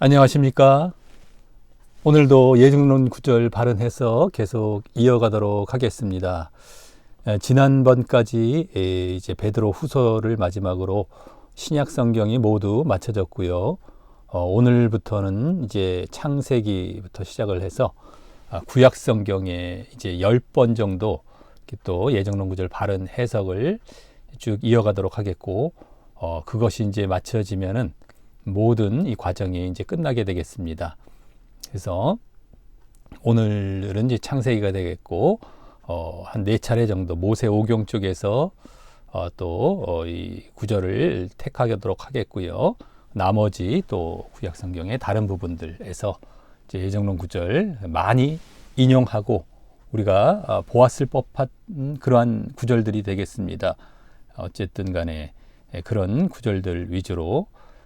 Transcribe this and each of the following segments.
안녕하십니까. 오늘도 예증론 구절 바른 해석 계속 이어가도록 하겠습니다. 지난번까지 이제 베드로 후서를 마지막으로 신약 성경이 모두 마쳐졌고요. 오늘부터는 이제 창세기부터 시작을 해서 구약 성경에 이제 10번 정도 또 예정론 구절 바른 해석을 쭉 이어가도록 하겠고, 그것이 이제 마쳐지면은 모든 이 과정이 이제 끝나게 되겠습니다. 그래서 오늘은 이제 창세기가 되겠고, 한 4차례 정도 모세오경 쪽에서 또 이 구절을 택하도록 하겠고요. 나머지 또 구약 성경의 다른 부분들에서 이제 예정론 구절 많이 인용하고 우리가 보았을 법한 그러한 구절들이 되겠습니다. 어쨌든 간에 그런 구절들 위주로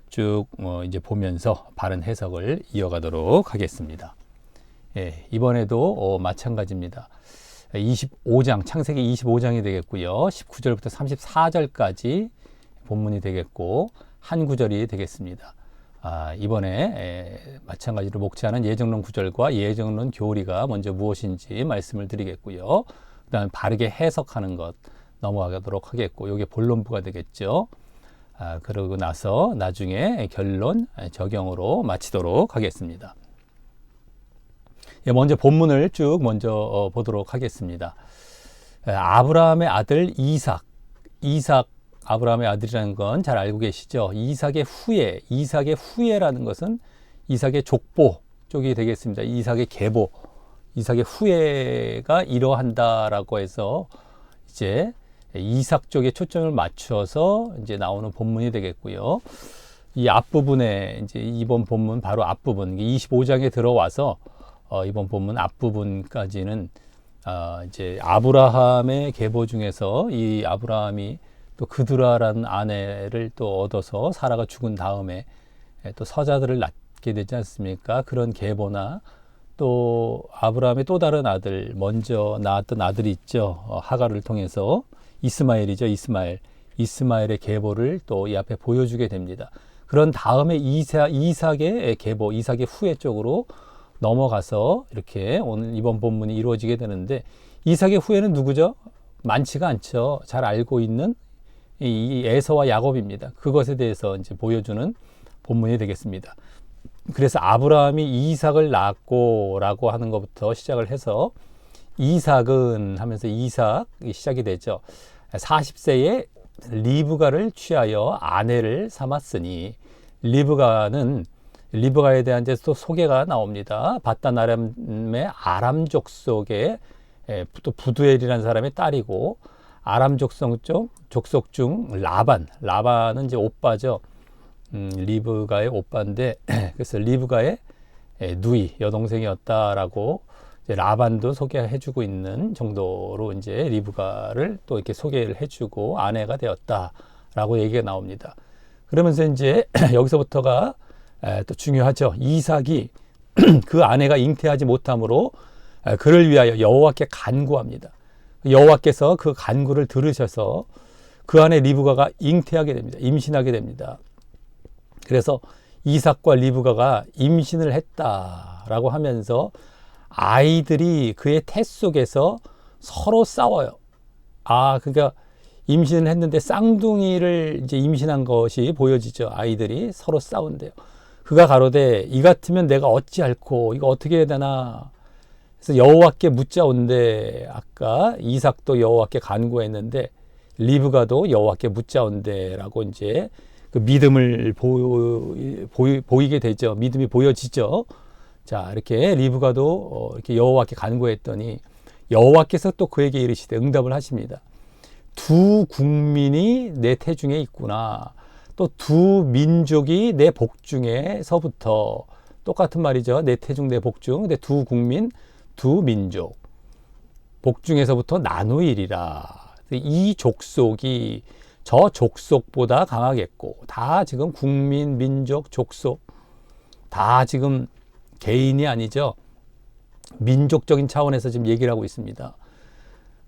쭉 이제 보면서 바른 해석을 이어가도록 하겠습니다. 이번에도 마찬가지입니다. 25장, 창세기 25장이 되겠고요. 19절부터 34절까지 본문이 되겠고, 한 구절이 되겠습니다. 이번에 마찬가지로 목차하는 예정론 구절과 예정론 교리가 먼저 무엇인지 말씀을 드리겠고요. 그 다음에 바르게 해석하는 것 넘어가도록 하겠고, 이게 본론부가 되겠죠. 그러고 나서 나중에 결론 적용으로 마치도록 하겠습니다. 먼저 본문을 쭉 먼저 보도록 하겠습니다. 아브라함의 아들 이삭 아브라함의 아들이라는 건 잘 알고 계시죠? 이삭의 후예라는 것은 이삭의 족보 쪽이 되겠습니다. 이삭의 계보, 이삭의 후예가 이러한다라고 해서 이제 이삭 쪽에 초점을 맞춰서 이제 나오는 본문이 되겠고요. 이 앞부분에 이제 이번 본문 바로 앞부분 25장에 들어와서 이번 본문 앞부분까지는 이제 아브라함의 계보 중에서 이 아브라함이 또 그드라라는 아내를 또 얻어서 사라가 죽은 다음에 또 서자들을 낳게 되지 않습니까? 그런 계보나 또 아브라함의 또 다른 아들, 먼저 낳았던 아들이 있죠. 하갈을 통해서 이스마엘이죠. 이스마엘의 계보를 또 이 앞에 보여주게 됩니다. 그런 다음에 이삭의 계보, 이삭의 후예 쪽으로 넘어가서 이렇게 오늘 이번 본문이 이루어지게 되는데, 이삭의 후예는 누구죠? 많지가 않죠. 잘 알고 있는 이 에서와 야곱입니다. 그것에 대해서 이제 보여주는 본문이 되겠습니다. 그래서 아브라함이 이삭을 낳았고라고 하는 것부터 시작을 해서 이삭은 하면서 이삭이 시작이 되죠. 40세에 리브가를 취하여 아내를 삼았으니, 리브가에 대한 이제 또 소개가 나옵니다. 바단 아람의 아람 족속의 또 부두엘이라는 사람의 딸이고, 아람 족속 중 라반은 이제 오빠죠. 리브가의 오빠인데 그래서 리브가의 누이 여동생이었다라고 이제 라반도 소개해주고 있는 정도로 이제 리브가를 또 이렇게 소개를 해주고 아내가 되었다라고 얘기가 나옵니다. 그러면서 이제 여기서부터가 또 중요하죠. 이삭이 그 아내가 잉태하지 못함으로 그를 위하여 여호와께 간구합니다. 여호와께서 그 간구를 들으셔서 그 안에 리브가가 잉태하게 됩니다. 임신하게 됩니다. 그래서 이삭과 리브가가 임신을 했다라고 하면서 아이들이 그의 태 속에서 서로 싸워요. 그러니까 임신을 했는데 쌍둥이를 이제 임신한 것이 보여지죠. 아이들이 서로 싸운대요. 그가 가로되 이 같으면 내가 어찌할꼬, 이거 어떻게 해야 되나. 그래서 여호와께 묻자온대. 아까 이삭도 여호와께 간구했는데 리브가도 여호와께 묻자온대라고 이제 그 믿음을 보이게 되죠. 믿음이 보여지죠. 자, 이렇게 리브가도 이렇게 여호와께 간구했더니 여호와께서 또 그에게 이르시되 응답을 하십니다. 두 국민이 내 태중에 있구나. 또 두 민족이 내 복중에서부터, 똑같은 말이죠. 내 태중 내 복중. 근데 두 국민 두 민족 복중에서부터 나누이리라. 이 족속이 저 족속보다 강하겠고, 다 지금 국민, 민족, 족속 다 지금 개인이 아니죠. 민족적인 차원에서 지금 얘기를 하고 있습니다.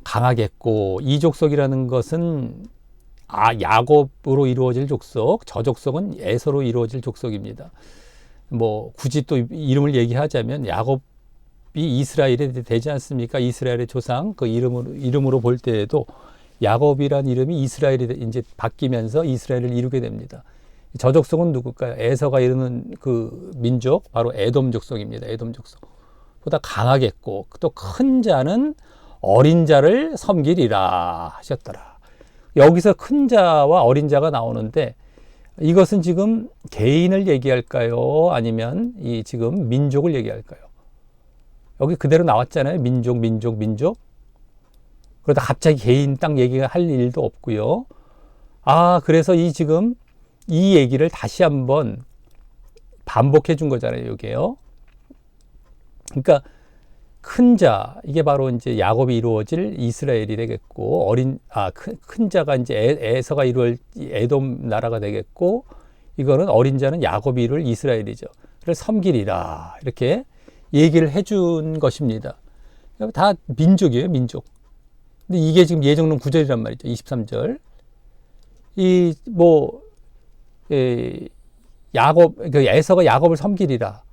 강하겠고, 이 족속이라는 것은 야곱으로 이루어질 족속, 저 족속은 에서로 이루어질 족속입니다. 뭐 굳이 또 이름을 얘기하자면 야곱이 이스라엘이 되지 않습니까? 이스라엘의 조상 그 이름으로 볼 때에도 야곱이란 이름이 이스라엘이 이제 바뀌면서 이스라엘을 이루게 됩니다. 저족속은 누굴까요? 에서가 이루는 그 민족 바로 에돔 족속입니다. 에돔 족속. 보다 강하겠고 또 큰 자는 어린 자를 섬기리라 하셨더라. 여기서 큰 자와 어린 자가 나오는데 이것은 지금 개인을 얘기할까요? 아니면 이 지금 민족을 얘기할까요? 여기 그대로 나왔잖아요. 민족. 그러다 갑자기 개인 딱 얘기가 할 일도 없고요. 그래서 지금 이 얘기를 다시 한번 반복해 준 거잖아요. 이게요. 그러니까 큰 자, 이게 바로 이제 야곱이 이루어질 이스라엘이 되겠고, 큰 자가 이제 에서가 이루어질 에돔 나라가 되겠고, 이거는 어린 자는 야곱이 이룰 이스라엘이죠. 그래서 섬기리라. 이렇게 얘기를 해준 것입니다. 다 민족이에요, 민족. 근데 이게 지금 예정론 9절이란 말이죠. 23절. 에서가 야곱을 섬기리라.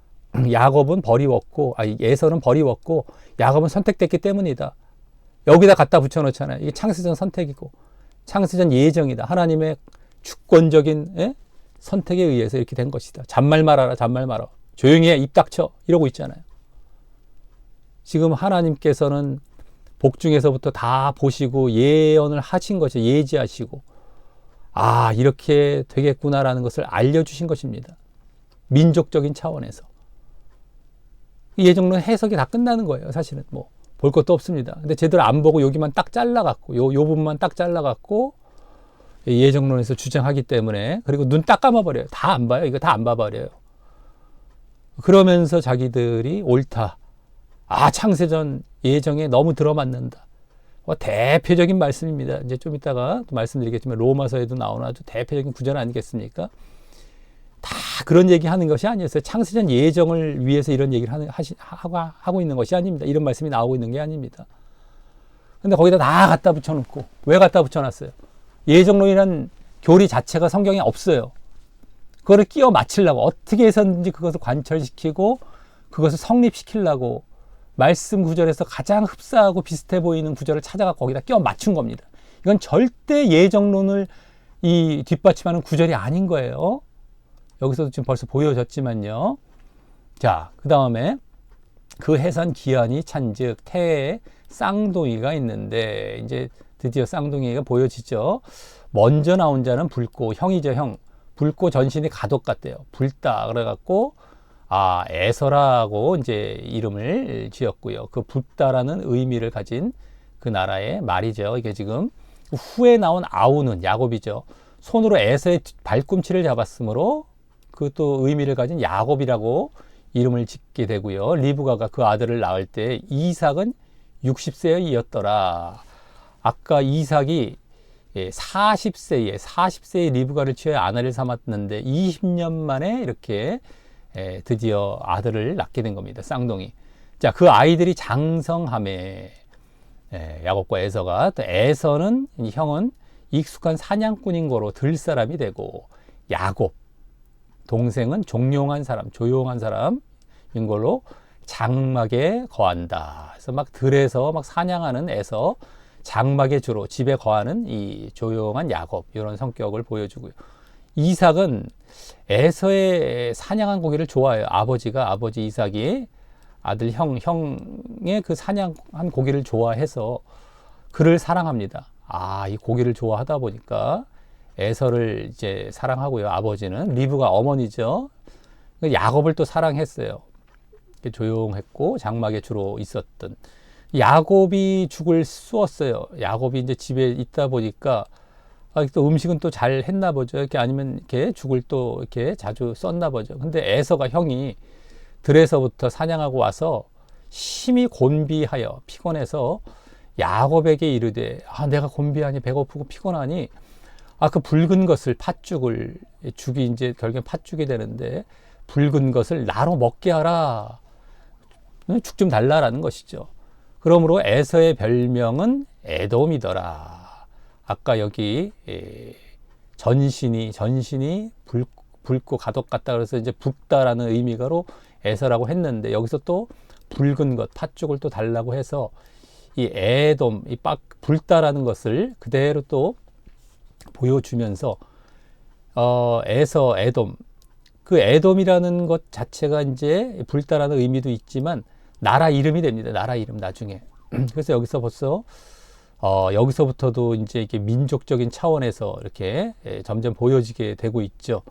야곱은 버리웠고, 에서는 버리웠고, 야곱은 선택됐기 때문이다. 여기다 갖다 붙여놓잖아요. 이게 창세전 선택이고, 창세전 예정이다. 하나님의 주권적인 선택에 의해서 이렇게 된 것이다. 잔말 말아라, 잔말 말아. 조용히 해, 입 닥쳐. 이러고 있잖아요. 지금 하나님께서는 복중에서부터 다 보시고 예언을 하신 것이 예지하시고, 이렇게 되겠구나라는 것을 알려주신 것입니다. 민족적인 차원에서. 예정론 해석이 다 끝나는 거예요. 사실은 볼 것도 없습니다. 근데 제대로 안 보고 여기만 딱 잘라갖고 요 부분만 딱 잘라갖고 예정론에서 주장하기 때문에, 그리고 눈 딱 감아버려요. 다 안 봐요. 이거 다 안 봐버려요. 그러면서 자기들이 옳다. 창세전 예정에 너무 들어맞는다. 대표적인 말씀입니다. 이제 좀 이따가 또 말씀드리겠지만 로마서에도 나오는 아주 대표적인 구절 아니겠습니까? 다 그런 얘기 하는 것이 아니었어요. 창세전 예정을 위해서 이런 얘기를 하고 있는 것이 아닙니다. 이런 말씀이 나오고 있는 게 아닙니다. 근데 거기다 다 갖다 붙여놓고, 왜 갖다 붙여놨어요? 예정론이란 교리 자체가 성경에 없어요. 그거를 끼워 맞추려고 어떻게 해서든지 그것을 관철시키고 그것을 성립시키려고 말씀 구절에서 가장 흡사하고 비슷해 보이는 구절을 찾아가 거기다 끼워 맞춘 겁니다. 이건 절대 예정론을 뒷받침하는 구절이 아닌 거예요. 여기서도 지금 벌써 보여졌지만요. 자, 그 다음에 그 해산 기한이 찬즉 태에 쌍둥이가 있는데, 이제 드디어 쌍둥이가 보여지죠. 먼저 나온 자는 붉고, 형이죠, 형. 붉고 전신이 가독 같대요. 붉다 그래갖고 에서라고 이제 이름을 지었고요. 그 붉다라는 의미를 가진 그 나라의 말이죠. 이게 지금 후에 나온 아우는 야곱이죠. 손으로 에서의 발꿈치를 잡았으므로 그 또 의미를 가진 야곱이라고 이름을 짓게 되고요. 리브가가 그 아들을 낳을 때 이삭은 60세이었더라. 아까 이삭이 40세에 리브가를 취해 아내를 삼았는데 20년 만에 이렇게 드디어 아들을 낳게 된 겁니다. 쌍둥이. 자, 그 아이들이 장성함에 야곱과 에서가, 또 에서는 형은 익숙한 사냥꾼인 거로 들 사람이 되고, 야곱 동생은 종용한 사람, 조용한 사람인 걸로 장막에 거한다. 그래서 막 들에서 막 사냥하는 에서, 장막에 주로 집에 거하는 이 조용한 야곱, 이런 성격을 보여주고요. 이삭은 에서의 사냥한 고기를 좋아해요. 아버지 이삭이 아들 형의 그 사냥한 고기를 좋아해서 그를 사랑합니다. 이 고기를 좋아하다 보니까 에서를 이제 사랑하고요. 아버지는 리브가 어머니죠. 야곱을 또 사랑했어요. 조용했고 장막에 주로 있었던 야곱이 죽을 쑤었어요. 야곱이 이제 집에 있다 보니까 또 음식은 또 잘 했나 보죠. 이렇게 아니면 이렇게 죽을 또 이렇게 자주 썼나 보죠. 근데 에서가 형이 들에서부터 사냥하고 와서 심히 곤비하여 피곤해서 야곱에게 이르되, 내가 곤비하니 배고프고 피곤하니 그 붉은 것을 팥죽을, 죽이 이제 결국엔 팥죽이 되는데 붉은 것을 나로 먹게 하라. 죽 좀 달라라는 것이죠. 그러므로 에서의 별명은 에돔이더라. 아까 여기 전신이 붉고 가독 같다 그래서 이제 붉다라는 의미가로 에서라고 했는데 여기서 또 붉은 것, 팥죽을 또 달라고 해서 이 에돔, 이 붉다라는 것을 그대로 또 보여주면서 에서 에돔, 그 에돔이라는 것 자체가 이제 붉다라는 의미도 있지만 나라 이름이 됩니다. 나라 이름 나중에. 그래서 여기서 벌써 여기서부터도 이제 이렇게 민족적인 차원에서 이렇게 점점 보여지게 되고 있죠.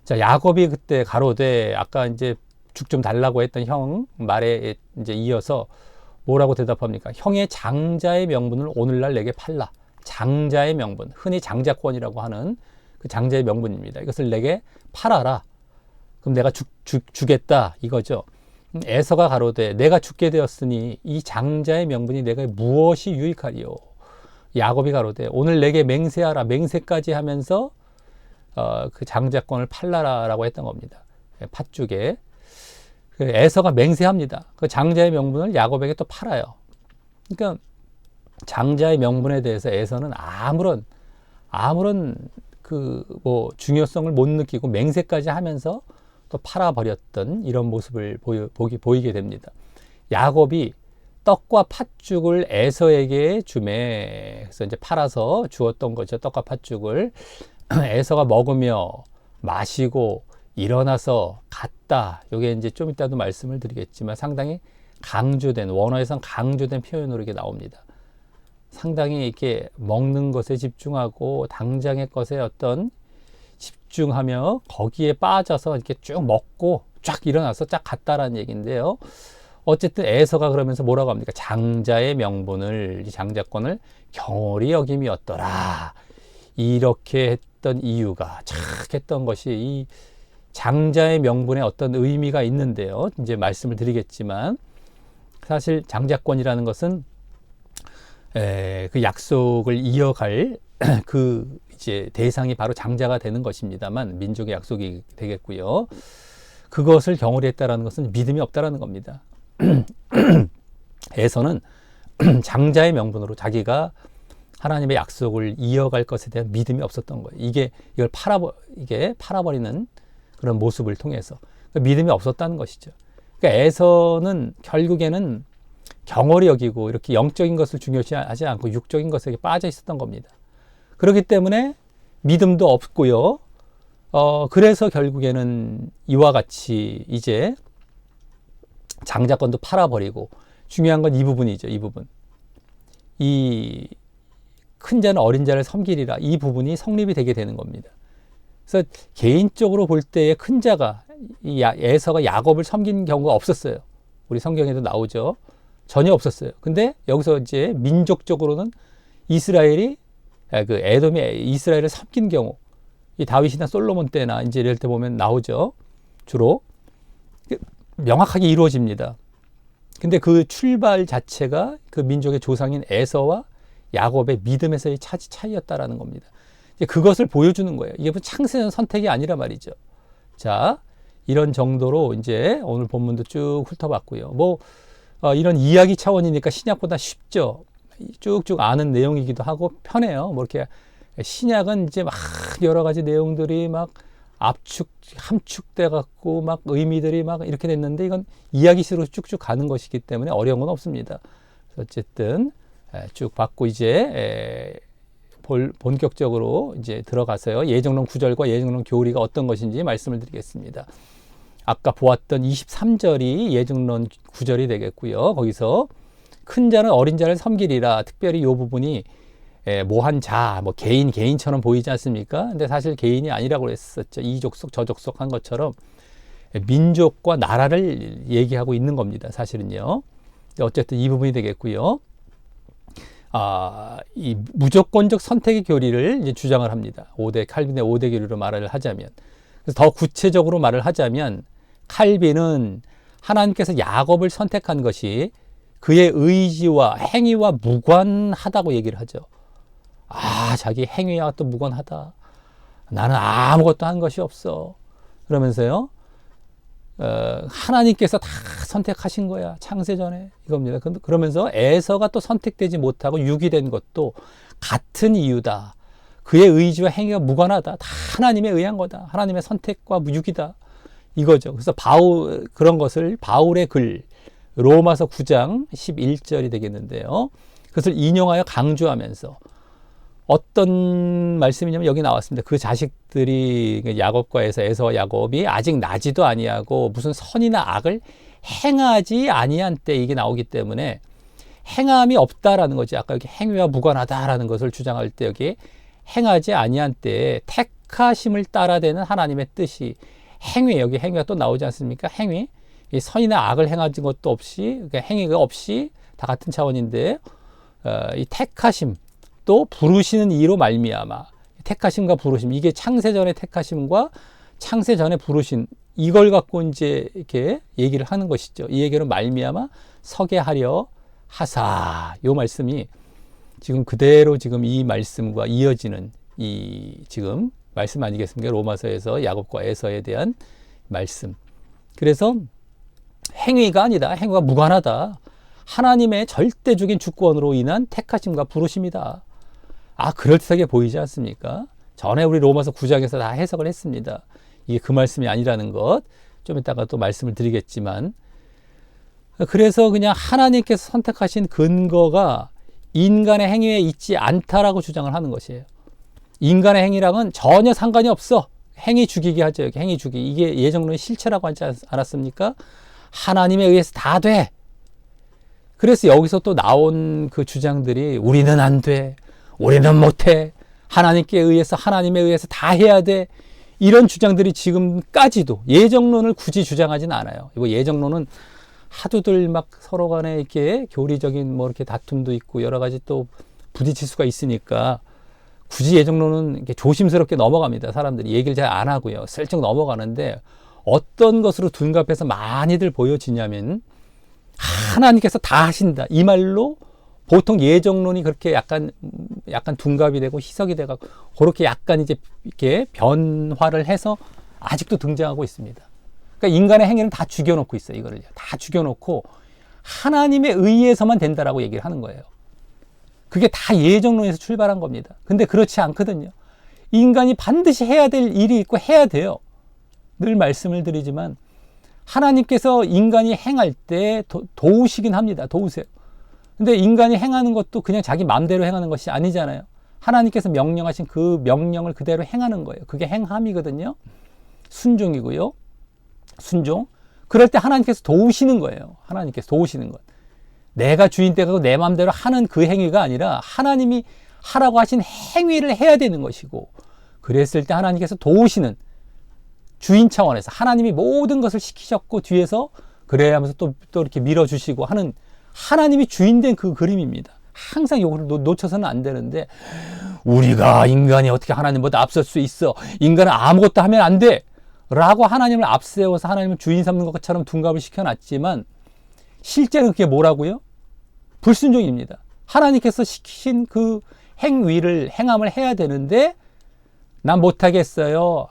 자, 야곱이 그때 가로되 아까 이제 죽 좀 달라고 했던 형 말에 이제 이어서 뭐라고 대답합니까? 형의 장자의 명분을 오늘날 내게 팔라. 장자의 명분, 흔히 장자권이라고 하는 그 장자의 명분입니다. 이것을 내게 팔아라. 그럼 내가 주겠다 이거죠. 에서가 가로되 내가 죽게 되었으니 이 장자의 명분이 내가 무엇이 유익하리요. 야곱이 가로되 오늘 내게 맹세하라. 맹세까지 하면서 그 장자권을 팔라라고 했던 겁니다. 팥죽에. 에서가 맹세합니다. 그 장자의 명분을 야곱에게 또 팔아요. 그러니까 장자의 명분에 대해서 에서는 아무런 그 뭐 중요성을 못 느끼고 맹세까지 하면서 또 팔아버렸던 이런 모습을 보이게 됩니다. 야곱이 떡과 팥죽을 에서에게 주매. 그래서 이제 팔아서 주었던 거죠. 떡과 팥죽을. 에서가 먹으며 마시고 일어나서 갔다. 이게 이제 좀 이따도 말씀을 드리겠지만 상당히 강조된, 원어에선 강조된 표현으로 이게 나옵니다. 상당히 이렇게 먹는 것에 집중하고 당장의 것에 어떤 집중하며 거기에 빠져서 이렇게 쭉 먹고 쫙 일어나서 쫙 갔다라는 얘기인데요. 어쨌든 에서가 그러면서 뭐라고 합니까? 장자의 명분을, 이 장자권을 경홀히 여김이었더라. 이렇게 했던 이유가 착 했던 것이 이 장자의 명분에 어떤 의미가 있는데요. 이제 말씀을 드리겠지만 사실 장자권이라는 것은 그 약속을 이어갈 그 이제 대상이 바로 장자가 되는 것입니다만 민족의 약속이 되겠고요. 그것을 경홀히 했다라는 것은 믿음이 없다라는 겁니다. 에서는 장자의 명분으로 자기가 하나님의 약속을 이어갈 것에 대한 믿음이 없었던 거예요. 이걸 팔아버리는 그런 모습을 통해서 믿음이 없었다는 것이죠. 그러니까 에서는 결국에는 경홀히 여기고 이렇게 영적인 것을 중요시하지 않고 육적인 것에 빠져 있었던 겁니다. 그렇기 때문에 믿음도 없고요. 그래서 결국에는 이와 같이 이제 장자권도 팔아버리고 중요한 건 이 부분이죠. 이 부분. 이 큰 자는 어린 자를 섬기리라. 이 부분이 성립이 되게 되는 겁니다. 그래서 개인적으로 볼 때에 큰 자가 에서가 야곱을 섬긴 경우가 없었어요. 우리 성경에도 나오죠. 전혀 없었어요. 근데 여기서 이제 민족적으로는 이스라엘이 그 에돔이 이스라엘을 섬긴 경우, 이 다윗이나 솔로몬 때나 이제 이럴 때 보면 나오죠. 주로 명확하게 이루어집니다. 근데 그 출발 자체가 그 민족의 조상인 에서와 야곱의 믿음에서의 차이였다라는 겁니다. 이제 그것을 보여주는 거예요. 이게 창세전 선택이 아니라 말이죠. 자, 이런 정도로 이제 오늘 본문도 쭉 훑어봤고요. 이런 이야기 차원이니까 신약보다 쉽죠. 쭉쭉 아는 내용이기도 하고 편해요. 이렇게 신약은 이제 막 여러 가지 내용들이 막 함축돼 갖고 막 의미들이 막 이렇게 됐는데 이건 이야기식으로 쭉쭉 가는 것이기 때문에 어려운 건 없습니다. 어쨌든 쭉 봤고 이제 본격적으로 이제 들어가서요. 예정론 구절과 예정론 교리가 어떤 것인지 말씀을 드리겠습니다. 아까 보았던 23절이 예정론 구절이 되겠고요. 거기서 큰 자는 어린 자를 섬기리라. 특별히 이 부분이 모한 자, 개인처럼 보이지 않습니까? 근데 사실 개인이 아니라고 했었죠. 이 족속, 저 족속 한 것처럼 민족과 나라를 얘기하고 있는 겁니다. 사실은요. 어쨌든 이 부분이 되겠고요. 이 무조건적 선택의 교리를 이제 주장을 합니다. 칼빈의 5대 교리로 말을 하자면. 그래서 더 구체적으로 말을 하자면 칼빈은 하나님께서 야곱을 선택한 것이 그의 의지와 행위와 무관하다고 얘기를 하죠. 자기 행위와 또 무관하다. 나는 아무것도 한 것이 없어. 그러면서요. 하나님께서 다 선택하신 거야. 창세전에 이겁니다. 그러면서 에서가 또 선택되지 못하고 유기된 것도 같은 이유다. 그의 의지와 행위가 무관하다. 다 하나님에 의한 거다. 하나님의 선택과 무육이다. 이거죠. 그래서 그런 것을 바울의 글 로마서 9장 11절이 되겠는데요. 그것을 인용하여 강조하면서 어떤 말씀이냐면 여기 나왔습니다. 그 자식들이 야곱과 에서와 야곱이 아직 나지도 아니하고 무슨 선이나 악을 행하지 아니한 때 이게 나오기 때문에 행함이 없다라는 거지. 아까 여기 행위와 무관하다라는 것을 주장할 때 여기 행하지 아니한 때에 택하심을 따라되는 하나님의 뜻이 행위, 여기 행위가 또 나오지 않습니까? 행위, 이 선이나 악을 행하는 것도 없이, 그러니까 행위가 없이 다 같은 차원인데 이 택하심 또 부르시는 이로 말미암아, 택하심과 부르심, 이게 창세전의 택하심과 창세전의 부르심, 이걸 갖고 이제 이렇게 얘기를 하는 것이죠. 이 얘기로 말미암아 서게 하려 하사, 요 말씀이 지금 그대로 지금 이 말씀과 이어지는 이 지금 말씀 아니겠습니까? 로마서에서 야곱과 에서에 대한 말씀. 그래서 행위가 아니다. 행위가 무관하다. 하나님의 절대적인 주권으로 인한 택하심과 부르심이다. 아, 그럴듯하게 보이지 않습니까? 전에 우리 로마서 9장에서 다 해석을 했습니다. 이게 그 말씀이 아니라는 것. 좀 이따가 또 말씀을 드리겠지만. 그래서 그냥 하나님께서 선택하신 근거가 인간의 행위에 있지 않다라고 주장을 하는 것이에요. 인간의 행위랑은 전혀 상관이 없어. 행위 죽이기 하죠. 여기 행위 죽이기. 이게 예정론의 실체라고 하지 않았습니까? 하나님에 의해서 다 돼. 그래서 여기서 또 나온 그 주장들이 우리는 안 돼. 우리는 못해. 하나님께 의해서, 하나님에 의해서 다 해야 돼. 이런 주장들이 지금까지도 예정론을 굳이 주장하진 않아요. 이거 예정론은 하도들 막 서로 간에 이렇게 교리적인 뭐 이렇게 다툼도 있고 여러 가지 또 부딪힐 수가 있으니까 굳이 예정론은 이렇게 조심스럽게 넘어갑니다. 사람들이 얘기를 잘 안 하고요. 슬쩍 넘어가는데 어떤 것으로 둔갑해서 많이들 보여지냐면 하나님께서 다 하신다. 이 말로 보통 예정론이 그렇게 약간 둔갑이 되고 희석이 되고 그렇게 약간 이제 이렇게 변화를 해서 아직도 등장하고 있습니다. 그러니까 인간의 행위는 다 죽여놓고 있어요. 이거를 다 죽여놓고 하나님에 의해서만 된다라고 얘기를 하는 거예요. 그게 다 예정론에서 출발한 겁니다. 근데 그렇지 않거든요. 인간이 반드시 해야 될 일이 있고 해야 돼요. 늘 말씀을 드리지만 하나님께서 인간이 행할 때 도우시긴 합니다. 도우세요. 근데 인간이 행하는 것도 그냥 자기 마음대로 행하는 것이 아니잖아요. 하나님께서 명령하신 그 명령을 그대로 행하는 거예요. 그게 행함이거든요. 순종이고요. 순종. 그럴 때 하나님께서 도우시는 거예요. 하나님께서 도우시는 것. 내가 주인 되고 내 마음대로 하는 그 행위가 아니라 하나님이 하라고 하신 행위를 해야 되는 것이고, 그랬을 때 하나님께서 도우시는 주인 차원에서 하나님이 모든 것을 시키셨고 뒤에서 그래야 하면서 또 이렇게 밀어주시고 하는 하나님이 주인된 그 그림입니다. 항상 이걸 놓쳐서는 안 되는데 우리가 인간이 어떻게 하나님보다 앞설 수 있어. 인간은 아무것도 하면 안 돼. 라고 하나님을 앞세워서 하나님을 주인 삼는 것처럼 둔갑을 시켜놨지만 실제는 그게 뭐라고요? 불순종입니다. 하나님께서 시키신 그 행함을 해야 되는데 난 못하겠어요.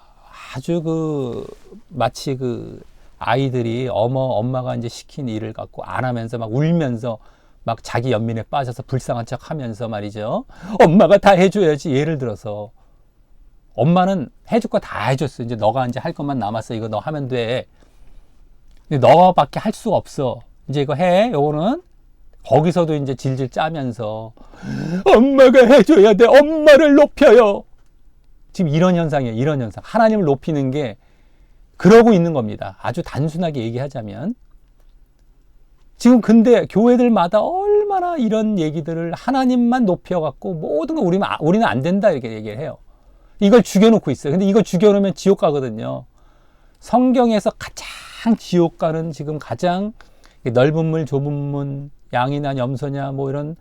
아주 마치 아이들이 엄마가 이제 시킨 일을 갖고 안 하면서 막 울면서 막 자기 연민에 빠져서 불쌍한 척 하면서 말이죠. 엄마가 다 해줘야지. 예를 들어서 엄마는 해줄 거 다 해줬어. 이제 너가 이제 할 것만 남았어. 이거 너 하면 돼. 근데 너밖에 할 수가 없어. 이제 이거 해. 요거는 거기서도 이제 질질 짜면서 엄마가 해줘야 돼. 엄마를 높여요. 지금 이런 현상이에요. 이런 현상. 하나님을 높이는 게 그러고 있는 겁니다. 아주 단순하게 얘기하자면. 지금 근데 교회들마다 얼마나 이런 얘기들을 하나님만 높여갖고 모든 거 우리는 안 된다 이렇게 얘기를 해요. 이걸 죽여놓고 있어요. 근데 이걸 죽여놓으면 지옥 가거든요. 성경에서 가장 지옥 가는 지금 가장 넓은 물, 좁은 문, 양이나 염소냐 뭐 이런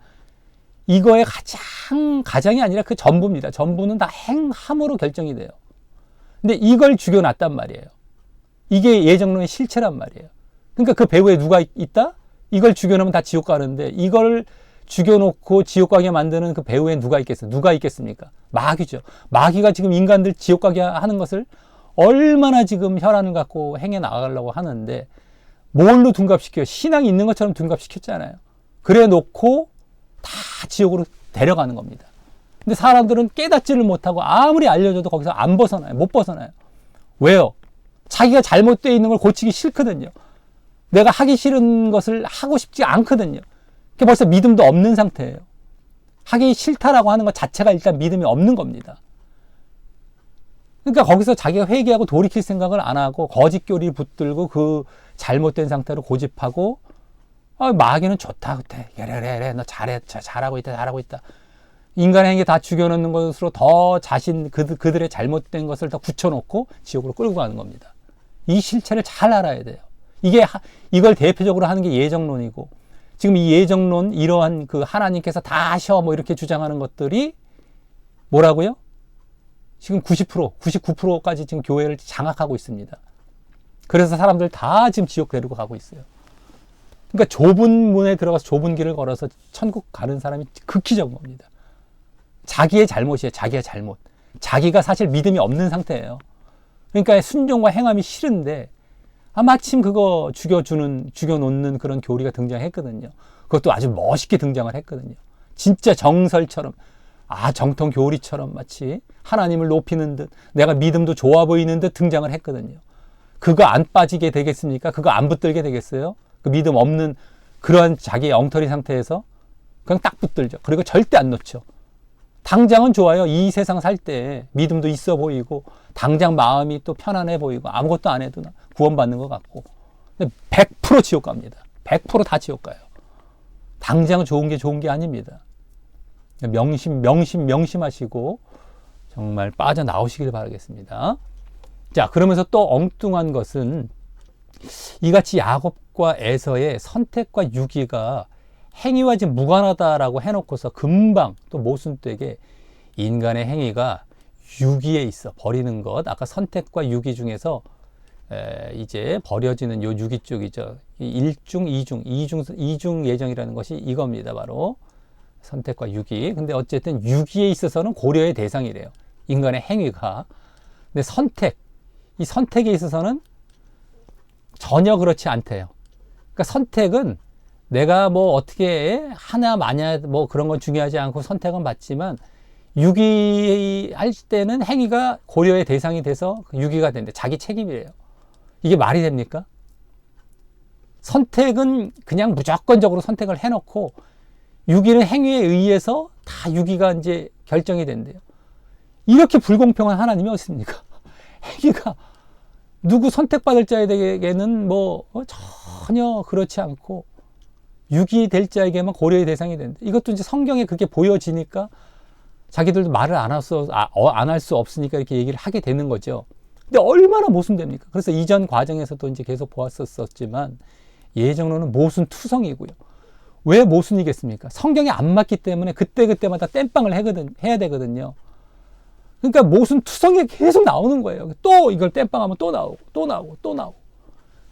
이거의 가장이 아니라 그 전부입니다. 전부는 다 행함으로 결정이 돼요. 근데 이걸 죽여놨단 말이에요. 이게 예정론의 실체란 말이에요. 그러니까 그 배후에 누가 있다? 이걸 죽여놓으면 다 지옥 가는데 이걸 죽여놓고 지옥 가게 만드는 그 배후에 누가 있겠어요? 누가 있겠습니까? 마귀죠. 마귀가 지금 인간들 지옥 가게 하는 것을 얼마나 지금 혈안을 갖고 행해 나가려고 하는데 뭘로 둔갑시켜요? 신앙이 있는 것처럼 둔갑시켰잖아요. 그래 놓고 다 지옥으로 데려가는 겁니다. 근데 사람들은 깨닫지를 못하고 아무리 알려줘도 거기서 안 벗어나요. 못 벗어나요. 왜요? 자기가 잘못되어 있는 걸 고치기 싫거든요. 내가 하기 싫은 것을 하고 싶지 않거든요. 그게 벌써 믿음도 없는 상태예요. 하기 싫다라고 하는 것 자체가 일단 믿음이 없는 겁니다. 그러니까 거기서 자기가 회개하고 돌이킬 생각을 안 하고 거짓 교리를 붙들고 그 잘못된 상태로 고집하고 마귀는 좋다 그때 그래 너 잘해 잘하고 있다 인간의 행위 다 죽여놓는 것으로 더 그들의 잘못된 것을 더 굳혀놓고 지옥으로 끌고 가는 겁니다. 이 실체를 잘 알아야 돼요. 이걸 대표적으로 하는 게 예정론이고 지금 이 예정론 이러한 그 하나님께서 다 하셔 뭐 이렇게 주장하는 것들이 뭐라고요? 지금 90%, 99%까지 지금 교회를 장악하고 있습니다. 그래서 사람들 다 지금 지옥 데리고 가고 있어요. 그러니까 좁은 문에 들어가서 좁은 길을 걸어서 천국 가는 사람이 극히 적은 겁니다. 자기의 잘못이에요. 자기의 잘못. 자기가 사실 믿음이 없는 상태예요. 그러니까 순종과 행함이 싫은데 마침 그거 죽여놓는 그런 교리가 등장했거든요. 그것도 아주 멋있게 등장을 했거든요. 진짜 정설처럼 정통 교리처럼 마치 하나님을 높이는 듯 내가 믿음도 좋아 보이는 듯 등장을 했거든요. 그거 안 빠지게 되겠습니까? 그거 안 붙들게 되겠어요? 그 믿음 없는 그러한 자기의 엉터리 상태에서 그냥 딱 붙들죠. 그리고 절대 안 놓죠. 당장은 좋아요. 이 세상 살 때 믿음도 있어 보이고 당장 마음이 또 편안해 보이고 아무것도 안 해도 구원받는 것 같고 100% 지옥 갑니다. 100% 다 지옥 가요. 당장 좋은 게 아닙니다. 명심하시고 정말 빠져나오시길 바라겠습니다. 자, 그러면서 또 엉뚱한 것은 이같이 야곱과 에서의 선택과 유기가 행위와 지금 무관하다라고 해놓고서 금방 또 모순되게 인간의 행위가 유기에 있어 버리는 것. 아까 선택과 유기 중에서 이제 버려지는 요 유기 쪽이죠. 일중, 이중 예정이라는 것이 이겁니다. 바로 선택과 유기. 근데 어쨌든 유기에 있어서는 고려의 대상이래요. 인간의 행위가. 근데 이 선택에 있어서는 전혀 그렇지 않대요. 그러니까 선택은 내가 뭐 어떻게 하나 마냐 뭐 그런 건 중요하지 않고 선택은 받지만 유기할 때는 행위가 고려의 대상이 돼서 유기가 된대. 자기 책임이래요. 이게 말이 됩니까? 선택은 그냥 무조건적으로 선택을 해놓고 유기는 행위에 의해서 다 유기가 이제 결정이 된대요. 이렇게 불공평한 하나님이 어디 있습니까? 행위가 누구 선택받을 자에게는 뭐 전혀 그렇지 않고 유기될 자에게만 고려의 대상이 된다. 이것도 이제 성경에 그렇게 보여지니까 자기들도 말을 안 할 수 없으니까 이렇게 얘기를 하게 되는 거죠. 근데 얼마나 모순됩니까? 그래서 이전 과정에서도 이제 계속 보았었지만 예정론은 모순투성이고요. 왜 모순이겠습니까? 성경에 안 맞기 때문에 그때마다 땜빵을 해야 되거든요. 그러니까 모순투성이 계속 나오는 거예요. 또 이걸 땜빵하면 또 나오고.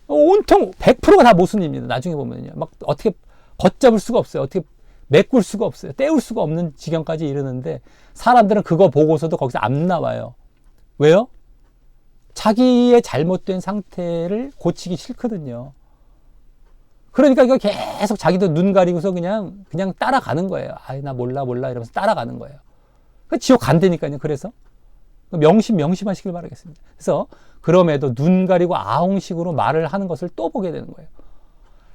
온통 100%가 다 모순입니다. 나중에 보면요. 막 어떻게 걷잡을 수가 없어요. 어떻게 메꿀 수가 없어요. 떼울 수가 없는 지경까지 이르는데 사람들은 그거 보고서도 거기서 안 나와요. 왜요? 자기의 잘못된 상태를 고치기 싫거든요. 그러니까 이거 계속 자기도 눈 가리고서 그냥 따라가는 거예요. 나 몰라 이러면서 따라가는 거예요. 지옥 간다니까요. 그래서 명심하시길 바라겠습니다. 그래서 그럼에도 눈 가리고 아웅식으로 말을 하는 것을 또 보게 되는 거예요.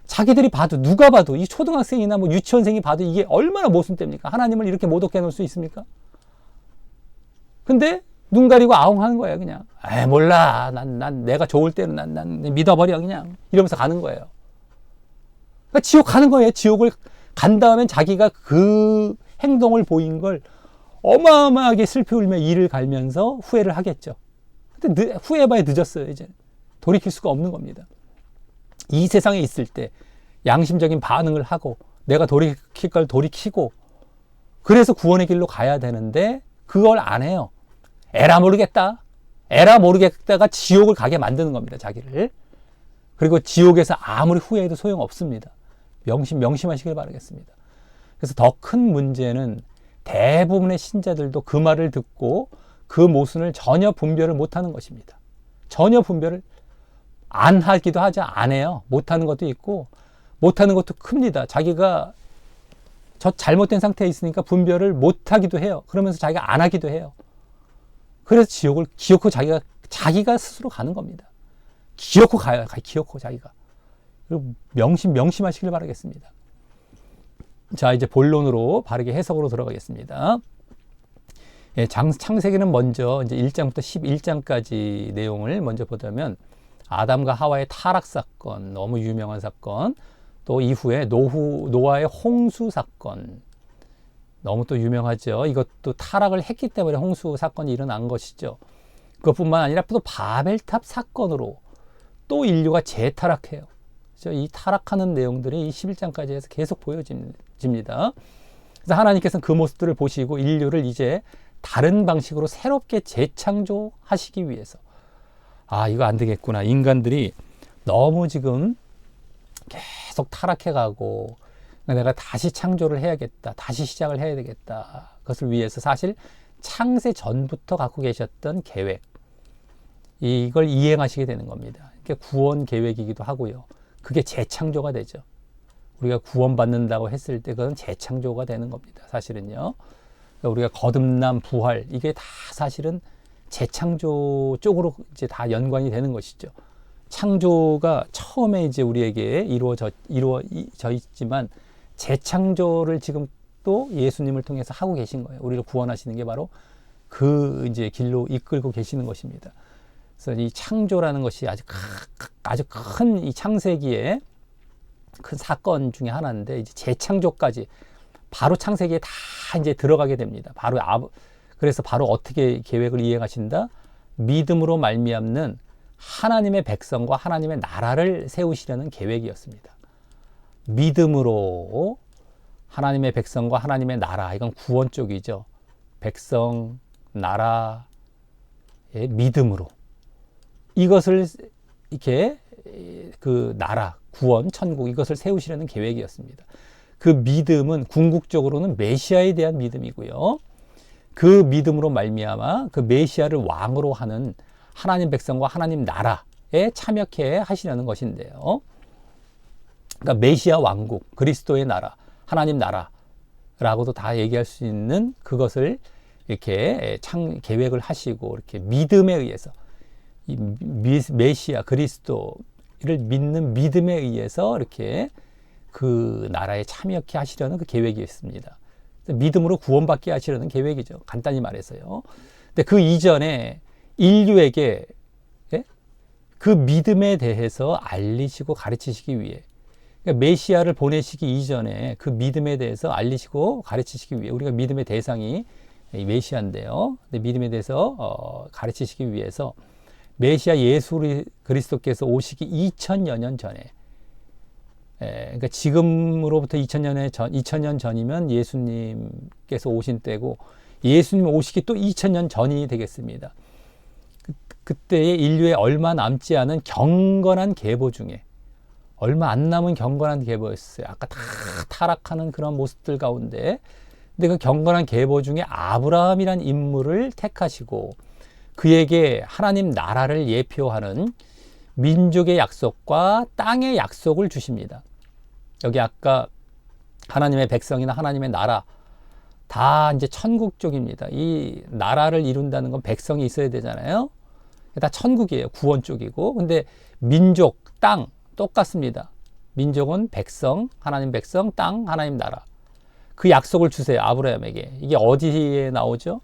자기들이 봐도 누가 봐도 이 초등학생이나 뭐 유치원생이 봐도 이게 얼마나 모순됩니까? 하나님을 이렇게 모독해 놓을 수 있습니까? 근데 눈 가리고 아웅하는 거예요. 그냥 몰라 난 내가 좋을 때는 난 믿어버려 그냥 이러면서 가는 거예요. 그러니까 지옥 가는 거예요. 지옥을 간 다음엔 자기가 그 행동을 보인 걸 어마어마하게 슬피 울며 이를 갈면서 후회를 하겠죠. 근데 후회해봐야 늦었어요. 이제 돌이킬 수가 없는 겁니다. 이 세상에 있을 때 양심적인 반응을 하고 내가 돌이킬 걸 돌이키고 그래서 구원의 길로 가야 되는데 그걸 안 해요. 에라 모르겠다가 지옥을 가게 만드는 겁니다. 자기를. 그리고 지옥에서 아무리 후회해도 소용없습니다. 명심하시길 바라겠습니다. 그래서 더 큰 문제는 대부분의 신자들도 그 말을 듣고 그 모순을 전혀 분별을 못하는 것입니다. 전혀 분별을 안 하기도 하지 안 해요. 못하는 것도 있고 못하는 것도 큽니다. 자기가 저 잘못된 상태에 있으니까 분별을 못 하기도 해요. 그러면서 자기가 안 하기도 해요. 그래서 지옥을 기어코 자기가 스스로 가는 겁니다. 기어코 가요. 기어코 자기가. 그리고 명심하시길 바라겠습니다. 자, 이제 본론으로 바르게 해석으로 들어가겠습니다. 예, 창세기는 먼저 이제 1장부터 11장까지 내용을 먼저 보자면 아담과 하와의 타락 사건, 너무 유명한 사건, 또 이후에 노아의 홍수 사건, 너무 또 유명하죠. 이것도 타락을 했기 때문에 홍수 사건이 일어난 것이죠. 그것뿐만 아니라 또 바벨탑 사건으로 또 인류가 재타락해요. 그렇죠? 이 타락하는 내용들이 이 11장까지 해서 계속 보여집니다. 그래서 하나님께서는 그 모습들을 보시고 인류를 이제 다른 방식으로 새롭게 재창조하시기 위해서, 아, 이거 안 되겠구나. 인간들이 너무 지금 계속 타락해가고 내가 다시 창조를 해야겠다. 다시 시작을 해야 되겠다. 그것을 위해서 사실 창세 전부터 갖고 계셨던 계획, 이걸 이행하시게 되는 겁니다. 그게 구원 계획이기도 하고요. 그게 재창조가 되죠. 우리가 구원받는다고 했을 때 그건 재창조가 되는 겁니다. 사실은요. 우리가 거듭남, 부활, 이게 다 사실은 재창조 쪽으로 이제 다 연관이 되는 것이죠. 창조가 처음에 이제 우리에게 이루어져 있지만 재창조를 지금 또 예수님을 통해서 하고 계신 거예요. 우리를 구원하시는 게 바로 그 이제 길로 이끌고 계시는 것입니다. 그래서 이 창조라는 것이 아주 큰 이 창세기의 큰 사건 중에 하나인데, 이제 재창조까지 바로 창세기에 다 이제 들어가게 됩니다. 그래서 바로 어떻게 계획을 이행하신다? 믿음으로 말미암는 하나님의 백성과 하나님의 나라를 세우시려는 계획이었습니다. 믿음으로 하나님의 백성과 하나님의 나라, 이건 구원 쪽이죠. 백성, 나라의 믿음으로 이것을 이렇게 그 나라, 구원, 천국, 이것을 세우시려는 계획이었습니다. 그 믿음은 궁극적으로는 메시아에 대한 믿음이고요. 그 믿음으로 말미암아 그 메시아를 왕으로 하는 하나님 백성과 하나님 나라에 참여케 하시려는 것인데요. 그러니까 메시아 왕국, 그리스도의 나라, 하나님 나라라고도 다 얘기할 수 있는 그것을 이렇게 계획을 하시고, 이렇게 믿음에 의해서 이 메시아 그리스도를 믿는 믿음에 의해서 이렇게 그 나라에 참여케 하시려는 그 계획이 있습니다. 믿음으로 구원받게 하시려는 계획이죠. 간단히 말해서요. 근데 그 이전에 인류에게 그 믿음에 대해서 알리시고 가르치시기 위해, 그러니까 메시아를 보내시기 이전에 그 믿음에 대해서 알리시고 가르치시기 위해, 우리가 믿음의 대상이 메시아인데요. 근데 믿음에 대해서 가르치시기 위해서 메시아 예수 그리스도께서 오시기 2000여 년 전에, 그러니까 지금으로부터 2000년 전이면 예수님께서 오신 때고, 예수님 오시기 또 2000년 전이 되겠습니다. 그때의 인류에 얼마 남지 않은 경건한 계보 중에 얼마 안 남은 경건한 계보였어요. 아까 다 타락하는 그런 모습들 가운데, 근데 그 경건한 계보 중에 아브라함이란 인물을 택하시고 그에게 하나님 나라를 예표하는 민족의 약속과 땅의 약속을 주십니다. 여기 아까 하나님의 백성이나 하나님의 나라, 다 이제 천국 쪽입니다. 이 나라를 이룬다는 건 백성이 있어야 되잖아요. 다 천국이에요. 구원 쪽이고. 근데 민족, 땅 똑같습니다. 민족은 백성, 하나님 백성, 땅, 하나님 나라. 그 약속을 주세요. 아브라함에게. 이게 어디에 나오죠?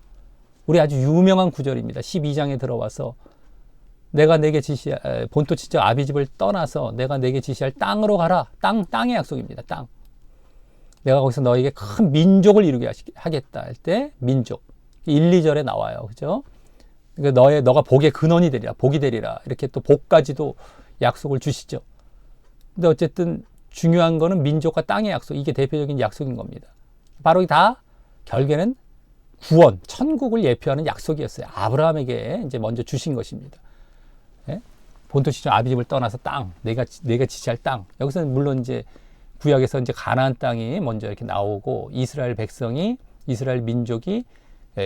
우리 아주 유명한 구절입니다. 12장에 들어와서 내가 내게 본토 친척 아비집을 떠나서 내가 내게 지시할 땅으로 가라. 땅의 약속입니다. 땅. 내가 거기서 너에게 큰 민족을 이루게 하겠다 할 때 민족. 1, 2절에 나와요. 그죠? 그러니까 너가 복의 근원이 되리라. 복이 되리라. 이렇게 또 복까지도 약속을 주시죠. 근데 어쨌든 중요한 거는 민족과 땅의 약속. 이게 대표적인 약속인 겁니다. 바로 다 결국에는 구원, 천국을 예표하는 약속이었어요. 아브라함에게 이제 먼저 주신 것입니다. 예? 본토 친척 아비집을 떠나서 땅, 내가 지시할 땅. 여기서는 물론 이제 구약에서 이제 가나안 땅이 먼저 이렇게 나오고 이스라엘 민족이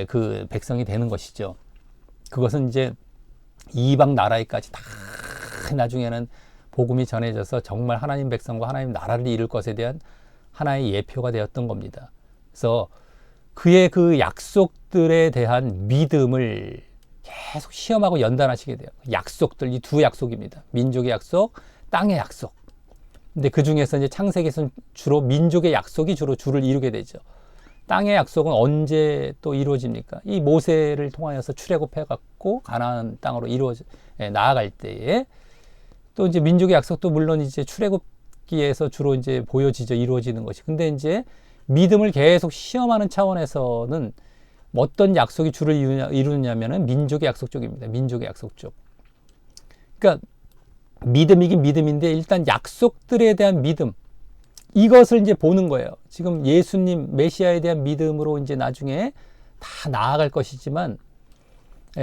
그 백성이 되는 것이죠. 그것은 이제 이방 나라에까지 다 나중에는 복음이 전해져서 정말 하나님 백성과 하나님 나라를 이룰 것에 대한 하나의 예표가 되었던 겁니다. 그래서 그의 그 약속들에 대한 믿음을 계속 시험하고 연단하시게 돼요. 약속들, 이 두 약속입니다. 민족의 약속, 땅의 약속. 근데 그 중에서 이제 창세기에서는 주로 민족의 약속이 주로 주를 이루게 되죠. 땅의 약속은 언제 또 이루어집니까? 이 모세를 통하여서 출애굽해갖고 가나안 땅으로 나아갈 때에 또 이제 민족의 약속도 물론 이제 출애굽기에서 주로 이제 보여지죠. 이루어지는 것이. 근데 이제 믿음을 계속 시험하는 차원에서는 어떤 약속이 주를 이루느냐면은 민족의 약속 쪽입니다. 민족의 약속 쪽. 그러니까 믿음이긴 믿음인데 일단 약속들에 대한 믿음. 이것을 이제 보는 거예요. 지금 예수님 메시아에 대한 믿음으로 이제 나중에 다 나아갈 것이지만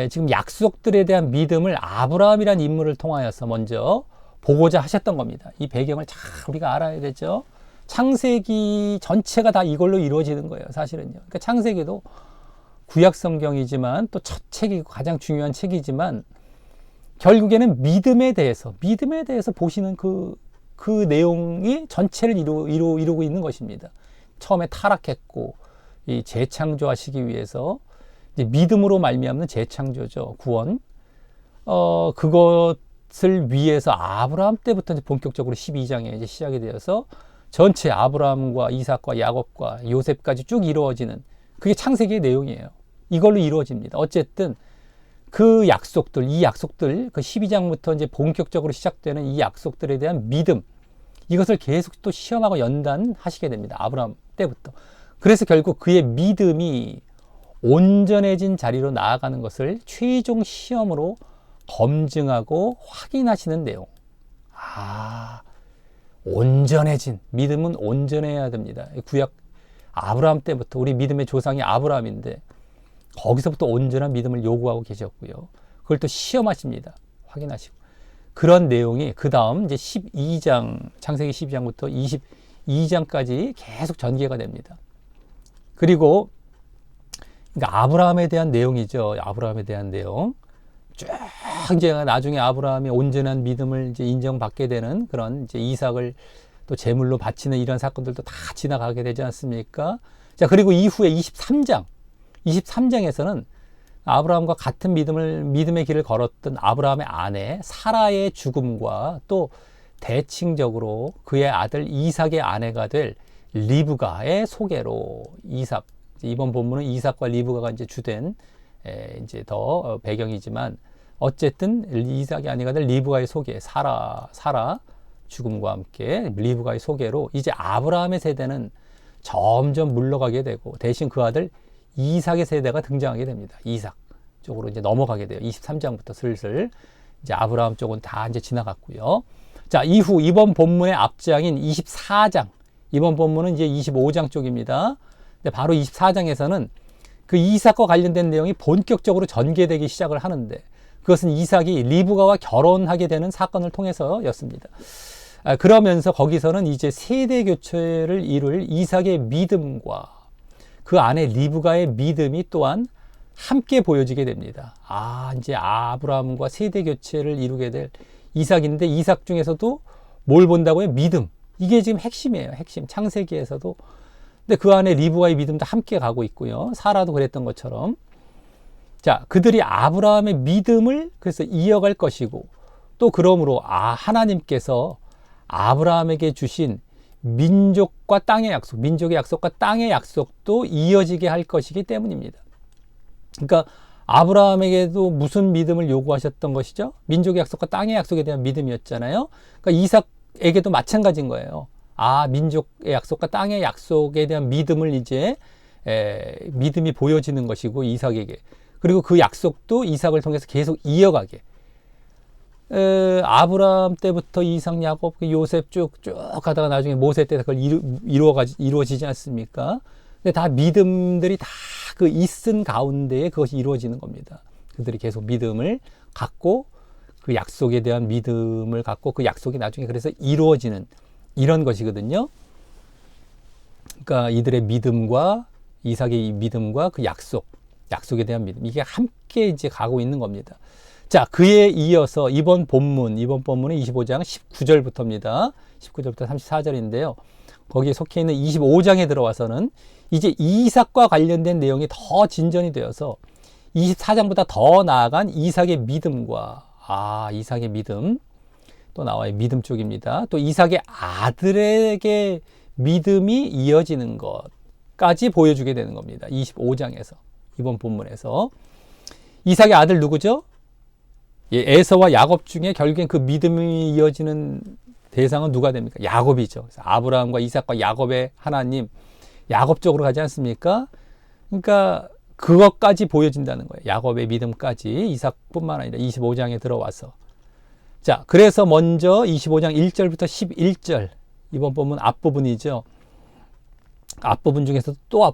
지금 약속들에 대한 믿음을 아브라함이라는 인물을 통하여서 먼저 보고자 하셨던 겁니다. 이 배경을 잘 우리가 알아야 되죠. 창세기 전체가 다 이걸로 이루어지는 거예요. 사실은요. 그러니까 창세기도 구약 성경이지만 또 첫 책이고 가장 중요한 책이지만 결국에는 믿음에 대해서 보시는 그 내용이 전체를 이루고 있는 것입니다. 처음에 타락했고 이 재창조하시기 위해서 이제 믿음으로 말미암는 재창조죠. 구원. 그것을 위해서 아브라함 때부터 이제 본격적으로 12장에 이제 시작이 되어서 전체 아브라함과 이삭과 야곱과 요셉까지 쭉 이루어지는 그게 창세기의 내용이에요. 이걸로 이루어집니다. 어쨌든 그 약속들, 이 약속들, 그 12장부터 이제 본격적으로 시작되는 이 약속들에 대한 믿음, 이것을 계속 또 시험하고 연단하시게 됩니다. 아브라함 때부터. 그래서 결국 그의 믿음이 온전해진 자리로 나아가는 것을 최종 시험으로 검증하고 확인하시는 내용. 온전해진, 믿음은 온전해야 됩니다. 구약 아브라함 때부터 우리 믿음의 조상이 아브라함인데 거기서부터 온전한 믿음을 요구하고 계셨고요. 그걸 또 시험하십니다. 확인하시고. 그런 내용이 그 다음 이제 12장, 창세기 12장부터 22장까지 계속 전개가 됩니다. 그리고 그러니까 아브라함에 대한 내용이죠. 아브라함에 대한 내용. 쭉 이제 나중에 아브라함이 온전한 믿음을 이제 인정받게 되는 그런 이제 이삭을 또 제물로 바치는 이런 사건들도 다 지나가게 되지 않습니까? 자, 그리고 이후에 23장에서는 아브라함과 같은 믿음의 길을 걸었던 아브라함의 아내 사라의 죽음과 또 대칭적으로 그의 아들 이삭의 아내가 될 리브가의 소개로 이삭, 이번 본문은 이삭과 리브가가 이제 주된 이제 더 배경이지만 어쨌든 이삭의 아내가 될 리브가의 소개, 사라 죽음과 함께 리브가의 소개로 이제 아브라함의 세대는 점점 물러가게 되고 대신 그 아들 이삭의 세대가 등장하게 됩니다. 이삭 쪽으로 이제 넘어가게 돼요. 23장부터 슬슬 이제 아브라함 쪽은 다 이제 지나갔고요. 자, 이후 이번 본문의 앞장인 24장. 이번 본문은 이제 25장 쪽입니다. 근데 바로 24장에서는 그 이삭과 관련된 내용이 본격적으로 전개되기 시작을 하는데 그것은 이삭이 리브가와 결혼하게 되는 사건을 통해서였습니다. 그러면서 거기서는 이제 세대 교체를 이룰 이삭의 믿음과 그 안에 리브가의 믿음이 또한 함께 보여지게 됩니다. 이제 아브라함과 세대 교체를 이루게 될 이삭인데 이삭 중에서도 뭘 본다고요? 믿음. 이게 지금 핵심이에요. 핵심. 창세기에서도. 근데 그 안에 리브가의 믿음도 함께 가고 있고요. 사라도 그랬던 것처럼. 자, 그들이 아브라함의 믿음을 그래서 이어갈 것이고 또 그러므로 하나님께서 아브라함에게 주신 민족과 땅의 약속, 민족의 약속과 땅의 약속도 이어지게 할 것이기 때문입니다. 그러니까 아브라함에게도 무슨 믿음을 요구하셨던 것이죠? 민족의 약속과 땅의 약속에 대한 믿음이었잖아요. 그러니까 이삭에게도 마찬가지인 거예요. 민족의 약속과 땅의 약속에 대한 믿음을 이제 믿음이 보여지는 것이고 이삭에게. 그리고 그 약속도 이삭을 통해서 계속 이어가게. 아브라함 때부터 이삭, 야곱, 요셉 쭉 가다가 나중에 모세 때 그걸 이루어지지 않습니까? 근데 다 믿음들이 다 그 있은 가운데에 그것이 이루어지는 겁니다. 그들이 계속 믿음을 갖고 그 약속에 대한 믿음을 갖고 그 약속이 나중에 그래서 이루어지는 이런 것이거든요. 그러니까 이들의 믿음과 이삭의 믿음과 그 약속에 대한 믿음, 이게 함께 이제 가고 있는 겁니다. 자, 그에 이어서 이번 본문은 25장 19절부터입니다. 19절부터 34절인데요. 거기에 속해 있는 25장에 들어와서는 이제 이삭과 관련된 내용이 더 진전이 되어서 24장보다 더 나아간 이삭의 믿음과 이삭의 믿음 또 나와요. 믿음 쪽입니다. 또 이삭의 아들에게 믿음이 이어지는 것까지 보여주게 되는 겁니다. 25장에서 이번 본문에서 이삭의 아들 누구죠? 에서와 야곱 중에 결국엔 그 믿음이 이어지는 대상은 누가 됩니까? 야곱이죠. 그래서 아브라함과 이삭과 야곱의 하나님, 야곱 쪽으로 가지 않습니까? 그러니까 그것까지 보여진다는 거예요. 야곱의 믿음까지 이삭뿐만 아니라 25장에 들어와서. 자, 그래서 먼저 25장 1절부터 11절 이번 본문 앞부분이죠. 앞부분 중에서 또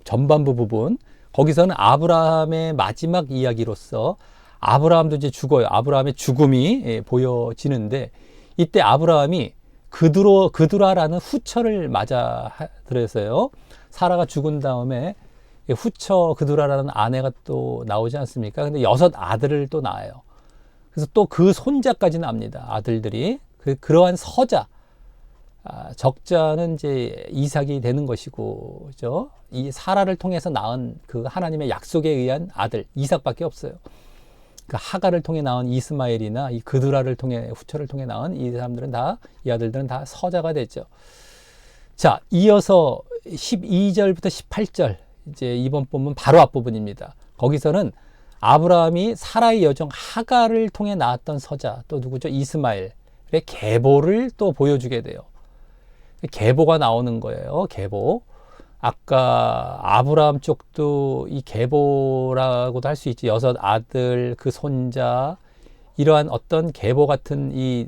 전반부 부분 거기서는 아브라함의 마지막 이야기로서 아브라함도 이제 죽어요. 아브라함의 죽음이 보여지는데 이때 아브라함이 그두라라는 후처를 맞아 들어서요. 사라가 죽은 다음에 후처 그두라라는 아내가 또 나오지 않습니까? 근데 6 아들을 또 낳아요. 그래서 또 그 손자까지 납니다. 아들들이 그러한 서자 적자는 이제 이삭이 되는 것이고, 그죠? 이 사라를 통해서 낳은 그 하나님의 약속에 의한 아들 이삭밖에 없어요. 그 하가를 통해 낳은 이스마엘이나 이 그두라를 통해 후처를 통해 낳은 이 사람들은 이 아들들은 다 서자가 되죠. 자, 이어서 12절부터 18절 이제 이번 본문 바로 앞부분입니다. 거기서는 아브라함이 사라의 여종 하가를 통해 낳았던 서자 또 누구죠? 이스마엘의 계보를 또 보여주게 돼요. 계보가 나오는 거예요. 계보. 아까 아브라함 쪽도 이 계보라고도 할 수 있지. 6 아들, 그 손자, 이러한 어떤 계보 같은 이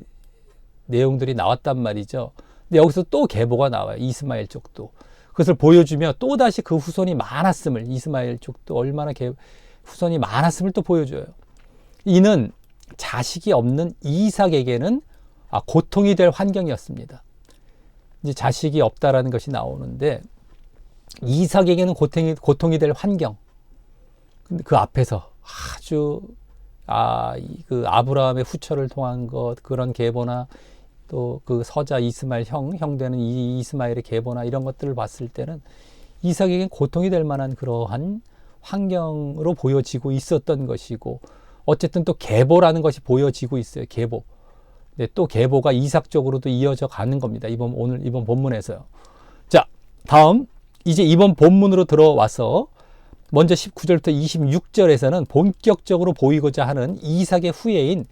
내용들이 나왔단 말이죠. 근데 여기서 또 계보가 나와요. 이스마엘 쪽도. 그것을 보여주며 또다시 그 후손이 많았음을, 이스마엘 쪽도 얼마나 후손이 많았음을 또 보여줘요. 이는 자식이 없는 이삭에게는 고통이 될 환경이었습니다. 이제 자식이 없다라는 것이 나오는데 이삭에게는 고통이 될 환경. 근데 그 앞에서 아주 그 아브라함의 후처를 통한 것, 그런 계보나 또 그 서자 이스마엘 형 되는 이 이스마엘의 계보나 이런 것들을 봤을 때는 이삭에게는 고통이 될 만한 그러한 환경으로 보여지고 있었던 것이고, 어쨌든 또 계보라는 것이 보여지고 있어요. 계보. 네, 또 계보가 이삭 쪽으로도 이어져 가는 겁니다. 이번 본문에서요. 자, 다음 이제 이번 본문으로 들어와서 먼저 19절부터 26절에서는 본격적으로 보이고자 하는 이삭의 후예인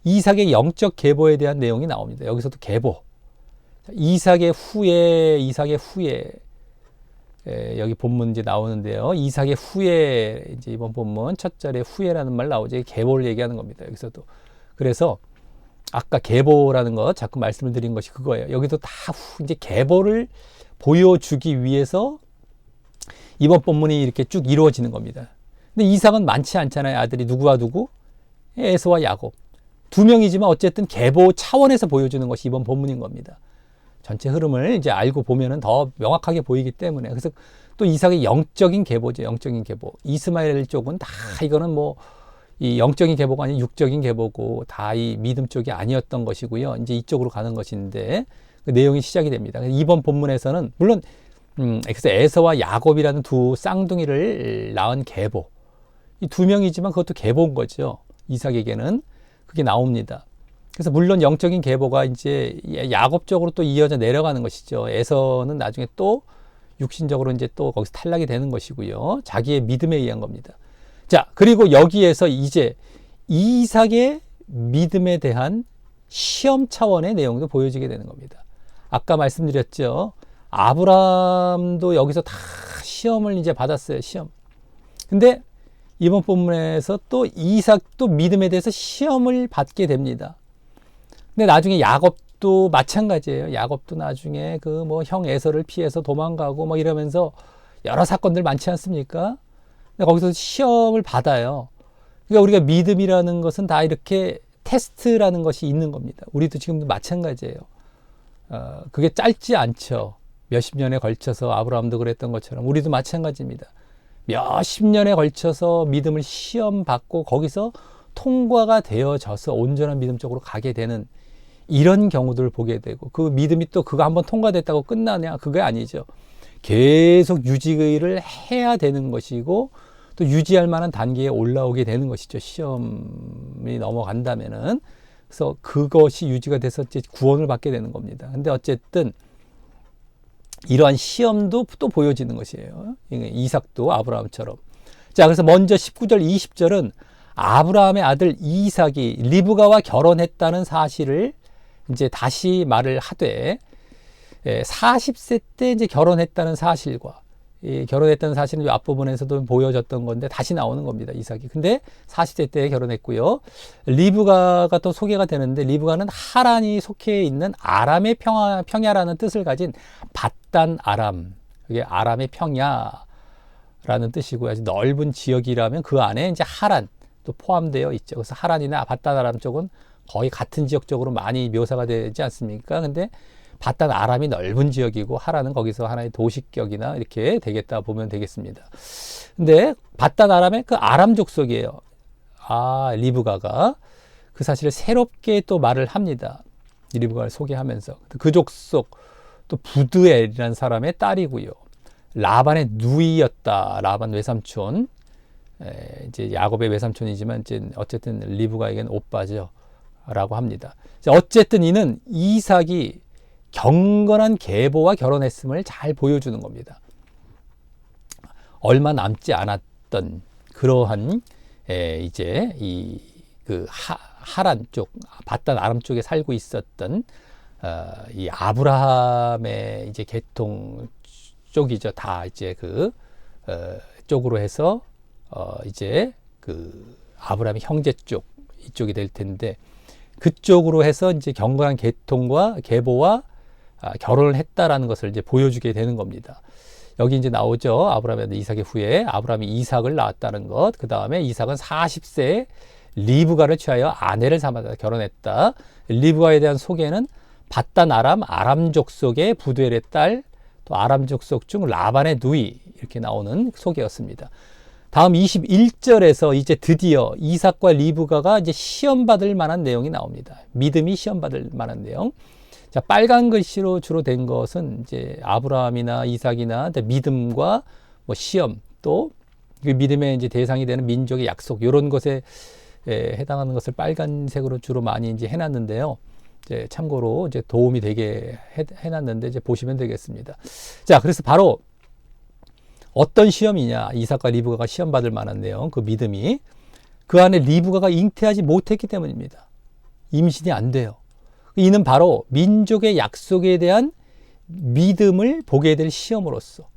이삭의 영적 계보에 대한 내용이 나옵니다. 여기서도 계보. 이삭의 후예. 여기 본문 이제 나오는데요. 이삭의 후예, 이제 이번 본문 첫 절에 후예라는 말 나오죠. 계보를 얘기하는 겁니다. 여기서도. 그래서 아까 계보라는 것 자꾸 말씀을 드린 것이 그거예요. 여기도 다 이제 계보를 보여주기 위해서 이번 본문이 이렇게 쭉 이루어지는 겁니다. 근데 이삭은 많지 않잖아요. 아들이 누구와 누구? 에서와 야곱. 2명이지만 어쨌든 계보 차원에서 보여주는 것이 이번 본문인 겁니다. 전체 흐름을 이제 알고 보면은 더 명확하게 보이기 때문에. 그래서 또 이삭의 영적인 계보죠. 영적인 계보. 이스마엘 쪽은 다 이거는 뭐 이 영적인 계보가 아닌 육적인 계보고 다 이 믿음 쪽이 아니었던 것이고요. 이제 이쪽으로 가는 것인데 그 내용이 시작이 됩니다. 이번 본문에서는 물론 그래서 에서와 야곱이라는 2 쌍둥이를 낳은 계보. 이 2명이지만 그것도 계보인 거죠. 이삭에게는 그게 나옵니다. 그래서 물론 영적인 계보가 이제 야곱 쪽으로 또 이어져 내려가는 것이죠. 에서는 나중에 또 육신적으로 이제 또 거기서 탈락이 되는 것이고요. 자기의 믿음에 의한 겁니다. 자, 그리고 여기에서 이제 이삭의 믿음에 대한 시험 차원의 내용도 보여지게 되는 겁니다. 아까 말씀드렸죠. 아브라함도 여기서 다 시험을 이제 받았어요. 시험. 근데 이번 본문에서 또 이삭도 믿음에 대해서 시험을 받게 됩니다. 근데 나중에 야곱도 마찬가지예요. 야곱도 나중에 그 뭐 형 에서를 피해서 도망가고 뭐 이러면서 여러 사건들 많지 않습니까? 근데 거기서 시험을 받아요. 그러니까 우리가 믿음이라는 것은 다 이렇게 테스트라는 것이 있는 겁니다. 우리도 지금도 마찬가지예요. 그게 짧지 않죠. 몇십 년에 걸쳐서 아브라함도 그랬던 것처럼 우리도 마찬가지입니다. 몇십 년에 걸쳐서 믿음을 시험 받고 거기서 통과가 되어져서 온전한 믿음 쪽으로 가게 되는 이런 경우들을 보게 되고, 그 믿음이 또 그거 한번 통과됐다고 끝나냐? 그게 아니죠. 계속 유지를 해야 되는 것이고, 또 유지할 만한 단계에 올라오게 되는 것이죠. 시험이 넘어간다면은. 그래서 그것이 유지가 돼서 이제 구원을 받게 되는 겁니다. 근데 어쨌든 이러한 시험도 또 보여지는 것이에요. 이삭도 아브라함처럼. 자, 그래서 먼저 19절, 20절은 아브라함의 아들 이삭이 리브가와 결혼했다는 사실을 이제 다시 말을 하되, 40세 때 이제 결혼했다는 사실과, 결혼했다는 사실은 앞부분에서도 보여졌던 건데 다시 나오는 겁니다. 이삭이. 근데 40세 때 결혼했고요. 리브가가 또 소개가 되는데, 리브가는 하란이 속해 있는 아람의 평야라는 뜻을 가진 밧단 아람. 그게 아람의 평야라는 뜻이고요. 아주 넓은 지역이라면 그 안에 이제 하란 또 포함되어 있죠. 그래서 하란이나 밧단 아람 쪽은 거의 같은 지역적으로 많이 묘사가 되지 않습니까? 근데 밧단 아람이 넓은 지역이고 하란은 거기서 하나의 도시격이나 이렇게 되겠다 보면 되겠습니다. 근데 밧단 아람의 그 아람 족속이에요. 리브가가 그 사실을 새롭게 또 말을 합니다. 리브가를 소개하면서 그 족속 또 부드엘이라는 사람의 딸이고요. 라반의 누이였다. 라반 외삼촌. 이제 야곱의 외삼촌이지만 이제 어쨌든 리브가에게는 오빠죠. 라고 합니다. 어쨌든 이는 이삭이 경건한 계보와 결혼했음을 잘 보여주는 겁니다. 얼마 남지 않았던 그러한 이제 그 하란 쪽, 밧단 아람 쪽에 살고 있었던 이 아브라함의 이제 계통 쪽이죠. 다 이제 그 쪽으로 해서 이제 그 아브라함의 형제 쪽 이쪽이 될 텐데, 그쪽으로 해서 이제 경건한 계통과 계보와 결혼을 했다라는 것을 이제 보여주게 되는 겁니다. 여기 이제 나오죠. 아브라함의 이삭의 후에 아브라함이 이삭을 낳았다는 것. 그 다음에 이삭은 40세에 리브가를 취하여 아내를 삼아 결혼했다. 리브가에 대한 소개는 밧단 아람 족속의 부두엘의 딸, 또 아람 족속 중 라반의 누이, 이렇게 나오는 소개였습니다. 다음 21절에서 이제 드디어 이삭과 리브가가 이제 시험받을 만한 내용이 나옵니다. 믿음이 시험받을 만한 내용. 자, 빨간 글씨로 주로 된 것은 이제 아브라함이나 이삭이나 믿음과 뭐 시험, 또 그 믿음의 이제 대상이 되는 민족의 약속, 이런 것에 해당하는 것을 빨간색으로 주로 많이 이제 해놨는데요. 이제 참고로 이제 도움이 되게 해놨는데 이제 보시면 되겠습니다. 자, 그래서 바로 어떤 시험이냐, 이삭과 리브가가 시험 받을 만한 내용, 그 믿음이 그 안에 리브가가 잉태하지 못했기 때문입니다. 임신이 안 돼요. 이는 바로 민족의 약속에 대한 믿음을 보게 될 시험으로서,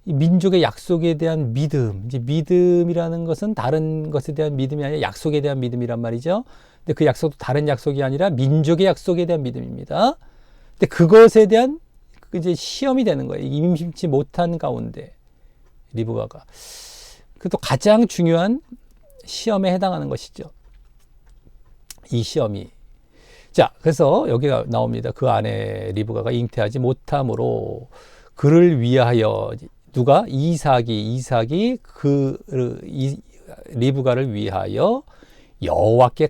이 민족의 약속에 대한 믿음, 이제 믿음이라는 것은 다른 것에 대한 믿음이 아니라 약속에 대한 믿음이란 말이죠. 근데 그 약속도 다른 약속이 아니라 민족의 약속에 대한 믿음입니다. 근데 그것에 대한 이제 시험이 되는 거예요. 임신치 못한 가운데 리브가가. 그것도 가장 중요한 시험에 해당하는 것이죠. 이 시험이. 자, 그래서 여기가 나옵니다. 그 안에 리브가가 잉태하지 못함으로 그를 위하여 누가? 이삭이 리브가를 위하여 여호와께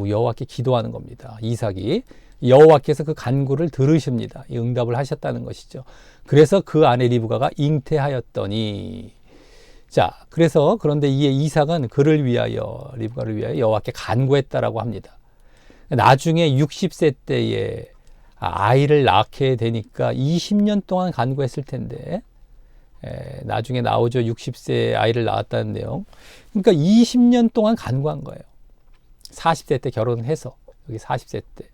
여호와께 기도하는 겁니다. 이삭이 여호와께서 그 간구를 들으십니다. 응답을 하셨다는 것이죠. 그래서 그 안에 리브가가 잉태하였더니, 자, 그런데 이에 이삭은 그를 위하여, 리브가를 위하여 여호와께 간구했다라고 합니다. 나중에 60세 때에 아이를 낳게 되니까 20년 동안 간구했을 텐데, 나중에 나오죠. 60세 아이를 낳았다는 내용. 그러니까 20년 동안 간구한 거예요. 40세 때 결혼해서, 여기 40세 때.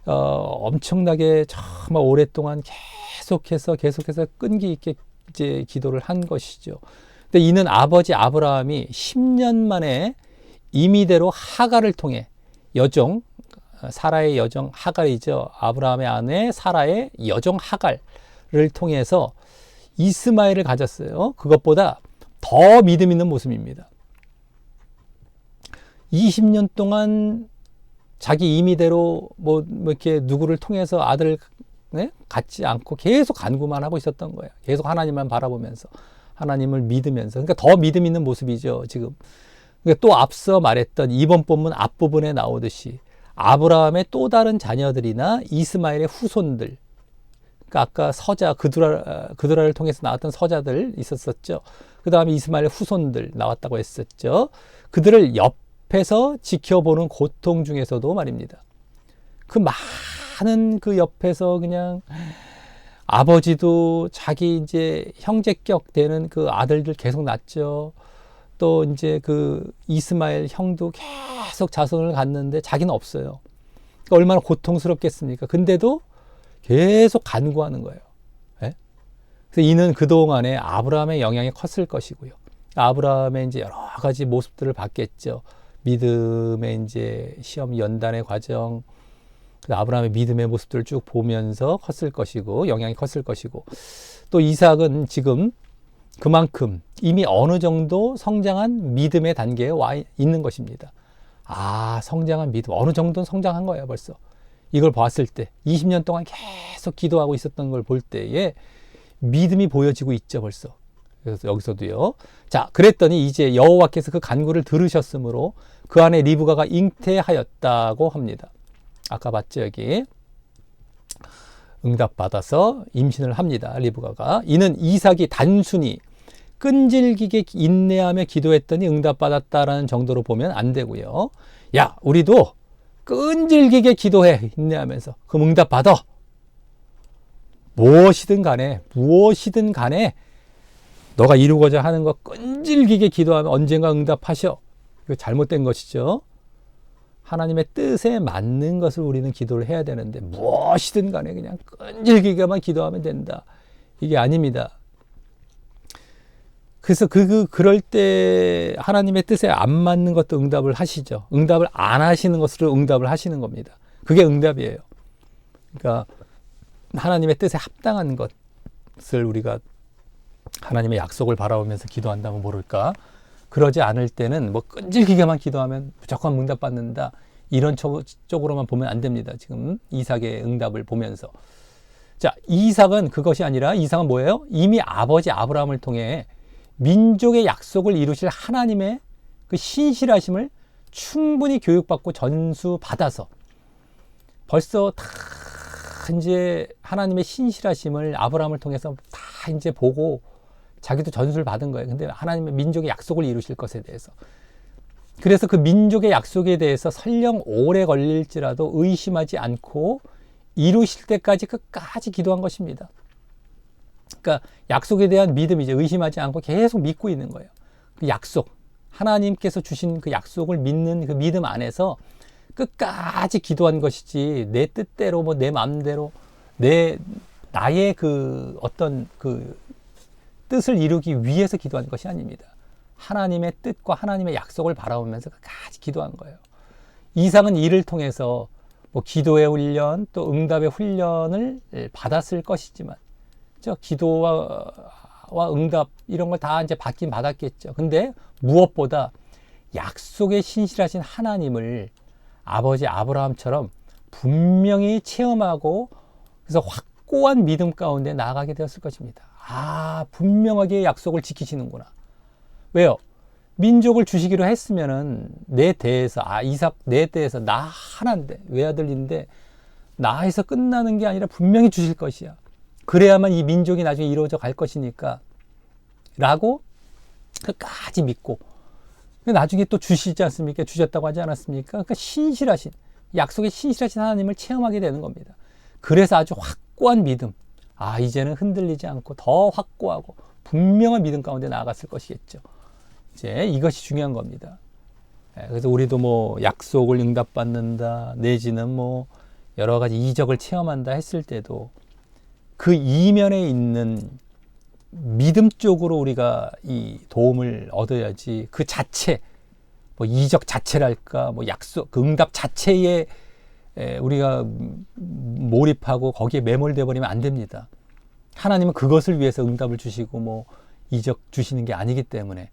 엄청나게 정말 오랫동안 계속해서 끈기 있게 이제 기도를 한 것이죠. 근데 이는 아버지 아브라함이 10년 만에 임의대로 하갈을 통해 사라의 여종 하갈이죠. 아브라함의 아내 사라의 여종 하갈을 통해서 이스마엘을 가졌어요. 그것보다 더 믿음 있는 모습입니다. 20년 동안 자기 임의대로 뭐 이렇게 누구를 통해서 아들을 갖지 않고 계속 간구만 하고 있었던 거예요. 계속 하나님만 바라보면서, 하나님을 믿으면서. 그러니까 더 믿음 있는 모습이죠, 지금. 그러니까 또 앞서 말했던 이번 본문 앞부분에 나오듯이 아브라함의 또 다른 자녀들이나 이스마엘의 후손들, 그러니까 아까 서자 그드라를 통해서 나왔던 서자들 있었었죠. 그 다음에 이스마엘의 후손들 나왔다고 했었죠. 그들을 옆에서 지켜보는 고통 중에서도 말입니다. 그 많은 그 옆에서 그냥 아버지도 자기 이제 형제격 되는 그 아들들 계속 낳죠. 또 이제 그 이스마엘 형도 계속 자손을 갖는데 자기는 없어요. 그러니까 얼마나 고통스럽겠습니까? 근데도 계속 간구하는 거예요. 예? 그래서 이는 그동안에 아브라함의 영향이 컸을 것이고요. 아브라함의 이제 여러 가지 모습들을 봤겠죠. 믿음의 이제 시험 연단의 과정, 아브라함의 믿음의 모습들을 쭉 보면서 컸을 것이고, 영향이 컸을 것이고, 또 이삭은 지금 그만큼 이미 어느 정도 성장한 믿음의 단계에 와 있는 것입니다. 아, 성장한 믿음. 어느 정도는 성장한 거예요, 벌써. 이걸 봤을 때 20년 동안 계속 기도하고 있었던 걸 볼 때에 믿음이 보여지고 있죠, 벌써. 그래서 여기서도요. 자, 그랬더니 이제 여호와께서 그 간구를 들으셨으므로 그 안에 리브가가 잉태하였다고 합니다. 아까 봤죠, 여기. 응답받아서 임신을 합니다, 리브가가. 이는 이삭이 단순히 끈질기게 인내하며 기도했더니 응답받았다라는 정도로 보면 안 되고요. 야, 우리도 끈질기게 기도해, 인내하면서. 그럼 응답받아. 무엇이든 간에 너가 이루고자 하는 거 끈질기게 기도하면 언젠가 응답하셔. 이거 잘못된 것이죠. 하나님의 뜻에 맞는 것을 우리는 기도를 해야 되는데 무엇이든 간에 그냥 끈질기게만 기도하면 된다. 이게 아닙니다. 그래서 그럴 때 하나님의 뜻에 안 맞는 것도 응답을 하시죠. 응답을 안 하시는 것으로 응답을 하시는 겁니다. 그게 응답이에요. 그러니까 하나님의 뜻에 합당한 것을 우리가 하나님의 약속을 바라보면서 기도한다면 모를까. 그러지 않을 때는 뭐 끈질기게만 기도하면 무조건 응답받는다. 이런 쪽으로만 보면 안 됩니다. 지금 이삭의 응답을 보면서. 자, 이삭은 그것이 아니라 이삭은 뭐예요? 이미 아버지 아브라함을 통해 민족의 약속을 이루실 하나님의 그 신실하심을 충분히 교육받고 전수받아서 벌써 다 이제 하나님의 신실하심을 아브라함을 통해서 다 이제 보고 자기도 전수를 받은 거예요. 근데 하나님의 민족의 약속을 이루실 것에 대해서. 그래서 그 민족의 약속에 대해서 설령 오래 걸릴지라도 의심하지 않고 이루실 때까지 끝까지 기도한 것입니다. 그러니까 약속에 대한 믿음이죠. 의심하지 않고 계속 믿고 있는 거예요. 그 약속, 하나님께서 주신 그 약속을 믿는 그 믿음 안에서 끝까지 기도한 것이지 내 뜻대로 뭐 내 마음대로 나의 그 어떤 그 뜻을 이루기 위해서 기도한 것이 아닙니다. 하나님의 뜻과 하나님의 약속을 바라보면서 끝까지 기도한 거예요. 이삭은 이를 통해서 뭐 기도의 훈련 또 응답의 훈련을 받았을 것이지만 기도와 응답 이런 걸 다 이제 받긴 받았겠죠. 근데 무엇보다 약속에 신실하신 하나님을 아버지 아브라함처럼 분명히 체험하고 그래서 확고한 믿음 가운데 나아가게 되었을 것입니다. 아, 분명하게 약속을 지키시는구나. 왜요? 민족을 주시기로 했으면은 내 대에서 이삭 내 대에서 나 하나인데 외아들인데 나에서 끝나는 게 아니라 분명히 주실 것이야. 그래야만 이 민족이 나중에 이루어져 갈 것이니까 라고 끝까지 믿고 나중에 또 주시지 않습니까? 주셨다고 하지 않았습니까? 그러니까 신실하신 약속에 신실하신 하나님을 체험하게 되는 겁니다. 그래서 아주 확고한 믿음, 이제는 흔들리지 않고 더 확고하고 분명한 믿음 가운데 나아갔을 것이겠죠. 이제 이것이 중요한 겁니다. 그래서 우리도 뭐 약속을 응답받는다 내지는 뭐 여러 가지 이적을 체험한다 했을 때도 그 이면에 있는 믿음 쪽으로 우리가 이 도움을 얻어야지 그 자체 뭐 이적 자체랄까 뭐 약속 그 응답 자체에 우리가 몰입하고 거기에 매몰돼 버리면 안 됩니다. 하나님은 그것을 위해서 응답을 주시고 뭐 이적 주시는 게 아니기 때문에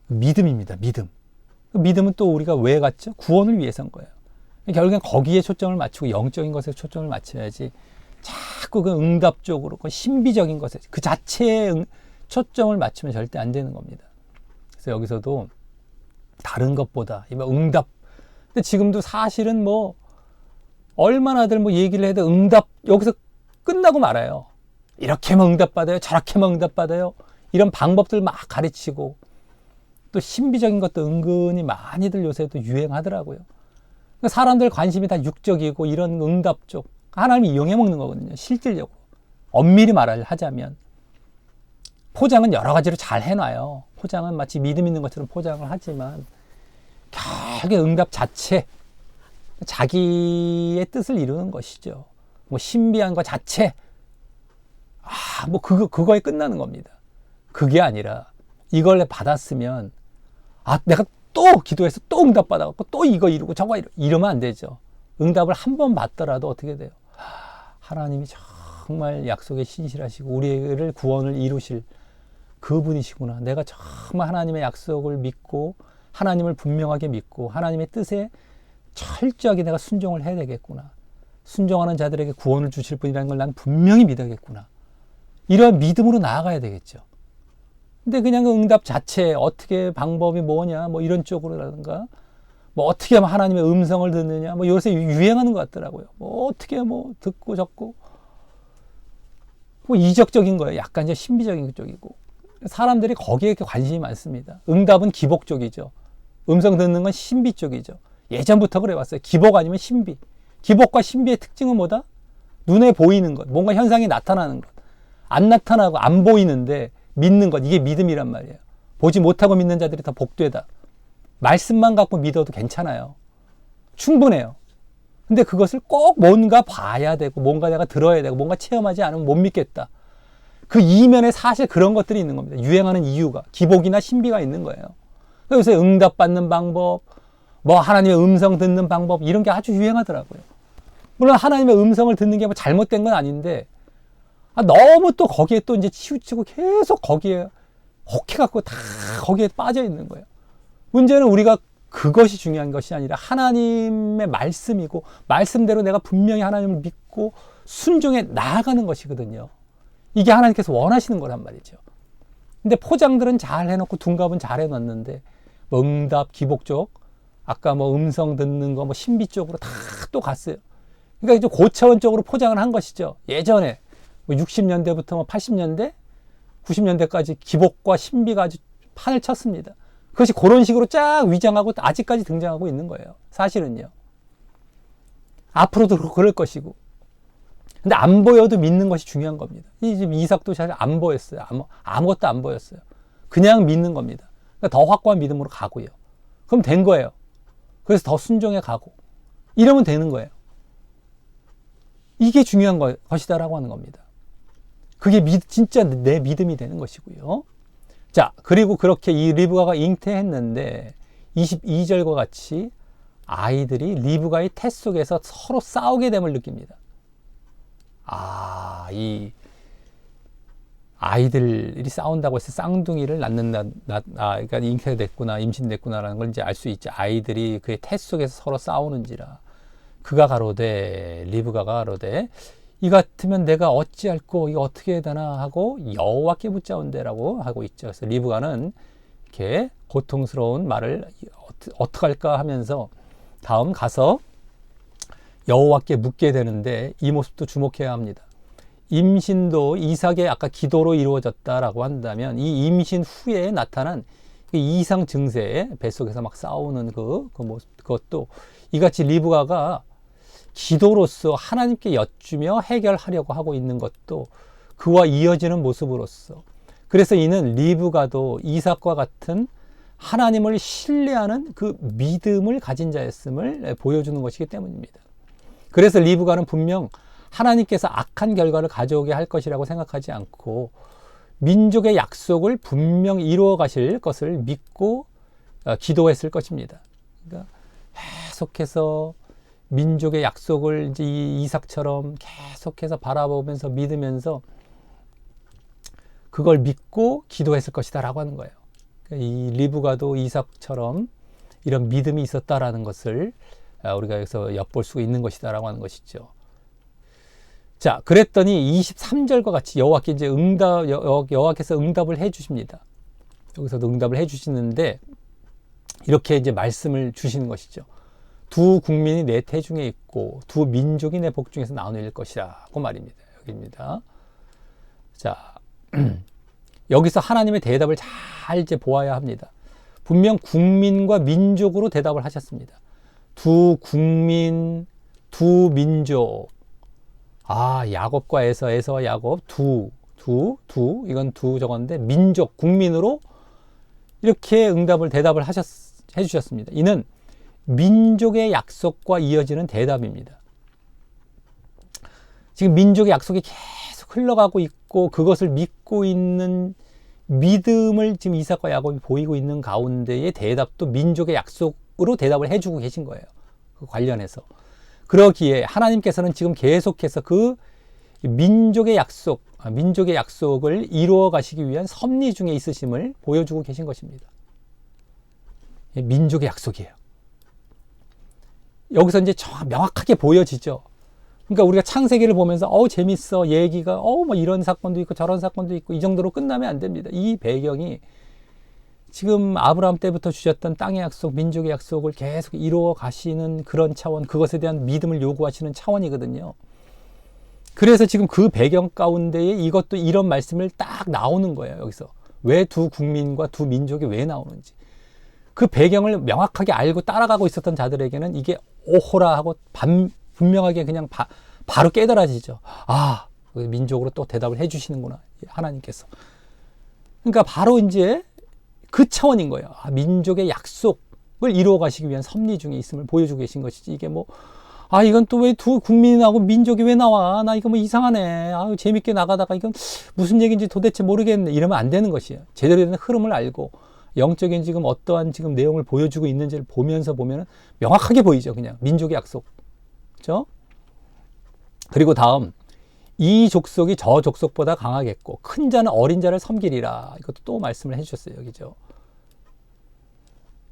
믿음입니다. 믿음. 믿음은 또 우리가 왜 갖죠? 구원을 위해서인 거예요. 결국엔 거기에 초점을 맞추고 영적인 것에 초점을 맞춰야지 자꾸 그 응답 쪽으로 그 신비적인 것에 그 자체에 초점을 맞추면 절대 안 되는 겁니다. 그래서 여기서도 다른 것보다 응답 근데 지금도 사실은 뭐 얼마나들 뭐 얘기를 해도 응답 여기서 끝나고 말아요. 이렇게만 응답받아요. 저렇게만 응답받아요. 이런 방법들 막 가르치고 또 신비적인 것도 은근히 많이들 요새도 유행하더라고요. 그러니까 사람들 관심이 다 육적이고 이런 응답 쪽 하나님이 이용해 먹는 거거든요. 실질적으로. 엄밀히 말하자면 포장은 여러 가지로 잘 해놔요. 포장은 마치 믿음 있는 것처럼 포장을 하지만 결국에 응답 자체 자기의 뜻을 이루는 것이죠. 뭐 신비한 것 자체 뭐 그거에 끝나는 겁니다. 그게 아니라 이걸 받았으면 내가 또 기도해서 또 응답 받아갖고 또 이거 이루고 저거 이러면 안 되죠. 응답을 한 번 받더라도 어떻게 돼요? 하나님이 정말 약속에 신실하시고 우리를 구원을 이루실 그분이시구나. 내가 정말 하나님의 약속을 믿고 하나님을 분명하게 믿고 하나님의 뜻에 철저하게 내가 순종을 해야 되겠구나. 순종하는 자들에게 구원을 주실 분이라는 걸 난 분명히 믿어야겠구나. 이러한 믿음으로 나아가야 되겠죠. 근데 그냥 그 응답 자체 어떻게 방법이 뭐냐 뭐 이런 쪽으로라든가 뭐 어떻게 하면 하나님의 음성을 듣느냐 뭐 요새 유행하는 것 같더라고요. 뭐 어떻게 뭐 듣고 적고 뭐 이적적인 거예요. 약간 이제 신비적인 쪽이고 사람들이 거기에 관심이 많습니다. 응답은 기복 쪽이죠. 음성 듣는 건 신비 쪽이죠. 예전부터 그래왔어요. 기복 아니면 신비. 기복과 신비의 특징은 뭐다? 눈에 보이는 것, 뭔가 현상이 나타나는 것. 안 나타나고 안 보이는데 믿는 것, 이게 믿음이란 말이에요. 보지 못하고 믿는 자들이 더 복되다. 말씀만 갖고 믿어도 괜찮아요. 충분해요. 근데 그것을 꼭 뭔가 봐야 되고 뭔가 내가 들어야 되고 뭔가 체험하지 않으면 못 믿겠다. 그 이면에 사실 그런 것들이 있는 겁니다. 유행하는 이유가 기복이나 신비가 있는 거예요. 요새 응답받는 방법, 뭐 하나님의 음성 듣는 방법 이런 게 아주 유행하더라고요. 물론 하나님의 음성을 듣는 게 뭐 잘못된 건 아닌데 너무 또 거기에 또 이제 치우치고 계속 거기에 혹해갖고 다 거기에 빠져 있는 거예요. 문제는 우리가 그것이 중요한 것이 아니라 하나님의 말씀이고 말씀대로 내가 분명히 하나님을 믿고 순종해 나아가는 것이거든요. 이게 하나님께서 원하시는 거란 말이죠. 근데 포장들은 잘 해놓고 둔갑은 잘 해놨는데 뭐 응답, 기복 쪽 아까 뭐 음성 듣는 거 뭐 신비 쪽으로 다 또 갔어요. 그러니까 이제 고차원 쪽으로 포장을 한 것이죠. 예전에 뭐 60년대부터 뭐 80년대, 90년대까지 기복과 신비가 아주 판을 쳤습니다. 그것이 그런 식으로 쫙 위장하고 아직까지 등장하고 있는 거예요. 사실은요. 앞으로도 그럴 것이고. 근데 안 보여도 믿는 것이 중요한 겁니다. 지금 이삭도 잘 안 보였어요. 아무것도 안 보였어요. 그냥 믿는 겁니다. 그러니까 더 확고한 믿음으로 가고요. 그럼 된 거예요. 그래서 더 순종해 가고. 이러면 되는 거예요. 이게 중요한 것이다라고 하는 겁니다. 그게 진짜 내 믿음이 되는 것이고요. 자, 그리고 그렇게 이 리브가가 잉태했는데 22절과 같이 아이들이 리브가의 태 속에서 서로 싸우게 됨을 느낍니다. 이 아이들이 싸운다고 해서 쌍둥이를 낳는다, 그러니까 잉태가 됐구나, 임신됐구나라는 걸 이제 알 수 있죠. 아이들이 그의 태 속에서 서로 싸우는지라. 그가 가로되, 리브가가 가로되, 이 같으면 내가 어찌할꼬 이거 어떻게 해야 되나 하고 여호와께 묻자온대라고 하고 있죠. 그래서 리브가는 이렇게 고통스러운 말을 어떡할까 하면서 다음 가서 여호와께 묻게 되는데 이 모습도 주목해야 합니다. 임신도 이삭의 아까 기도로 이루어졌다라고 한다면 이 임신 후에 나타난 이상 증세, 뱃속에서 막 싸우는 그 모습, 그것도 이같이 리브가가 기도로서 하나님께 여쭈며 해결하려고 하고 있는 것도 그와 이어지는 모습으로서, 그래서 이는 리브가도 이삭과 같은 하나님을 신뢰하는 그 믿음을 가진 자였음을 보여주는 것이기 때문입니다. 그래서 리브가는 분명 하나님께서 악한 결과를 가져오게 할 것이라고 생각하지 않고 민족의 약속을 분명 이루어 가실 것을 믿고 기도했을 것입니다. 그러니까 계속해서 민족의 약속을 이제 이삭처럼 계속해서 바라보면서 믿으면서 그걸 믿고 기도했을 것이다 라고 하는 거예요. 이 리브가도 이삭처럼 이런 믿음이 있었다라는 것을 우리가 여기서 엿볼 수 있는 것이다 라고 하는 것이죠. 자, 그랬더니 23절과 같이 여호와께서 응답을 해 주십니다. 여기서도 응답을 해 주시는데 이렇게 이제 말씀을 주시는 것이죠. 두 국민이 내 태중에 있고 두 민족이 내 복중에서 나누일 것이라고 말입니다. 여기입니다. 자, 여기서 하나님의 대답을 잘 이제 보아야 합니다. 분명 국민과 민족으로 대답을 하셨습니다. 두 국민, 두 민족. 야곱과 에서와 야곱, 이건 두 적었는데, 민족, 국민으로 이렇게 대답을 해주셨습니다. 이는 민족의 약속과 이어지는 대답입니다. 지금 민족의 약속이 계속 흘러가고 있고, 그것을 믿고 있는 믿음을 지금 이삭과 야곱이 보이고 있는 가운데의 대답도 민족의 약속으로 대답을 해주고 계신 거예요. 그 관련해서. 그러기에 하나님께서는 지금 계속해서 그 민족의 약속을 이루어 가시기 위한 섭리 중에 있으심을 보여주고 계신 것입니다. 민족의 약속이에요. 여기서 이제 명확하게 보여지죠. 그러니까 우리가 창세기를 보면서 재밌어, 얘기가 뭐 이런 사건도 있고 저런 사건도 있고 이 정도로 끝나면 안 됩니다. 이 배경이 지금 아브라함 때부터 주셨던 땅의 약속, 민족의 약속을 계속 이루어 가시는 그런 차원, 그것에 대한 믿음을 요구하시는 차원이거든요. 그래서 지금 그 배경 가운데에 이것도 이런 말씀을 딱 나오는 거예요. 여기서 왜 두 국민과 두 민족이 왜 나오는지 그 배경을 명확하게 알고 따라가고 있었던 자들에게는 이게 오호라 하고 분명하게 그냥 바로 깨달아지죠. 민족으로 또 대답을 해주시는구나, 하나님께서. 그러니까 바로 이제 그 차원인 거예요. 민족의 약속을 이루어 가시기 위한 섭리 중에 있음을 보여주고 계신 것이지, 이게 이건 또 왜 두 국민하고 민족이 왜 나와? 나 이거 이상하네. 재밌게 나가다가 이건 무슨 얘기인지 도대체 모르겠네. 이러면 안 되는 것이에요. 제대로 된 흐름을 알고 영적인 지금 어떠한 지금 내용을 보여주고 있는지를 보면은 명확하게 보이죠. 그냥 민족의 약속. 그렇죠? 그리고 다음, 이 족속이 저 족속보다 강하겠고 큰 자는 어린 자를 섬기리라. 이것도 또 말씀을 해주셨어요. 여기죠.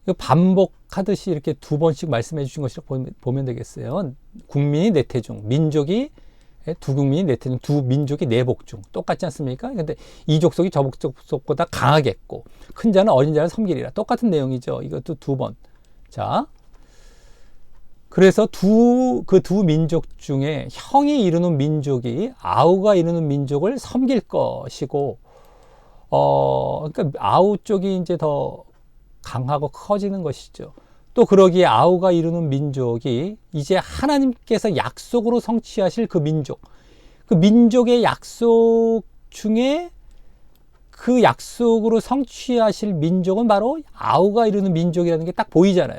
이거 반복하듯이 이렇게 두 번씩 말씀해 주신 것이라고 보면 되겠어요. 국민이 내 태중, 민족이 두 국민이 내 태중, 두 민족이 내 복중. 똑같지 않습니까? 근데 이 족속이 저 족속보다 강하겠고 큰 자는 어린 자를 섬기리라. 똑같은 내용이죠. 이것도 두 번. 자, 그래서 그 두 민족 중에 형이 이루는 민족이 아우가 이루는 민족을 섬길 것이고, 그러니까 아우 쪽이 이제 더 강하고 커지는 것이죠. 또 그러기에 아우가 이루는 민족이 이제 하나님께서 약속으로 성취하실 그 민족의 약속 중에 그 약속으로 성취하실 민족은 바로 아우가 이루는 민족이라는 게 딱 보이잖아요.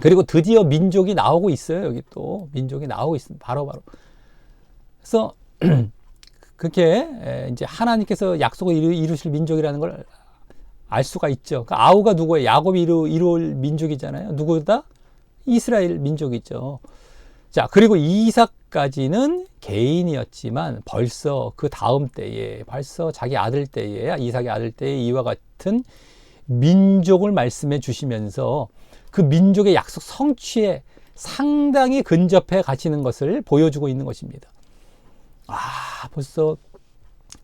그리고 드디어 민족이 나오고 있어요. 여기 또 민족이 나오고 있습니다. 바로바로. 그래서 그렇게 이제 하나님께서 약속을 이루실 민족이라는 걸 알 수가 있죠. 그러니까 아우가 누구예요? 야곱이 이룰 민족이잖아요. 누구다? 이스라엘 민족이죠. 자, 그리고 이삭까지는 개인이었지만 벌써 그 다음 때에, 벌써 자기 아들 때에, 이삭의 아들 때에 이와 같은 민족을 말씀해 주시면서 그 민족의 약속 성취에 상당히 근접해 가시는 것을 보여주고 있는 것입니다. 벌써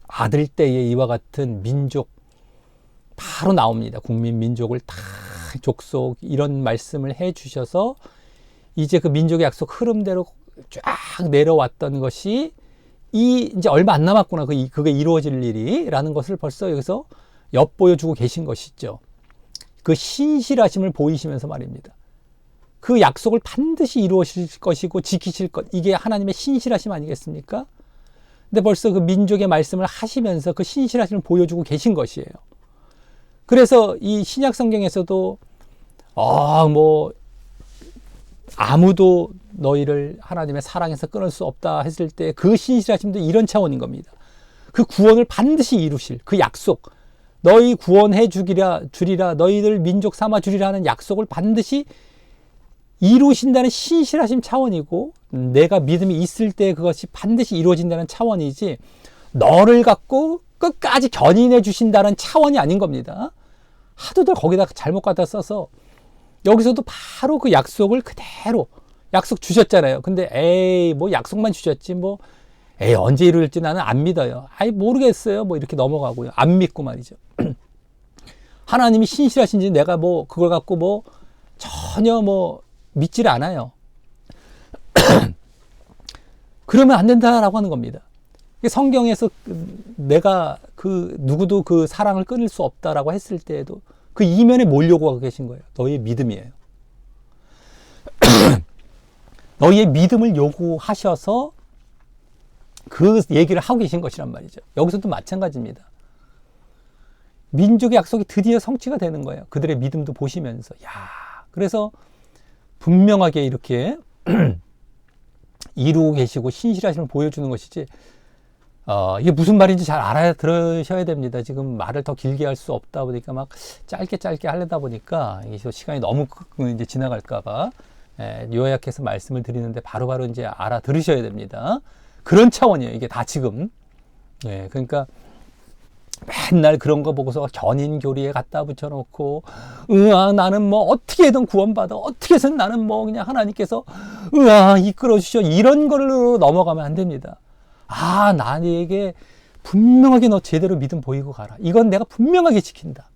아들 때에 이와 같은 민족 바로 나옵니다. 국민, 민족을 다 족속 이런 말씀을 해 주셔서 이제 그 민족의 약속 흐름대로 쫙 내려왔던 것이 이제 얼마 안 남았구나. 그게 이루어질 일이라는 것을 벌써 여기서 엿보여주고 계신 것이죠. 그 신실하심을 보이시면서 말입니다. 그 약속을 반드시 이루어질 것이고 지키실 것, 이게 하나님의 신실하심 아니겠습니까? 근데 벌써 그 민족의 말씀을 하시면서 그 신실하심을 보여주고 계신 것이에요. 그래서 이 신약 성경에서도 아무도 너희를 하나님의 사랑에서 끊을 수 없다 했을 때 그 신실하심도 이런 차원인 겁니다. 그 구원을 반드시 이루실 그 약속, 너희 구원해 주리라, 너희들 민족 삼아 주리라 하는 약속을 반드시 이루신다는 신실하심 차원이고, 내가 믿음이 있을 때 그것이 반드시 이루어진다는 차원이지, 너를 갖고 끝까지 견인해 주신다는 차원이 아닌 겁니다. 하도들 거기다 잘못 갖다 써서 여기서도 바로 그 약속을 그대로 약속 주셨잖아요. 근데 약속만 주셨지 언제 이룰지 나는 안 믿어요. 모르겠어요. 이렇게 넘어가고요. 안 믿고 말이죠. 하나님이 신실하신지 내가 그걸 갖고 전혀 뭐 믿질 않아요. 그러면 안 된다라고 하는 겁니다. 성경에서 내가 누구도 그 사랑을 끊을 수 없다라고 했을 때에도 그 이면에 뭘 요구하고 계신 거예요? 너희의 믿음이에요. 너희의 믿음을 요구하셔서 그 얘기를 하고 계신 것이란 말이죠. 여기서도 마찬가지입니다. 민족의 약속이 드디어 성취가 되는 거예요. 그들의 믿음도 보시면서. 그래서 분명하게 이렇게 이루고 계시고 신실하심을 보여주는 것이지, 이게 무슨 말인지 잘 알아들으셔야 됩니다. 지금 말을 더 길게 할 수 없다 보니까 막 짧게 하려다 보니까 이게 시간이 너무 이제 지나갈까봐 요약해서 말씀을 드리는데 바로바로 이제 알아들으셔야 됩니다. 그런 차원이에요. 이게 다 지금. 그러니까 맨날 그런 거 보고서 견인교리에 갖다 붙여놓고, 나는 뭐 어떻게든 구원받아. 어떻게 해서 나는 뭐 그냥 하나님께서, 이끌어 주셔. 이런 걸로 넘어가면 안 됩니다. 나에게 분명하게 너 제대로 믿음 보이고 가라. 이건 내가 분명하게 지킨다.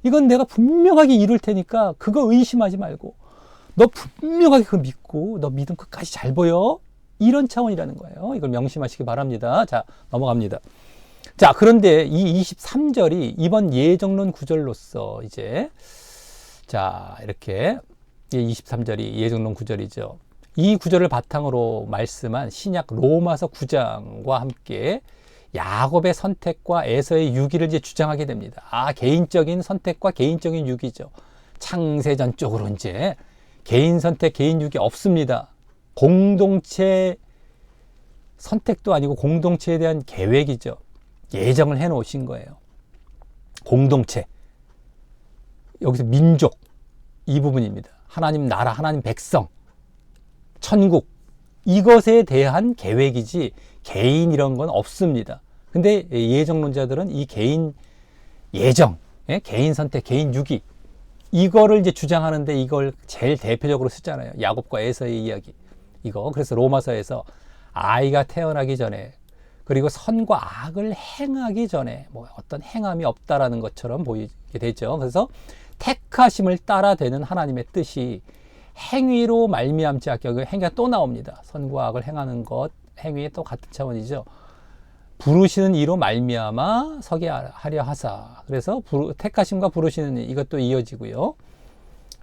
이건 내가 분명하게 이룰 테니까 그거 의심하지 말고, 너 분명하게 그거 믿고, 너 믿음 끝까지 잘 보여. 이런 차원이라는 거예요. 이걸 명심하시기 바랍니다. 자, 넘어갑니다. 자, 그런데 이 23절이 이번 예정론 구절로서 이제, 자, 이렇게 23절이 예정론 구절이죠. 이 구절을 바탕으로 말씀한 신약 로마서 9장과 함께 야곱의 선택과 에서의 유기를 이제 주장하게 됩니다. 개인적인 선택과 개인적인 유기죠. 창세전 쪽으로 이제 개인 선택, 개인 유기 없습니다. 공동체 선택도 아니고 공동체에 대한 계획이죠. 예정을 해 놓으신 거예요. 공동체. 여기서 민족. 이 부분입니다. 하나님 나라, 하나님 백성, 천국. 이것에 대한 계획이지 개인 이런 건 없습니다. 근데 예정론자들은 이 개인 예정, 개인 선택, 개인 유기, 이거를 이제 주장하는데 이걸 제일 대표적으로 쓰잖아요. 야곱과 에서의 이야기. 이거. 그래서 로마서에서 아이가 태어나기 전에, 그리고 선과 악을 행하기 전에 뭐 어떤 행함이 없다라는 것처럼 보이게 되죠. 그래서 택하심을 따라 되는 하나님의 뜻이 행위로 말미암지 않게, 행위가 또 나옵니다. 선과 악을 행하는 것, 행위에 또 같은 차원이죠. 부르시는 이로 말미암아 서게 하려 하사. 그래서 택하심과 부르시는 이, 이것도 이어지고요.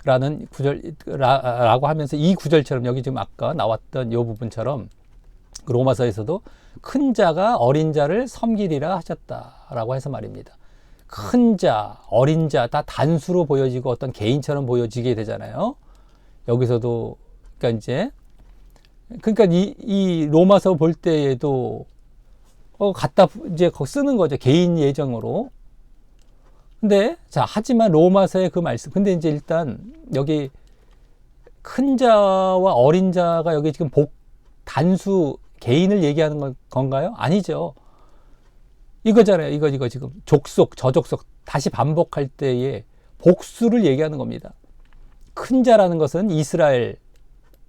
라는 구절라고 하면서 이 구절처럼 여기 지금 아까 나왔던 이 부분처럼 로마서에서도 큰 자가 어린 자를 섬기리라 하셨다라고 해서 말입니다. 큰 자, 어린 자 다 단수로 보여지고 어떤 개인처럼 보여지게 되잖아요. 여기서도 그러니까 이 로마서 볼 때에도 갖다 이제 쓰는 거죠. 개인 예정으로. 근데 자, 하지만 로마서의 그 말씀. 근데 이제 일단 여기 큰 자와 어린 자가 여기 지금 단수 개인을 얘기하는 건가요? 아니죠. 이거잖아요. 이거 지금 족속, 저족속 다시 반복할 때의 복수를 얘기하는 겁니다. 큰 자라는 것은 이스라엘,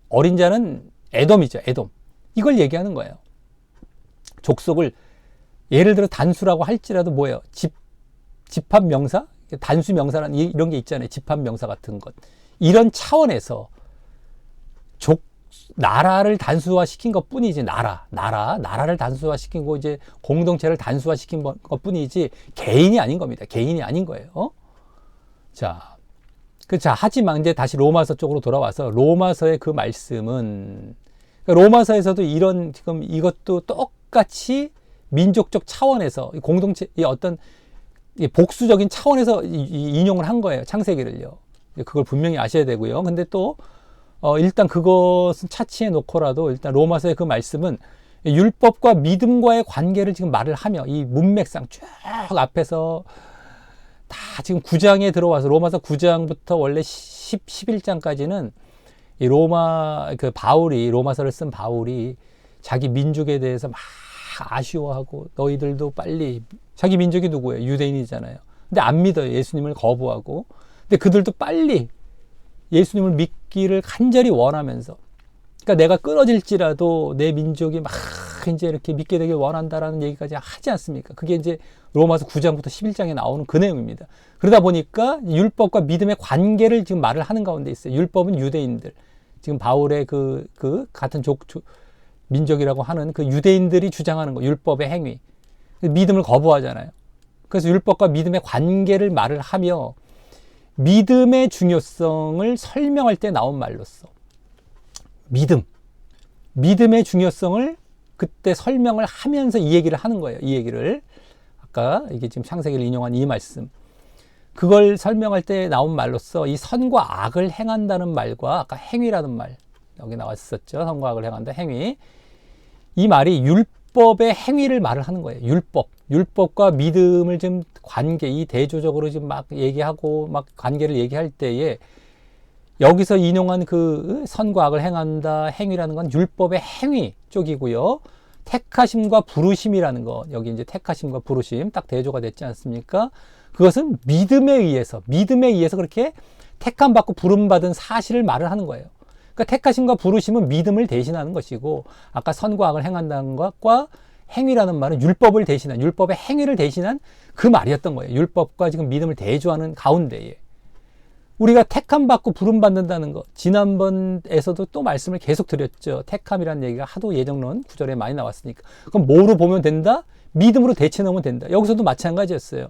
어린 자는 에돔이죠. 에돔. 이걸 얘기하는 거예요. 족속을 예를 들어 단수라고 할지라도 뭐예요? 집합 명사? 단수 명사라는 이런 게 있잖아요. 집합 명사 같은 것. 이런 차원에서 나라를 단수화시킨 것 뿐이지, 나라를 단수화시킨 거, 이제 공동체를 단수화시킨 것 뿐이지, 개인이 아닌 겁니다. 개인이 아닌 거예요. 자, 하지만 이제 다시 로마서 쪽으로 돌아와서 로마서의 그 말씀은, 그러니까 로마서에서도 이런, 지금 이것도 똑같이 민족적 차원에서, 공동체, 어떤 복수적인 차원에서 인용을 한 거예요. 창세기를요. 그걸 분명히 아셔야 되고요. 근데 또, 일단 그것은 차치해 놓고라도 일단 로마서의 그 말씀은 율법과 믿음과의 관계를 지금 말을 하며 이 문맥상 쭉 앞에서 다 지금 9장에 들어와서 로마서 9장부터 원래 11장까지는 이 로마서를 쓴 바울이 자기 민족에 대해서 막 아쉬워하고, 너희들도 빨리, 자기 민족이 누구예요? 유대인이잖아요. 근데 안 믿어요. 예수님을 거부하고. 근데 그들도 빨리 예수님을 믿기를 간절히 원하면서, 그러니까 내가 끊어질지라도 내 민족이 막 이제 이렇게 믿게 되길 원한다라는 얘기까지 하지 않습니까? 그게 이제 로마서 9장부터 11장에 나오는 그 내용입니다. 그러다 보니까 율법과 믿음의 관계를 지금 말을 하는 가운데 있어요. 율법은 유대인들, 지금 바울의 그 같은 민족이라고 하는 그 유대인들이 주장하는 거, 율법의 행위. 믿음을 거부하잖아요. 그래서 율법과 믿음의 관계를 말을 하며 믿음의 중요성을 설명할 때 나온 말로써 믿음의 중요성을 그때 설명을 하면서 이 얘기를 하는 거예요. 이 얘기를 아까 이게 지금 창세기를 인용한 이 말씀, 그걸 설명할 때 나온 말로써 이 선과 악을 행한다는 말과 아까 행위라는 말 여기 나왔었죠. 선과 악을 행한다, 행위. 이 말이 율법의 행위를 말을 하는 거예요. 율법과 믿음을 좀 관계, 이 대조적으로 지금 막 얘기하고 막 관계를 얘기할 때에 여기서 인용한 그 선과 악을 행한다, 행위라는 건 율법의 행위 쪽이고요. 택하심과 부르심이라는 거, 여기 이제 택하심과 부르심 딱 대조가 됐지 않습니까? 그것은 믿음에 의해서 그렇게 택함 받고 부름 받은 사실을 말을 하는 거예요. 그러니까 택하심과 부르심은 믿음을 대신하는 것이고, 아까 선과 악을 행한다는 것과 행위라는 말은 율법의 행위를 대신한 그 말이었던 거예요. 율법과 지금 믿음을 대조하는 가운데에 우리가 택함 받고 부름 받는다는 거, 지난번에서도 또 말씀을 계속 드렸죠. 택함이라는 얘기가 하도 예정론 구절에 많이 나왔으니까. 그럼 뭐로 보면 된다? 믿음으로 대체 넣으면 된다. 여기서도 마찬가지였어요.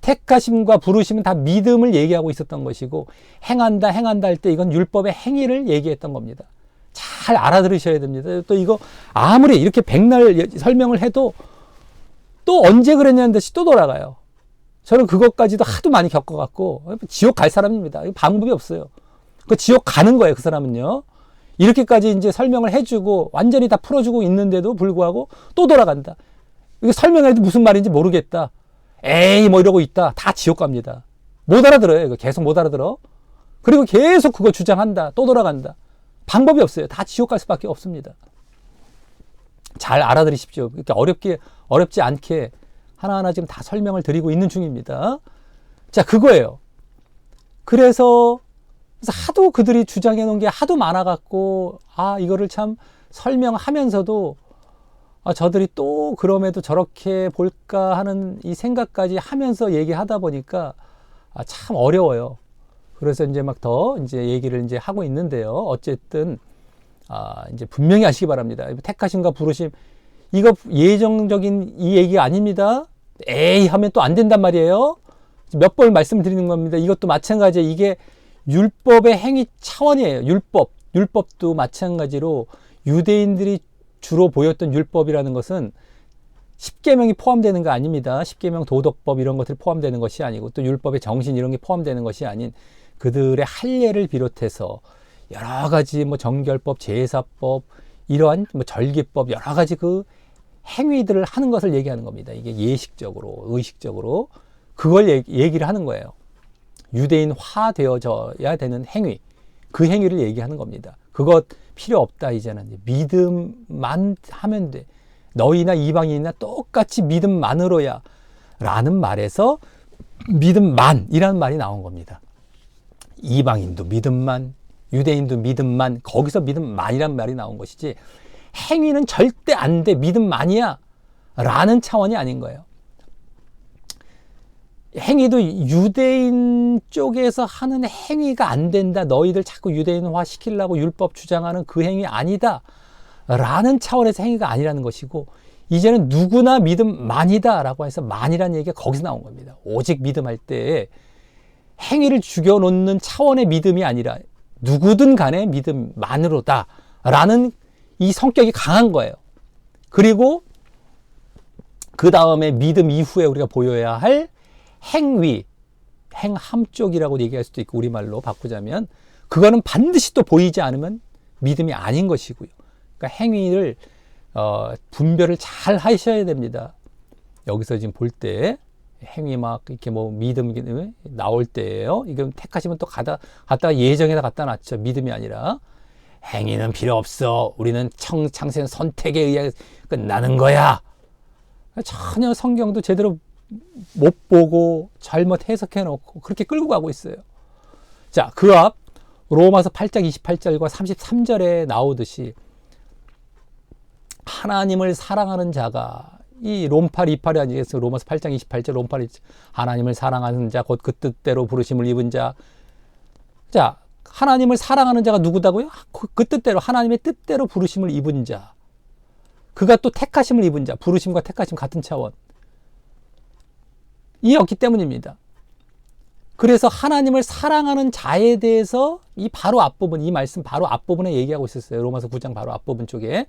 택하심과 부르심은 다 믿음을 얘기하고 있었던 것이고, 행한다 할 때 이건 율법의 행위를 얘기했던 겁니다. 잘 알아들으셔야 됩니다. 또 이거 아무리 이렇게 백날 설명을 해도 또 언제 그랬냐는 듯이 또 돌아가요. 저는 그것까지도 하도 많이 겪어갖고 지옥 갈 사람입니다. 방법이 없어요. 그 지옥 가는 거예요. 그 사람은요. 이렇게까지 이제 설명을 해주고 완전히 다 풀어주고 있는데도 불구하고 또 돌아간다. 이거 설명해도 무슨 말인지 모르겠다. 에이 뭐 이러고 있다. 다 지옥 갑니다. 못 알아들어요. 이거 계속 못 알아들어. 그리고 계속 그거 주장한다. 또 돌아간다. 방법이 없어요. 다 지옥 갈 수밖에 없습니다. 잘 알아들으십시오. 그러니까 어렵지 않게 하나하나 지금 다 설명을 드리고 있는 중입니다. 자, 그거예요. 그래서 하도 그들이 주장해 놓은 게 하도 많아갖고, 이거를 참 설명하면서도, 저들이 또 그럼에도 저렇게 볼까 하는 이 생각까지 하면서 얘기하다 보니까, 참 어려워요. 그래서 이제 막 더 이제 얘기를 이제 하고 있는데요. 어쨌든, 이제 분명히 아시기 바랍니다. 택하심과 부르심, 이거 예정적인 이 얘기가 아닙니다. 에이 하면 또 안 된단 말이에요. 몇 번 말씀드리는 겁니다. 이것도 마찬가지예요. 이게 율법의 행위 차원이에요. 율법도 마찬가지로 유대인들이 주로 보였던 율법이라는 것은 십계명이 포함되는 거 아닙니다. 십계명, 도덕법 이런 것들이 포함되는 것이 아니고, 또 율법의 정신 이런 게 포함되는 것이 아닌 그들의 할례를 비롯해서 여러 가지 뭐 정결법, 제사법, 이러한 뭐 절기법, 여러 가지 그 행위들을 하는 것을 얘기하는 겁니다. 이게 예식적으로, 의식적으로 그걸 얘기를 하는 거예요. 유대인화되어져야 되는 행위, 그 행위를 얘기하는 겁니다. 그것 필요 없다. 이제는 믿음만 하면 돼. 너희나 이방인이나 똑같이 믿음만으로야 라는 말에서 믿음만이라는 말이 나온 겁니다. 이방인도 믿음만, 유대인도 믿음만, 거기서 믿음만이란 말이 나온 것이지, 행위는 절대 안 돼, 믿음만이야 라는 차원이 아닌 거예요. 행위도 유대인 쪽에서 하는 행위가 안 된다, 너희들 자꾸 유대인화 시키려고 율법 주장하는 그 행위 아니다 라는 차원에서 행위가 아니라는 것이고, 이제는 누구나 믿음만이다 라고 해서 만이라는 얘기가 거기서 나온 겁니다. 오직 믿음할 때 행위를 죽여놓는 차원의 믿음이 아니라 누구든 간에 믿음만으로다 라는 이 성격이 강한 거예요. 그리고 그 다음에 믿음 이후에 우리가 보여야 할 행위, 행함 쪽이라고 얘기할 수도 있고, 우리말로 바꾸자면 그거는 반드시 또 보이지 않으면 믿음이 아닌 것이고요. 그러니까 행위를 분별을 잘 하셔야 됩니다. 여기서 지금 볼 때 행위 막 이렇게 뭐 믿음 나올 때예요. 이건 택하시면 또 갖다가 예정에다 갖다 놨죠. 믿음이 아니라. 행위는 필요 없어. 우리는 창세는 선택에 의해 끝나는 거야. 전혀 성경도 제대로 못 보고 잘못 해석해 놓고 그렇게 끌고 가고 있어요. 자, 그 앞 로마서 8장 28절과 33절에 나오듯이 하나님을 사랑하는 자가 이 롬팔 28이 아니겠어요? 로마서 8장 28절 롬팔 하나님을 사랑하는 자 곧 그 뜻대로 부르심을 입은 자. 자, 하나님을 사랑하는 자가 누구다고요? 그 뜻대로 하나님의 뜻대로 부르심을 입은 자. 그가 또 택하심을 입은 자. 부르심과 택하심 같은 차원. 이었기 때문입니다. 그래서 하나님을 사랑하는 자에 대해서 이 바로 앞부분, 이 말씀 바로 앞부분에 얘기하고 있었어요. 로마서 9장 바로 앞부분 쪽에.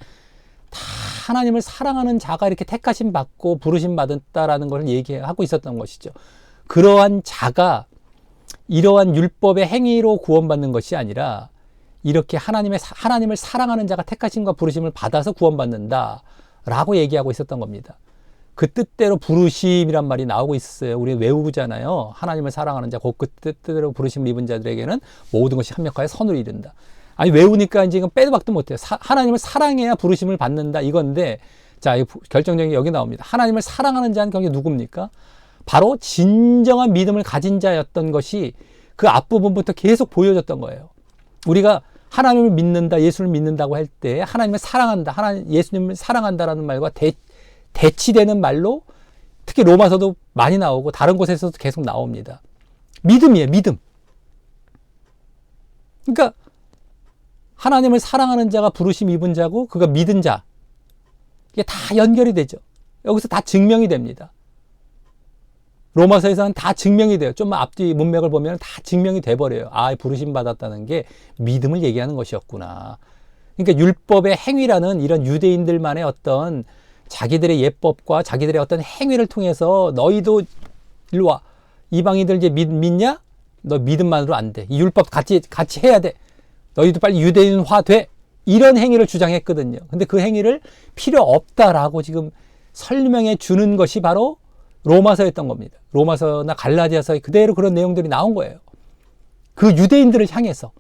다 하나님을 사랑하는 자가 이렇게 택하심 받고 부르심 받았다라는 걸 얘기하고 있었던 것이죠. 그러한 자가 이러한 율법의 행위로 구원받는 것이 아니라 이렇게 하나님을 사랑하는 자가 택하심과 부르심을 받아서 구원받는다라고 얘기하고 있었던 겁니다. 그 뜻대로 부르심이란 말이 나오고 있었어요. 우리 외우잖아요. 하나님을 사랑하는 자, 곧 그 뜻대로 부르심을 입은 자들에게는 모든 것이 합력하여 선을 이룬다. 아니 외우니까 이제 이건 빼도 박도 못해요. 하나님을 사랑해야 부르심을 받는다 이건데, 자, 결정적인 게 여기 나옵니다. 하나님을 사랑하는 자는 그게 누굽니까? 바로 진정한 믿음을 가진 자였던 것이 그 앞부분부터 계속 보여졌던 거예요. 우리가 하나님을 믿는다, 예수를 믿는다고 할 때 하나님을 사랑한다, 예수님을 사랑한다라는 말과 대치되는 말로 특히 로마서도 많이 나오고 다른 곳에서도 계속 나옵니다. 믿음이에요, 믿음. 그러니까 하나님을 사랑하는 자가 부르심 입은 자고 그가 믿은 자. 이게 다 연결이 되죠. 여기서 다 증명이 됩니다. 로마서에서는 다 증명이 돼요. 좀 앞뒤 문맥을 보면 다 증명이 돼버려요. 아, 부르심 받았다는 게 믿음을 얘기하는 것이었구나. 그러니까 율법의 행위라는 이런 유대인들만의 어떤 자기들의 예법과 자기들의 어떤 행위를 통해서 너희도 일로 와. 이방인들 이제 믿냐? 너 믿음만으로 안 돼. 이 율법 같이 해야 돼. 너희도 빨리 유대인화 돼. 이런 행위를 주장했거든요. 근데 그 행위를 필요 없다라고 지금 설명해 주는 것이 바로 로마서였던 겁니다. 로마서나 갈라디아서에 그대로 그런 내용들이 나온 거예요. 그 유대인들을 향해서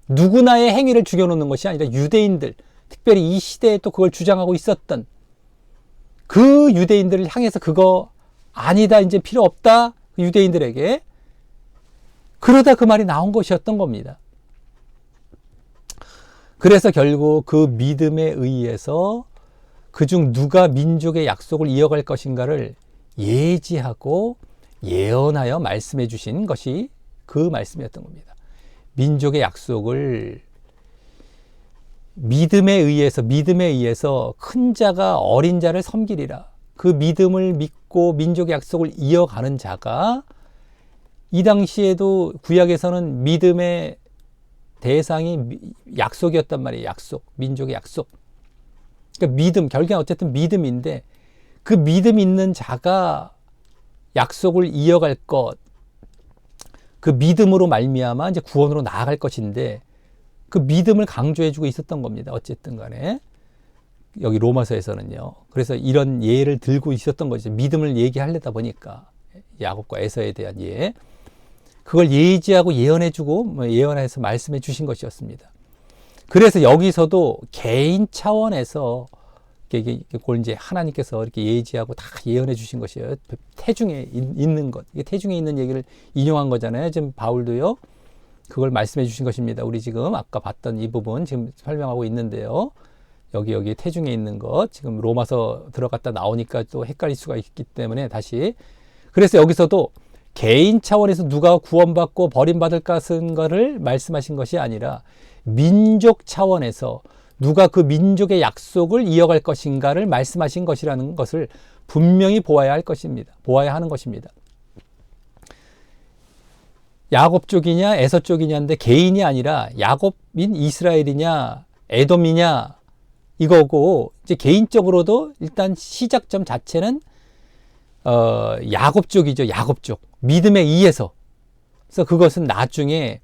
누구나의 행위를 죽여놓는 것이 아니라 유대인들, 특별히 이 시대에 또 그걸 주장하고 있었던 그 유대인들을 향해서 그거 아니다, 이제 필요 없다, 그 유대인들에게. 그러다 그 말이 나온 것이었던 겁니다. 그래서 결국 그 믿음에 의해서 그중 누가 민족의 약속을 이어갈 것인가를 예지하고 예언하여 말씀해 주신 것이 그 말씀이었던 겁니다. 민족의 약속을 믿음에 의해서 큰 자가 어린 자를 섬기리라. 그 믿음을 믿고 민족의 약속을 이어가는 자가, 이 당시에도 구약에서는 믿음의 대상이 약속이었단 말이에요. 약속, 민족의 약속. 그러니까 믿음, 결국엔 어쨌든 믿음인데 그 믿음 있는 자가 약속을 이어갈 것, 그 믿음으로 말미암아 이제 구원으로 나아갈 것인데 그 믿음을 강조해주고 있었던 겁니다. 어쨌든 간에 여기 로마서에서는요. 그래서 이런 예를 들고 있었던 거죠. 믿음을 얘기하려다 보니까 야곱과 에서에 대한 예, 그걸 예지하고 예언해주고 예언해서 말씀해 주신 것이었습니다. 그래서 여기서도 개인 차원에서 그걸 이제 하나님께서 이렇게 예지하고 다 예언해 주신 것이에요. 태중에 있는 것, 이게 태중에 있는 얘기를 인용한 거잖아요. 지금 바울도요, 그걸 말씀해 주신 것입니다. 우리 지금 아까 봤던 이 부분 지금 설명하고 있는데요. 여기 태중에 있는 것, 지금 로마서 들어갔다 나오니까 또 헷갈릴 수가 있기 때문에 다시. 그래서 여기서도 개인 차원에서 누가 구원받고 버림받을 것인가를 말씀하신 것이 아니라 민족 차원에서 누가 그 민족의 약속을 이어갈 것인가를 말씀하신 것이라는 것을 분명히 보아야 할 것입니다. 보아야 하는 것입니다. 야곱 쪽이냐 에서 쪽이냐인데 개인이 아니라 야곱인 이스라엘이냐 에돔이냐 이거고, 이제 개인적으로도 일단 시작점 자체는 야곱 쪽이죠. 야곱 쪽. 믿음에 의해서. 그래서 그것은 나중에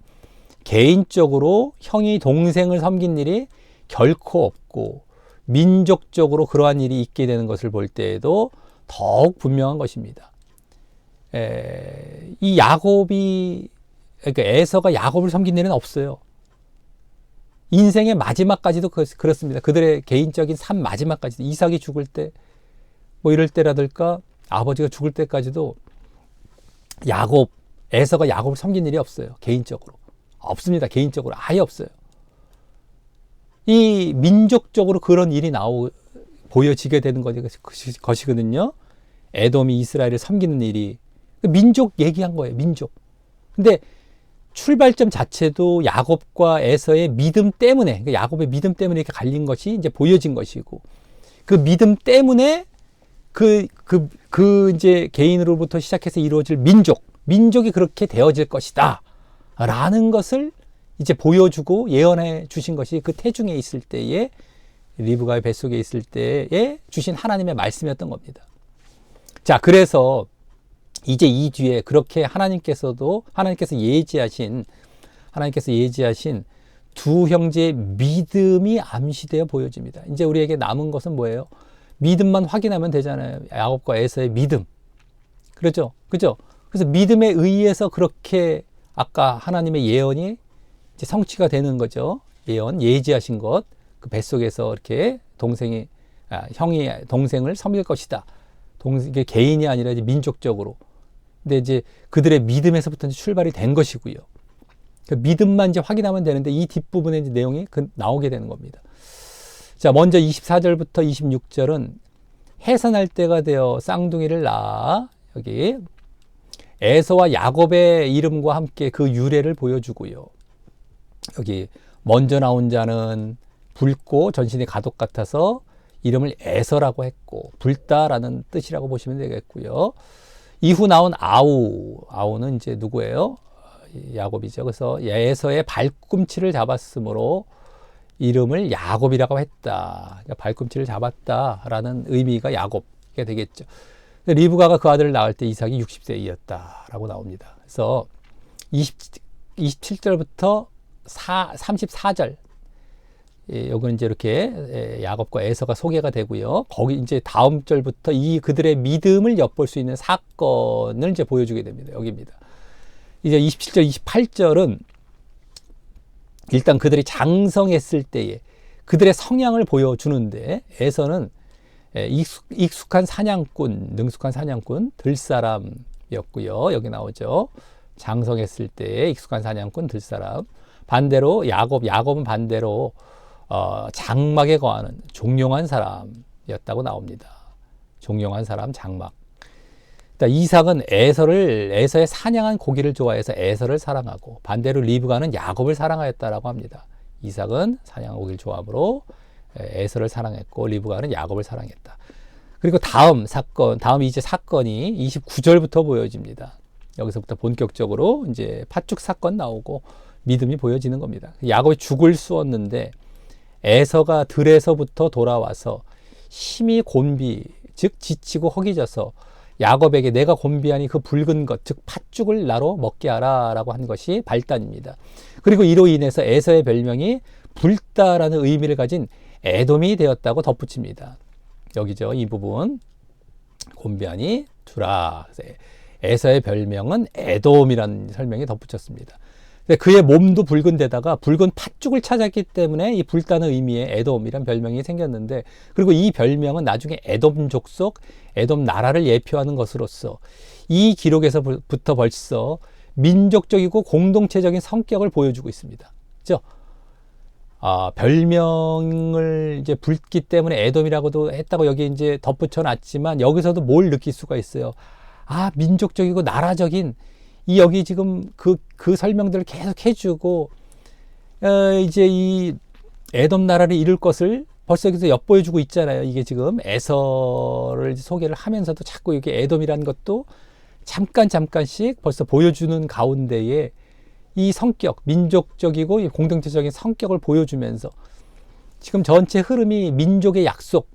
개인적으로 형이 동생을 섬긴 일이 결코 없고 민족적으로 그러한 일이 있게 되는 것을 볼 때에도 더욱 분명한 것입니다. 이 야곱이, 그러니까 에서가 야곱을 섬긴 일은 없어요. 인생의 마지막까지도 그렇습니다. 그들의 개인적인 삶 마지막까지도, 이삭이 죽을 때, 뭐 이럴 때라든가 아버지가 죽을 때까지도 에서가 야곱을 섬긴 일이 없어요. 개인적으로. 없습니다. 개인적으로 아예 없어요. 이 민족적으로 그런 일이 보여지게 되는 것이거든요. 에돔이 이스라엘을 섬기는 일이. 민족 얘기한 거예요. 민족. 근데 출발점 자체도 야곱과 에서의 믿음 때문에, 그러니까 야곱의 믿음 때문에 이렇게 갈린 것이 이제 보여진 것이고, 그 믿음 때문에 이제 개인으로부터 시작해서 이루어질 민족이 그렇게 되어질 것이다. 라는 것을 이제 보여주고 예언해 주신 것이 그 태중에 있을 때에, 리브가의 뱃속에 있을 때에 주신 하나님의 말씀이었던 겁니다. 자, 그래서 이제 이 뒤에 그렇게 하나님께서 예지하신 두 형제의 믿음이 암시되어 보여집니다. 이제 우리에게 남은 것은 뭐예요? 믿음만 확인하면 되잖아요. 야곱과 에서의 믿음. 그렇죠? 그죠? 그래서 믿음에 의해서 그렇게 아까 하나님의 예언이 이제 성취가 되는 거죠. 예지하신 것. 그 뱃속에서 이렇게 형이 동생을 섬길 것이다. 이게 개인이 아니라 이제 민족적으로. 근데 이제 그들의 믿음에서부터 이제 출발이 된 것이고요. 그 믿음만 이제 확인하면 되는데 이 뒷부분에 이제 내용이 나오게 되는 겁니다. 자, 먼저 24절부터 26절은 해산할 때가 되어 쌍둥이를 낳아, 여기 에서와 야곱의 이름과 함께 그 유래를 보여주고요. 여기 먼저 나온 자는 붉고 전신이 가독 같아서 이름을 에서라고 했고, 붉다라는 뜻이라고 보시면 되겠고요. 이후 나온 아우는 이제 누구예요? 야곱이죠. 그래서 에서의 발꿈치를 잡았으므로 이름을 야곱이라고 했다. 그러니까 발꿈치를 잡았다라는 의미가 야곱이 되겠죠. 리브가가 그 아들을 낳을 때 이삭이 60세이었다라고 나옵니다. 그래서 27절부터 34절, 요건 이제 이렇게 야곱과 에서가 소개가 되고요. 거기 이제 다음 절부터 그들의 믿음을 엿볼 수 있는 사건을 이제 보여주게 됩니다. 여기입니다. 이제 27절, 28절은 일단 그들이 장성했을 때에 그들의 성향을 보여주는데, 에서는 익숙한 사냥꾼, 능숙한 사냥꾼, 들사람이었고요. 여기 나오죠. 장성했을 때에 익숙한 사냥꾼, 들사람. 반대로 야곱은 반대로 장막에 거하는 종용한 사람이었다고 나옵니다. 종용한 사람, 장막. 이삭은 에서의 사냥한 고기를 좋아해서 에서를 사랑하고, 반대로 리브가는 야곱을 사랑하였다라고 합니다. 이삭은 사냥한 고기를 좋아함으로 에서를 사랑했고, 리브가는 야곱을 사랑했다. 그리고 다음 이제 사건이 29절부터 보여집니다. 여기서부터 본격적으로 이제 팥죽 사건 나오고 믿음이 보여지는 겁니다. 야곱이 죽을 쑤었는데 에서가 들에서부터 돌아와서 심히 곤비, 즉 지치고 허기져서 야곱에게 내가 곤비하니 그 붉은 것, 즉 팥죽을 나로 먹게 하라 라고 한 것이 발단입니다. 그리고 이로 인해서 에서의 별명이 붉다라는 의미를 가진 에돔이 되었다고 덧붙입니다. 여기죠. 이 부분. 곤비하니 두라. 에서의 별명은 에돔이라는 설명이 덧붙였습니다. 그의 몸도 붉은 데다가 붉은 팥죽을 찾았기 때문에 이 붉다는 의미의 에돔이란 별명이 생겼는데, 그리고 이 별명은 나중에 에돔 족속, 에돔 나라를 예표하는 것으로서 이 기록에서부터 벌써 민족적이고 공동체적인 성격을 보여주고 있습니다. 그죠? 별명을 이제 붉기 때문에 에돔이라고도 했다고 여기 이제 덧붙여 놨지만, 여기서도 뭘 느낄 수가 있어요. 민족적이고 나라적인 여기 지금 그 설명들을 계속 해주고, 이제 이 에돔 나라를 이룰 것을 벌써 여기서 엿보여주고 있잖아요. 이게 지금 에서를 소개를 하면서도 자꾸 이게 에돔이라는 것도 잠깐씩 벌써 보여주는 가운데에 이 성격, 민족적이고 공동체적인 성격을 보여주면서 지금 전체 흐름이 민족의 약속,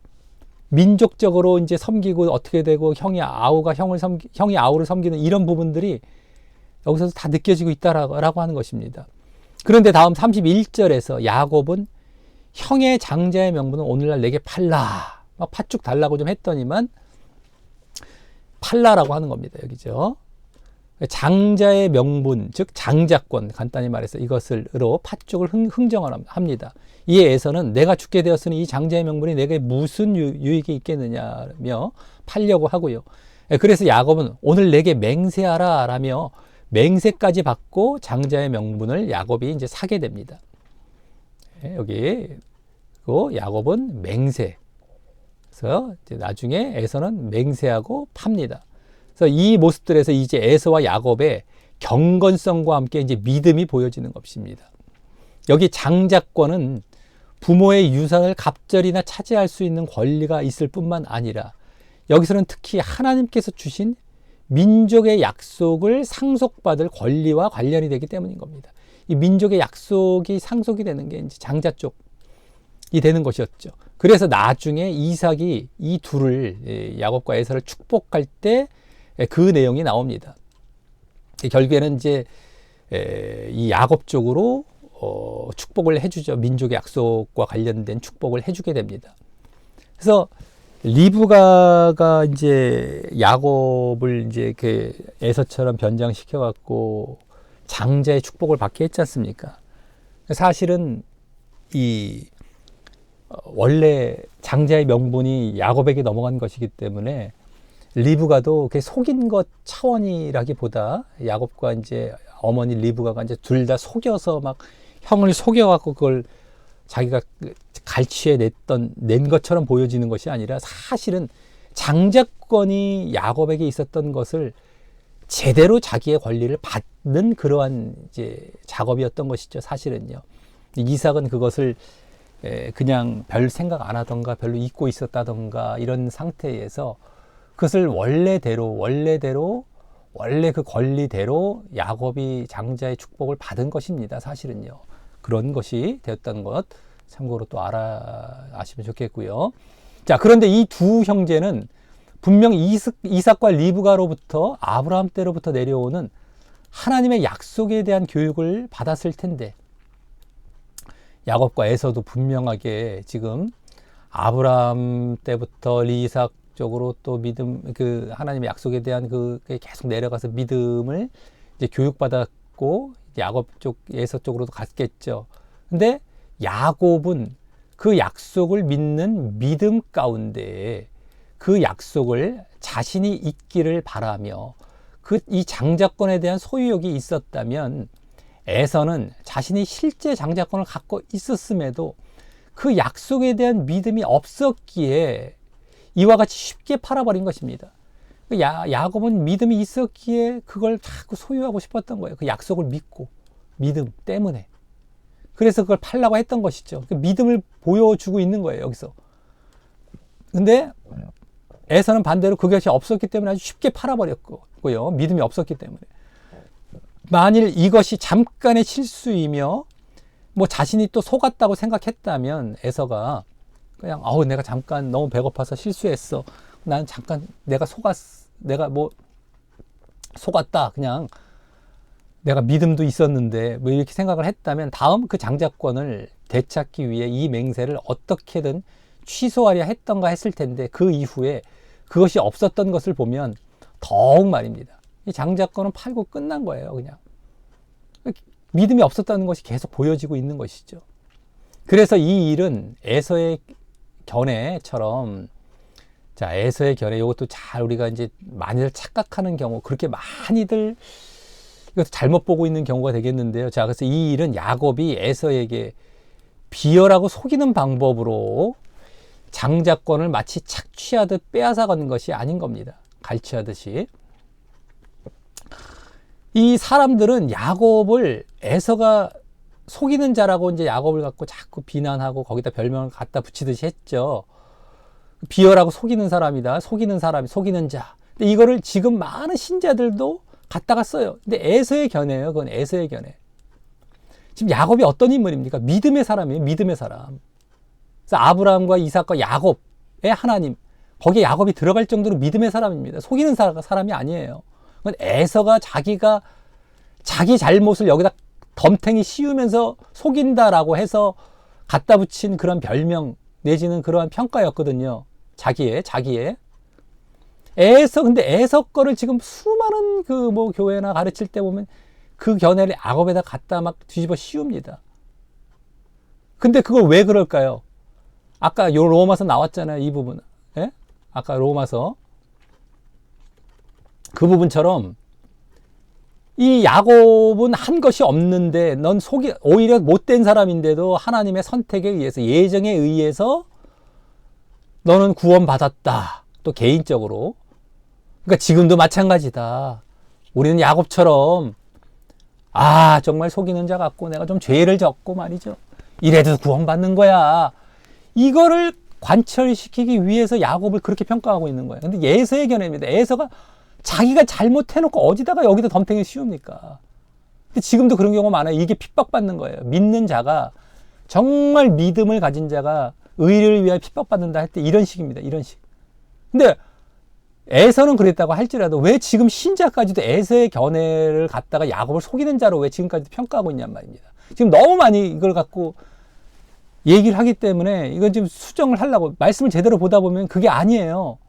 민족적으로 이제 섬기고 어떻게 되고 형이 아우를 섬기는 이런 부분들이 여기서도 다 느껴지고 있다라고 하는 것입니다. 그런데 다음 31절에서 야곱은 형의 장자의 명분은 오늘날 내게 팔라. 막 팥죽 달라고 좀 했더니만 팔라라고 하는 겁니다. 여기죠. 장자의 명분, 즉 장자권, 간단히 말해서 이것으로 팥죽을 흥정을 합니다. 이에 에서는 내가 죽게 되었으니 이 장자의 명분이 내게 무슨 유익이 있겠느냐며 팔려고 하고요. 그래서 야곱은 오늘 내게 맹세하라 라며 맹세까지 받고 장자의 명분을 야곱이 이제 사게 됩니다. 여기 야곱은 맹세. 그래서 이제 나중에 에서는 맹세하고 팝니다. 그래서 이 모습들에서 이제 에서와 야곱의 경건성과 함께 이제 믿음이 보여지는 것입니다. 여기 장자권은 부모의 유산을 갑절이나 차지할 수 있는 권리가 있을 뿐만 아니라 여기서는 특히 하나님께서 주신 민족의 약속을 상속받을 권리와 관련이 되기 때문인 겁니다. 이 민족의 약속이 상속이 되는 게 이제 장자 쪽이 되는 것이었죠. 그래서 나중에 이삭이 이 둘을 야곱과 에서를 축복할 때 그 내용이 나옵니다. 결국에는 이제 이 야곱 쪽으로 축복을 해주죠. 민족의 약속과 관련된 축복을 해주게 됩니다. 그래서 리브가가 이제 야곱을 이제 그 에서처럼 변장시켜 갖고 장자의 축복을 받게 했지 않습니까? 사실은 이 원래 장자의 명분이 야곱에게 넘어간 것이기 때문에 리브가도 그 속인 것 차원이라기보다 야곱과 이제 어머니 리브가가 이제 둘 다 속여서 막 형을 속여갖고 그걸 자기가 낸 것처럼 보여지는 것이 아니라 사실은 장자권이 야곱에게 있었던 것을 제대로 자기의 권리를 받는 그러한 이제 작업이었던 것이죠. 사실은요. 이삭은 그것을 그냥 별 생각 안 하던가 별로 잊고 있었다던가 이런 상태에서 그것을 원래대로 원래 그 권리대로 야곱이 장자의 축복을 받은 것입니다. 사실은요. 그런 것이 되었다는 것 참고로 또 아시면 좋겠고요. 자, 그런데 이 두 형제는 분명 이삭과 리브가로부터 아브라함 때로부터 내려오는 하나님의 약속에 대한 교육을 받았을 텐데 야곱과 에서도 분명하게 지금 아브라함 때부터 이삭 쪽으로 또 믿음, 그 하나님의 약속에 대한 그 계속 내려가서 믿음을 이제 교육받았고 야곱 쪽, 에서 쪽으로도 갔겠죠. 근데 야곱은 그 약속을 믿는 믿음 가운데 그 약속을 자신이 잊기를 바라며 이 장자권에 대한 소유욕이 있었다면 에서는 자신이 실제 장자권을 갖고 있었음에도 그 약속에 대한 믿음이 없었기에 이와 같이 쉽게 팔아버린 것입니다. 야곱은 믿음이 있었기에 그걸 자꾸 소유하고 싶었던 거예요. 그 약속을 믿고 믿음 때문에. 그래서 그걸 팔라고 했던 것이죠. 그 믿음을 보여주고 있는 거예요. 여기서. 근데 에서는 반대로 그것이 없었기 때문에 아주 쉽게 팔아버렸고요. 믿음이 없었기 때문에. 만일 이것이 잠깐의 실수이며 뭐 자신이 또 속았다고 생각했다면 에서가 그냥 내가 잠깐 너무 배고파서 실수했어. 난 잠깐 내가 속았다. 그냥 내가 믿음도 있었는데 뭐 이렇게 생각을 했다면 다음 그 장자권을 되찾기 위해 이 맹세를 어떻게든 취소하려 했던가 했을 텐데 그 이후에 그것이 없었던 것을 보면 더욱 말입니다. 이 장자권은 팔고 끝난 거예요. 그냥 믿음이 없었다는 것이 계속 보여지고 있는 것이죠. 그래서 이 일은 에서의 견해처럼 에서의 견해 이것도 잘 우리가 이제 많이들 착각하는 경우 그렇게 많이들 이것도 잘못 보고 있는 경우가 되겠는데요. 자, 그래서 이 일은 야곱이 에서에게 비열하고 속이는 방법으로 장자권을 마치 착취하듯 빼앗아가는 것이 아닌 겁니다. 갈취하듯이. 이 사람들은 야곱을 에서가 속이는 자라고 이제 야곱을 갖고 자꾸 비난하고 거기다 별명을 갖다 붙이듯이 했죠. 비열하고 속이는 사람이다. 속이는 자. 근데 이거를 지금 많은 신자들도 갖다가 써요. 근데 에서의 견해예요. 그건 에서의 견해. 지금 야곱이 어떤 인물입니까? 믿음의 사람이에요. 믿음의 사람. 그래서 아브라함과 이삭과 야곱의 하나님. 거기에 야곱이 들어갈 정도로 믿음의 사람입니다. 속이는 사람이 아니에요. 그건 에서가 자기 잘못을 여기다 덤탱이 씌우면서 속인다라고 해서 갖다 붙인 그런 별명 내지는 그러한 평가였거든요. 자기의. 근데 에서 거를 지금 수많은 그 뭐 교회나 가르칠 때 보면 그 견해를 야곱에다 갖다 막 뒤집어 씌웁니다. 근데 그걸 왜 그럴까요? 아까 요 로마서 나왔잖아요. 이 부분. 예? 아까 로마서. 그 부분처럼 이 야곱은 한 것이 없는데 넌 오히려 못된 사람인데도 하나님의 선택에 의해서 예정에 의해서 너는 구원받았다. 또 개인적으로. 그러니까 지금도 마찬가지다. 우리는 야곱처럼 정말 속이는 자 같고 내가 좀 죄를 졌고 말이죠. 이래도 구원받는 거야. 이거를 관철시키기 위해서 야곱을 그렇게 평가하고 있는 거예요. 근데 에서의 견해입니다. 에서가 자기가 잘못해놓고 어디다가 여기다 덤탱이 씌웁니까? 근데 지금도 그런 경우가 많아요. 이게 핍박받는 거예요. 믿는 자가, 정말 믿음을 가진 자가 의를 위하여 핍박받는다 할 때 이런 식입니다. 이런 식. 근데 에서는 그랬다고 할지라도 왜 지금 신자까지도 에서의 견해를 갖다가 야곱을 속이는 자로 왜 지금까지도 평가하고 있냔 말입니다. 지금 너무 많이 이걸 갖고 얘기를 하기 때문에 이건 지금 수정을 하려고, 말씀을 제대로 보다 보면 그게 아니에요.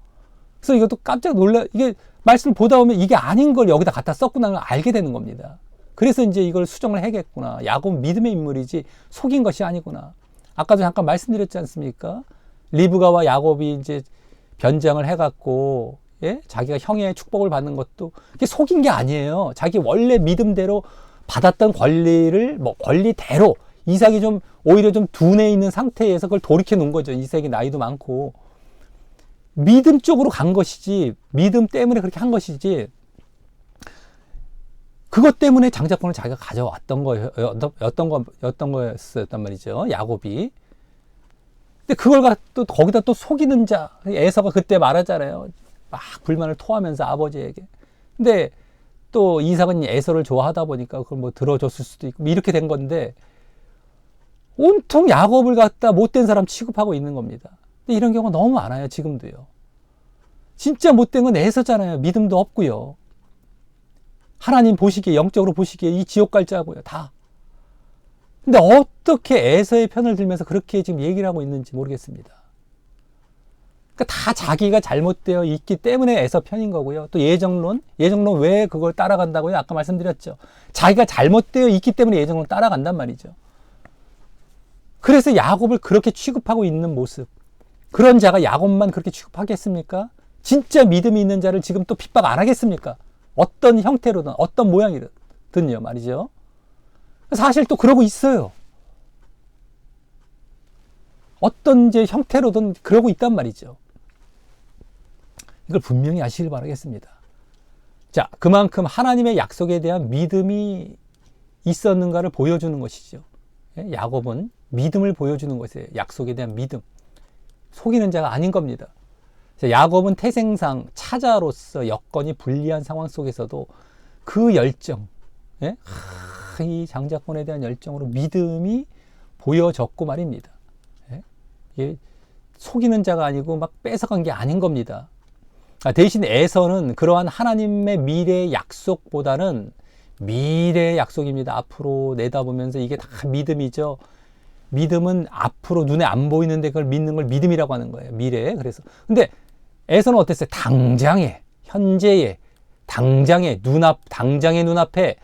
그래서 이것도 깜짝 이게 말씀을 보다 보면 이게 아닌 걸 여기다 갖다 썼구나 를 알게 되는 겁니다. 그래서 이제 이걸 수정을 해야겠구나. 야곱은 믿음의 인물이지 속인 것이 아니구나. 아까도 잠깐 말씀드렸지 않습니까? 리브가와 야곱이 이제 변장을 해갖고, 예? 자기가 형의 축복을 받는 것도 이게 속인 게 아니에요. 자기 원래 믿음대로 받았던 권리를, 권리대로, 이삭이 좀 오히려 좀 둔해 있는 상태에서 그걸 돌이켜 놓은 거죠. 이삭이 나이도 많고. 믿음 쪽으로 간 것이지, 믿음 때문에 그렇게 한 것이지, 그것 때문에 장자권을 자기가 가져왔던 거였단 말이죠. 야곱이. 근데 그걸 또 거기다 또 속이는 자, 에서가 그때 말하잖아요. 막 불만을 토하면서 아버지에게. 근데 또 이삭은 에서를 좋아하다 보니까 그걸 뭐 들어줬을 수도 있고, 이렇게 된 건데, 온통 야곱을 갖다 못된 사람 취급하고 있는 겁니다. 근데 이런 경우가 너무 많아요. 지금도요. 진짜 못된 건 에서잖아요. 믿음도 없고요. 하나님 보시기에, 영적으로 보시기에 이 지옥 갈 자고요. 다. 근데 어떻게 에서의 편을 들면서 그렇게 지금 얘기를 하고 있는지 모르겠습니다. 그러니까 다 자기가 잘못되어 있기 때문에 에서 편인 거고요. 또 예정론 왜 그걸 따라간다고요? 아까 말씀드렸죠. 자기가 잘못되어 있기 때문에 예정론 따라간단 말이죠. 그래서 야곱을 그렇게 취급하고 있는 모습. 그런 자가 야곱만 그렇게 취급하겠습니까? 진짜 믿음이 있는 자를 지금 또 핍박 안 하겠습니까? 어떤 형태로든 어떤 모양이든요 말이죠. 사실 또 그러고 있어요. 어떤 이제 형태로든 그러고 있단 말이죠. 이걸 분명히 아시길 바라겠습니다. 자, 그만큼 하나님의 약속에 대한 믿음이 있었는가를 보여주는 것이죠. 야곱은 믿음을 보여주는 것이에요. 약속에 대한 믿음. 속이는 자가 아닌 겁니다. 야곱은 태생상 차자로서 여건이 불리한 상황 속에서도 그 열정, 이 장자권에 대한 열정으로 믿음이 보여졌고 말입니다. 속이는 자가 아니고 막 뺏어간 게 아닌 겁니다. 대신 에서는 그러한 하나님의 미래의 약속보다는 미래의 약속입니다. 앞으로 내다보면서 이게 다 믿음이죠. 믿음은 앞으로 눈에 안 보이는데 그걸 믿는 걸 믿음이라고 하는 거예요. 미래에. 그래서. 근데 에서는 어땠어요? 당장에, 현재에, 당장의 눈앞에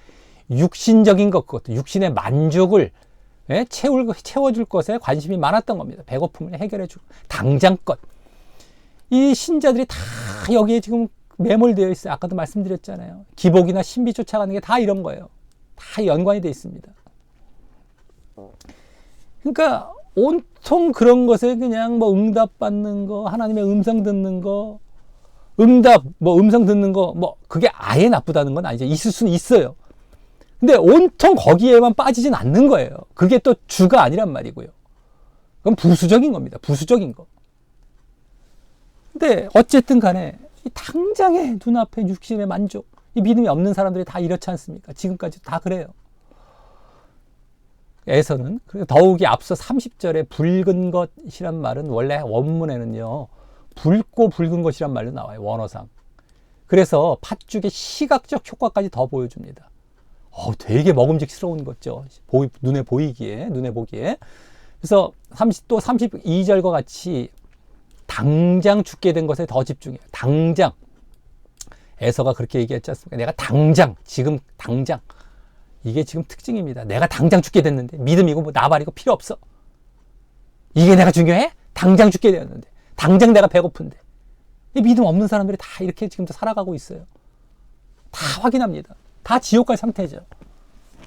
육신적인 것, 그것도 육신의 만족을 채워줄 것에 관심이 많았던 겁니다. 배고픔을 해결해주고, 당장 것. 이 신자들이 다 여기에 지금 매몰되어 있어요. 아까도 말씀드렸잖아요. 기복이나 신비 쫓아가는 게 다 이런 거예요. 다 연관이 되어 있습니다. 그러니까 온통 그런 것에 그냥 뭐 응답받는 거, 하나님의 음성 듣는 거, 음성 듣는 거, 그게 아예 나쁘다는 건 아니죠. 있을 수는 있어요. 근데 온통 거기에만 빠지진 않는 거예요. 그게 또 주가 아니란 말이고요. 그건 부수적인 겁니다. 부수적인 거. 근데 어쨌든 간에 이 당장의 눈앞에 육신의 만족, 이 믿음이 없는 사람들이 다 이렇지 않습니까? 지금까지 다 그래요. 에서는 더욱이 앞서 30절에 붉은 것이란 말은 원래 원문에는요 붉고 붉은 것이란 말로 나와요. 원어상. 그래서 팥죽의 시각적 효과까지 더 보여줍니다. 되게 먹음직스러운 거죠. 눈에 보기에. 그래서 또 32절과 같이 당장 죽게 된 것에 더 집중해요. 당장. 에서가 그렇게 얘기했지 않습니까? 내가 당장, 지금 당장. 이게 지금 특징입니다. 내가 당장 죽게 됐는데 믿음이고 나발이고 필요 없어. 이게 내가 중요해? 당장 죽게 되었는데, 당장 내가 배고픈데. 이 믿음 없는 사람들이 다 이렇게 지금도 살아가고 있어요. 다 확인합니다. 다 지옥 갈 상태죠.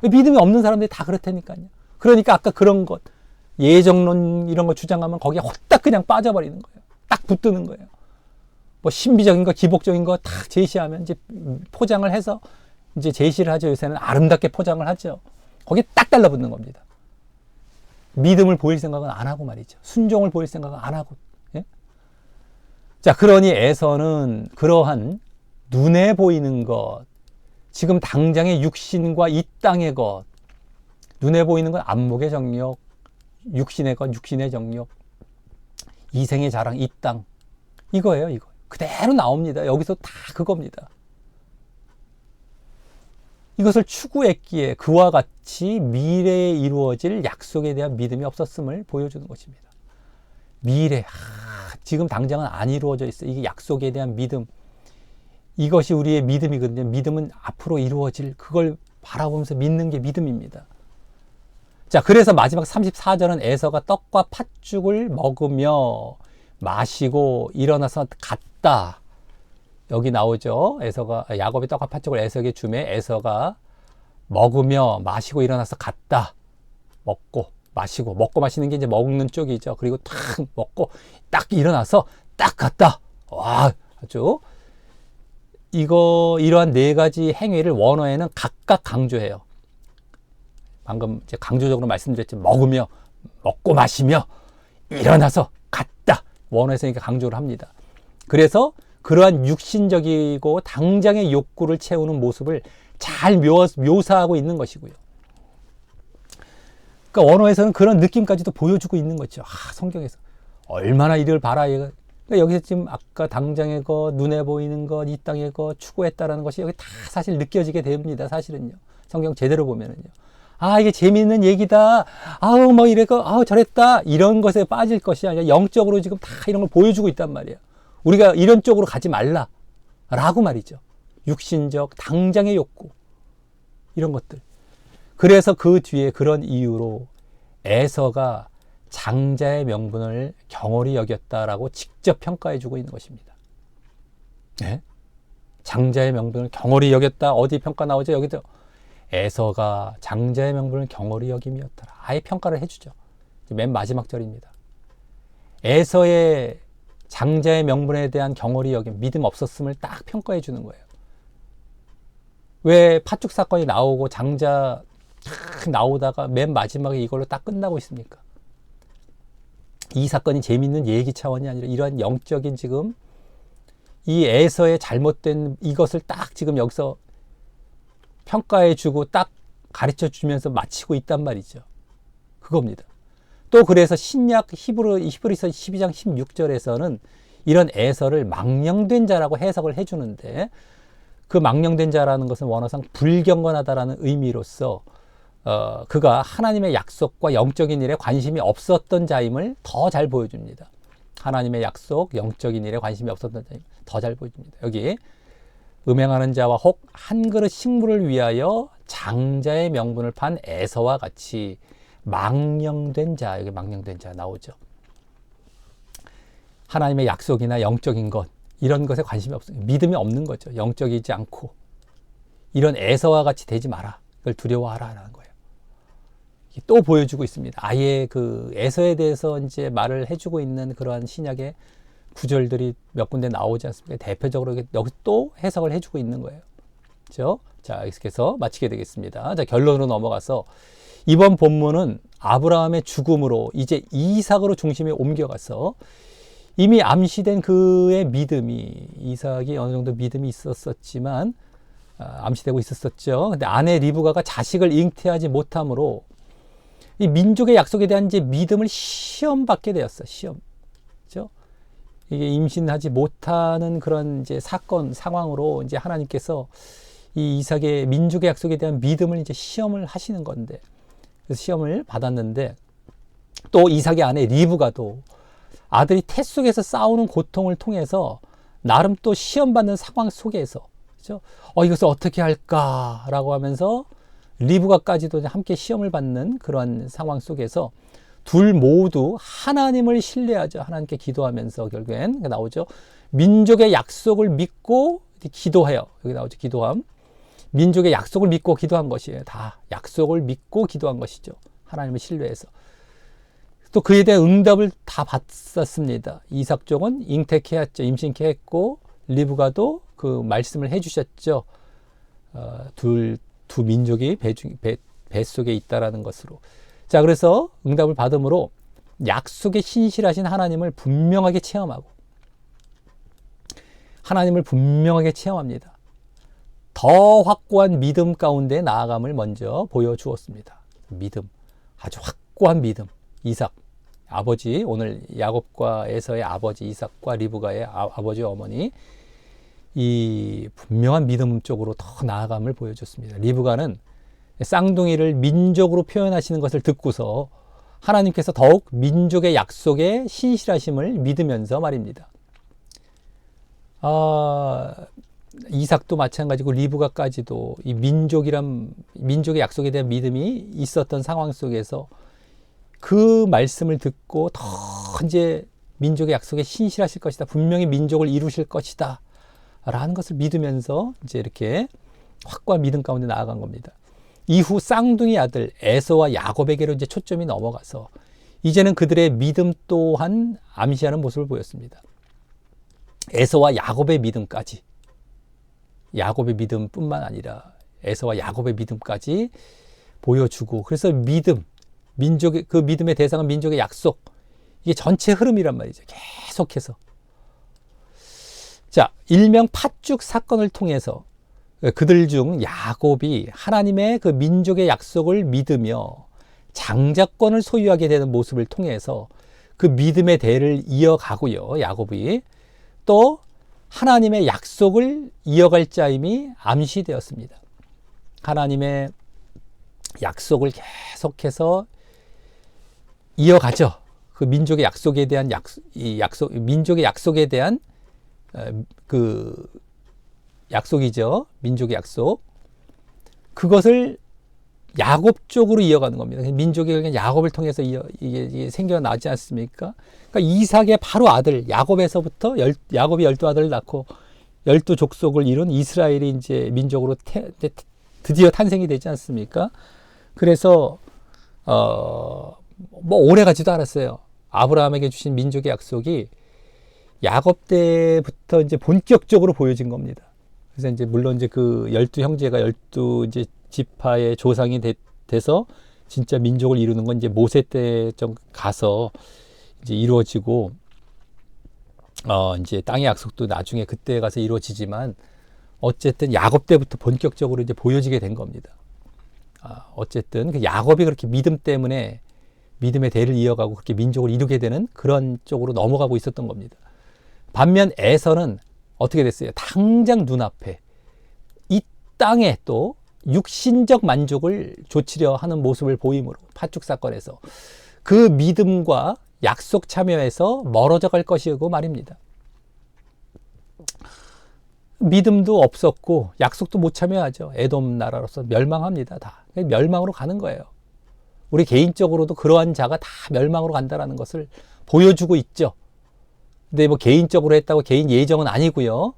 믿음이 없는 사람들이 다 그렇다니까요. 그러니까 아까 그런 것, 예정론 이런 거 주장하면 거기에 홀딱 그냥 빠져버리는 거예요. 딱 붙드는 거예요. 뭐 신비적인 거, 기복적인 거 다 제시하면 이제 포장을 해서 이제 제시를 하죠. 요새는 아름답게 포장을 하죠. 거기에 딱 달라붙는 겁니다. 믿음을 보일 생각은 안 하고 말이죠. 순종을 보일 생각은 안 하고. 예? 자, 그러니 에서는 그러한 눈에 보이는 것, 지금 당장의 육신과 이 땅의 것, 눈에 보이는 건 안목의 정욕, 육신의 것, 육신의 정욕, 이생의 자랑, 이 땅, 이거예요. 이거 그대로 나옵니다. 여기서 다 그겁니다. 이것을 추구했기에 그와 같이 미래에 이루어질 약속에 대한 믿음이 없었음을 보여주는 것입니다. 미래, 지금 당장은 안 이루어져 있어요. 이게 약속에 대한 믿음, 이것이 우리의 믿음이거든요. 믿음은 앞으로 이루어질, 그걸 바라보면서 믿는 게 믿음입니다. 자, 그래서 마지막 34절은 에서가 떡과 팥죽을 먹으며 마시고 일어나서 갔다. 여기 나오죠. 에서가, 야곱이 떡과 팥죽을 에서에게 주매 에서가 먹으며 마시고 일어나서 갔다. 먹고 마시고, 먹고 마시는 게 이제 먹는 쪽이죠. 그리고 탁 먹고 딱 일어나서 딱 갔다. 와, 아주 이러한 네 가지 행위를 원어에는 각각 강조해요. 방금 이제 강조적으로 말씀드렸지만 먹으며, 먹고 마시며 일어나서 갔다. 원어에서 이렇게 강조를 합니다. 그래서 그러한 육신적이고 당장의 욕구를 채우는 모습을 잘 묘사하고 있는 것이고요. 그러니까 원어에서는 그런 느낌까지도 보여주고 있는 거죠. 성경에서 얼마나 이를 바라. 그러니까 여기서 지금 아까 당장의 것, 눈에 보이는 것, 이 땅의 것 추구했다라는 것이 여기 다 사실 느껴지게 됩니다. 사실은요. 성경 제대로 보면은요. 이게 재미있는 얘기다. 뭐 이래고, 저랬다. 이런 것에 빠질 것이 아니라 영적으로 지금 다 이런 걸 보여주고 있단 말이에요. 우리가 이런 쪽으로 가지 말라. 라고 말이죠. 육신적, 당장의 욕구. 이런 것들. 그래서 그 뒤에 그런 이유로 에서가 장자의 명분을 경홀히 여겼다라고 직접 평가해 주고 있는 것입니다. 네? 장자의 명분을 경홀히 여겼다. 어디 평가 나오죠? 여기도 에서가 장자의 명분을 경홀히 여김이었더라. 아예 평가를 해주죠. 맨 마지막 절입니다. 에서의 장자의 명분에 대한 경홀히 여김, 믿음 없었음을 딱 평가해 주는 거예요. 왜 팥죽 사건이 나오고 장자 딱 나오다가 맨 마지막에 이걸로 딱 끝나고 있습니까? 이 사건이 재밌는 얘기 차원이 아니라 이러한 영적인 지금 이 에서의 잘못된 이것을 딱 지금 여기서 평가해주고 딱 가르쳐주면서 마치고 있단 말이죠. 그겁니다. 또 그래서 신약 히브리서 12장 16절에서는 이런 에서를 망령된 자라고 해석을 해주는데, 그 망령된 자라는 것은 원어상 불경건하다라는 의미로서 그가 하나님의 약속과 영적인 일에 관심이 없었던 자임을 더 잘 보여줍니다. 하나님의 약속, 영적인 일에 관심이 없었던 자임을 더 잘 보여줍니다. 여기 음행하는 자와 혹 한 그릇 식물을 위하여 장자의 명분을 판 에서와 같이 망령된 자, 여기 망령된 자 나오죠. 하나님의 약속이나 영적인 것, 이런 것에 관심이 없어요. 믿음이 없는 거죠. 영적이지 않고. 이런 에서와 같이 되지 마라. 그걸 두려워하라 라는 거예요. 또 보여주고 있습니다. 아예 그 에서에 대해서 이제 말을 해주고 있는 그러한 신약의 구절들이 몇 군데 나오지 않습니까? 대표적으로 여기 또 해석을 해주고 있는 거예요. 그렇죠? 자, 계속해서 마치게 되겠습니다. 자, 결론으로 넘어가서 이번 본문은 아브라함의 죽음으로 이제 이삭으로 중심이 옮겨가서 이미 암시된 그의 믿음이, 이삭이 어느 정도 믿음이 있었지만 암시되고 있었죠. 근데 아내 리브가가 자식을 잉태하지 못함으로 이 민족의 약속에 대한 이제 믿음을 시험받게 되었어요. 시험. 그렇죠? 이게 임신하지 못하는 그런 이제 사건, 상황으로 이제 하나님께서 이 이삭의 민족의 약속에 대한 믿음을 이제 시험을 하시는 건데, 그래서 시험을 받았는데, 또 이삭의 아내 리브가도 아들이 태 속에서 싸우는 고통을 통해서 나름 또 시험받는 상황 속에서, 그렇죠? 이것을 어떻게 할까라고 하면서 리브가까지도 함께 시험을 받는 그런 상황 속에서 둘 모두 하나님을 신뢰하죠. 하나님께 기도하면서 결국엔 나오죠. 민족의 약속을 믿고 기도해요. 여기 나오죠. 기도함. 민족의 약속을 믿고 기도한 것이에요. 다 약속을 믿고 기도한 것이죠. 하나님을 신뢰해서. 또 그에 대한 응답을 다 받았습니다. 이삭 쪽은 잉태케했죠. 임신케 했고 리브가도 그 말씀을 해주셨죠. 두 민족이 배 속에 있다라는 것으로. 자, 그래서 응답을 받음으로 약속에 신실하신 하나님을 분명하게 체험하고 하나님을 분명하게 체험합니다. 더 확고한 믿음 가운데 나아감을 먼저 보여주었습니다. 믿음, 아주 확고한 믿음. 이삭, 아버지, 오늘 야곱과 에서의 아버지 이삭과 리브가의 아버지 어머니, 이 분명한 믿음 쪽으로 더 나아감을 보여줬습니다. 리브가는 쌍둥이를 민족으로 표현하시는 것을 듣고서 하나님께서 더욱 민족의 약속에 신실하심을 믿으면서 말입니다. 이삭도 마찬가지고 리브가까지도 이 민족의 약속에 대한 믿음이 있었던 상황 속에서 그 말씀을 듣고 더 이제 민족의 약속에 신실하실 것이다. 분명히 민족을 이루실 것이다. 라는 것을 믿으면서 이제 이렇게 확고한 믿음 가운데 나아간 겁니다. 이후 쌍둥이 아들 에서와 야곱에게로 이제 초점이 넘어가서 이제는 그들의 믿음 또한 암시하는 모습을 보였습니다. 에서와 야곱의 믿음까지, 야곱의 믿음뿐만 아니라 에서와 야곱의 믿음까지 보여주고, 그래서 그 믿음의 대상은 민족의 약속, 이게 전체 흐름이란 말이죠. 계속해서. 자, 일명 팥죽 사건을 통해서 그들 중 야곱이 하나님의 그 민족의 약속을 믿으며 장자권을 소유하게 되는 모습을 통해서 그 믿음의 대를 이어가고요. 야곱이 또 하나님의 약속을 이어갈 자임이 암시되었습니다. 하나님의 약속을 계속해서 이어가죠. 그 민족의 약속에 대한 민족의 약속에 대한 그 약속이죠. 민족의 약속. 그것을 야곱 쪽으로 이어가는 겁니다. 민족이 야곱을 통해서 이게 생겨나지 않습니까? 그러니까 이삭의 바로 아들 야곱에서부터 야곱이 12아들을 낳고 12족속을 이룬 이스라엘이 이제 민족으로 드디어 탄생이 되지 않습니까? 그래서 뭐 오래 가지도 않았어요. 아브라함에게 주신 민족의 약속이 야곱 때부터 이제 본격적으로 보여진 겁니다. 그래서 이제 물론 이제 그 12형제가 12 이제 지파의 조상이 돼서 진짜 민족을 이루는 건 이제 모세 때 좀 가서 이제 이루어지고, 이제 땅의 약속도 나중에 그때 가서 이루어지지만 어쨌든 야곱 때부터 본격적으로 이제 보여지게 된 겁니다. 어쨌든 그 야곱이 그렇게 믿음 때문에 믿음의 대를 이어가고 그렇게 민족을 이루게 되는 그런 쪽으로 넘어가고 있었던 겁니다. 반면 에서는 어떻게 됐어요? 당장 눈앞에 이 땅에 또 육신적 만족을 좇으려 하는 모습을 보임으로 팥죽 사건에서 그 믿음과 약속 참여에서 멀어져 갈 것이고 말입니다. 믿음도 없었고 약속도 못 참여하죠. 에돔 나라로서 멸망합니다. 다 멸망으로 가는 거예요. 우리 개인적으로도 그러한 자가 다 멸망으로 간다는 것을 보여주고 있죠. 근데 뭐 개인적으로 했다고 개인 예정은 아니고요.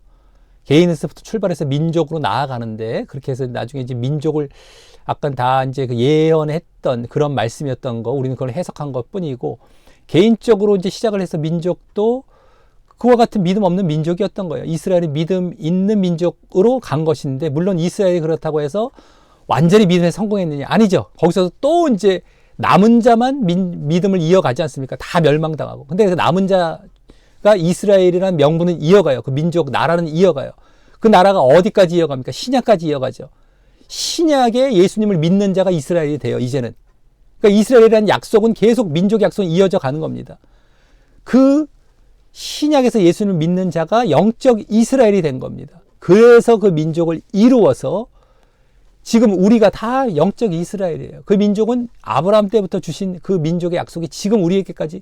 개인에서부터 출발해서 민족으로 나아가는데, 그렇게 해서 나중에 이제 민족을 아까 다 이제 그 예언했던 그런 말씀이었던 거, 우리는 그걸 해석한 것 뿐이고, 개인적으로 이제 시작을 해서 민족도 그와 같은 믿음 없는 민족이었던 거예요. 이스라엘이 믿음 있는 민족으로 간 것인데, 물론 이스라엘이 그렇다고 해서 완전히 믿음에 성공했느냐? 아니죠. 거기서 또 이제 남은 자만 믿음을 이어가지 않습니까? 다 멸망당하고. 근데 그 남은 자가 이스라엘이라는 명분은 이어가요. 그 민족, 나라는 이어가요. 그 나라가 어디까지 이어갑니까? 신약까지 이어가죠. 신약에 예수님을 믿는 자가 이스라엘이 돼요, 이제는. 그러니까 이스라엘이라는 약속은 계속 민족 약속은 이어져 가는 겁니다. 그 신약에서 예수님을 믿는 자가 영적 이스라엘이 된 겁니다. 그래서 그 민족을 이루어서 지금 우리가 다 영적 이스라엘이에요. 그 민족은 아브라함 때부터 주신 그 민족의 약속이 지금 우리에게까지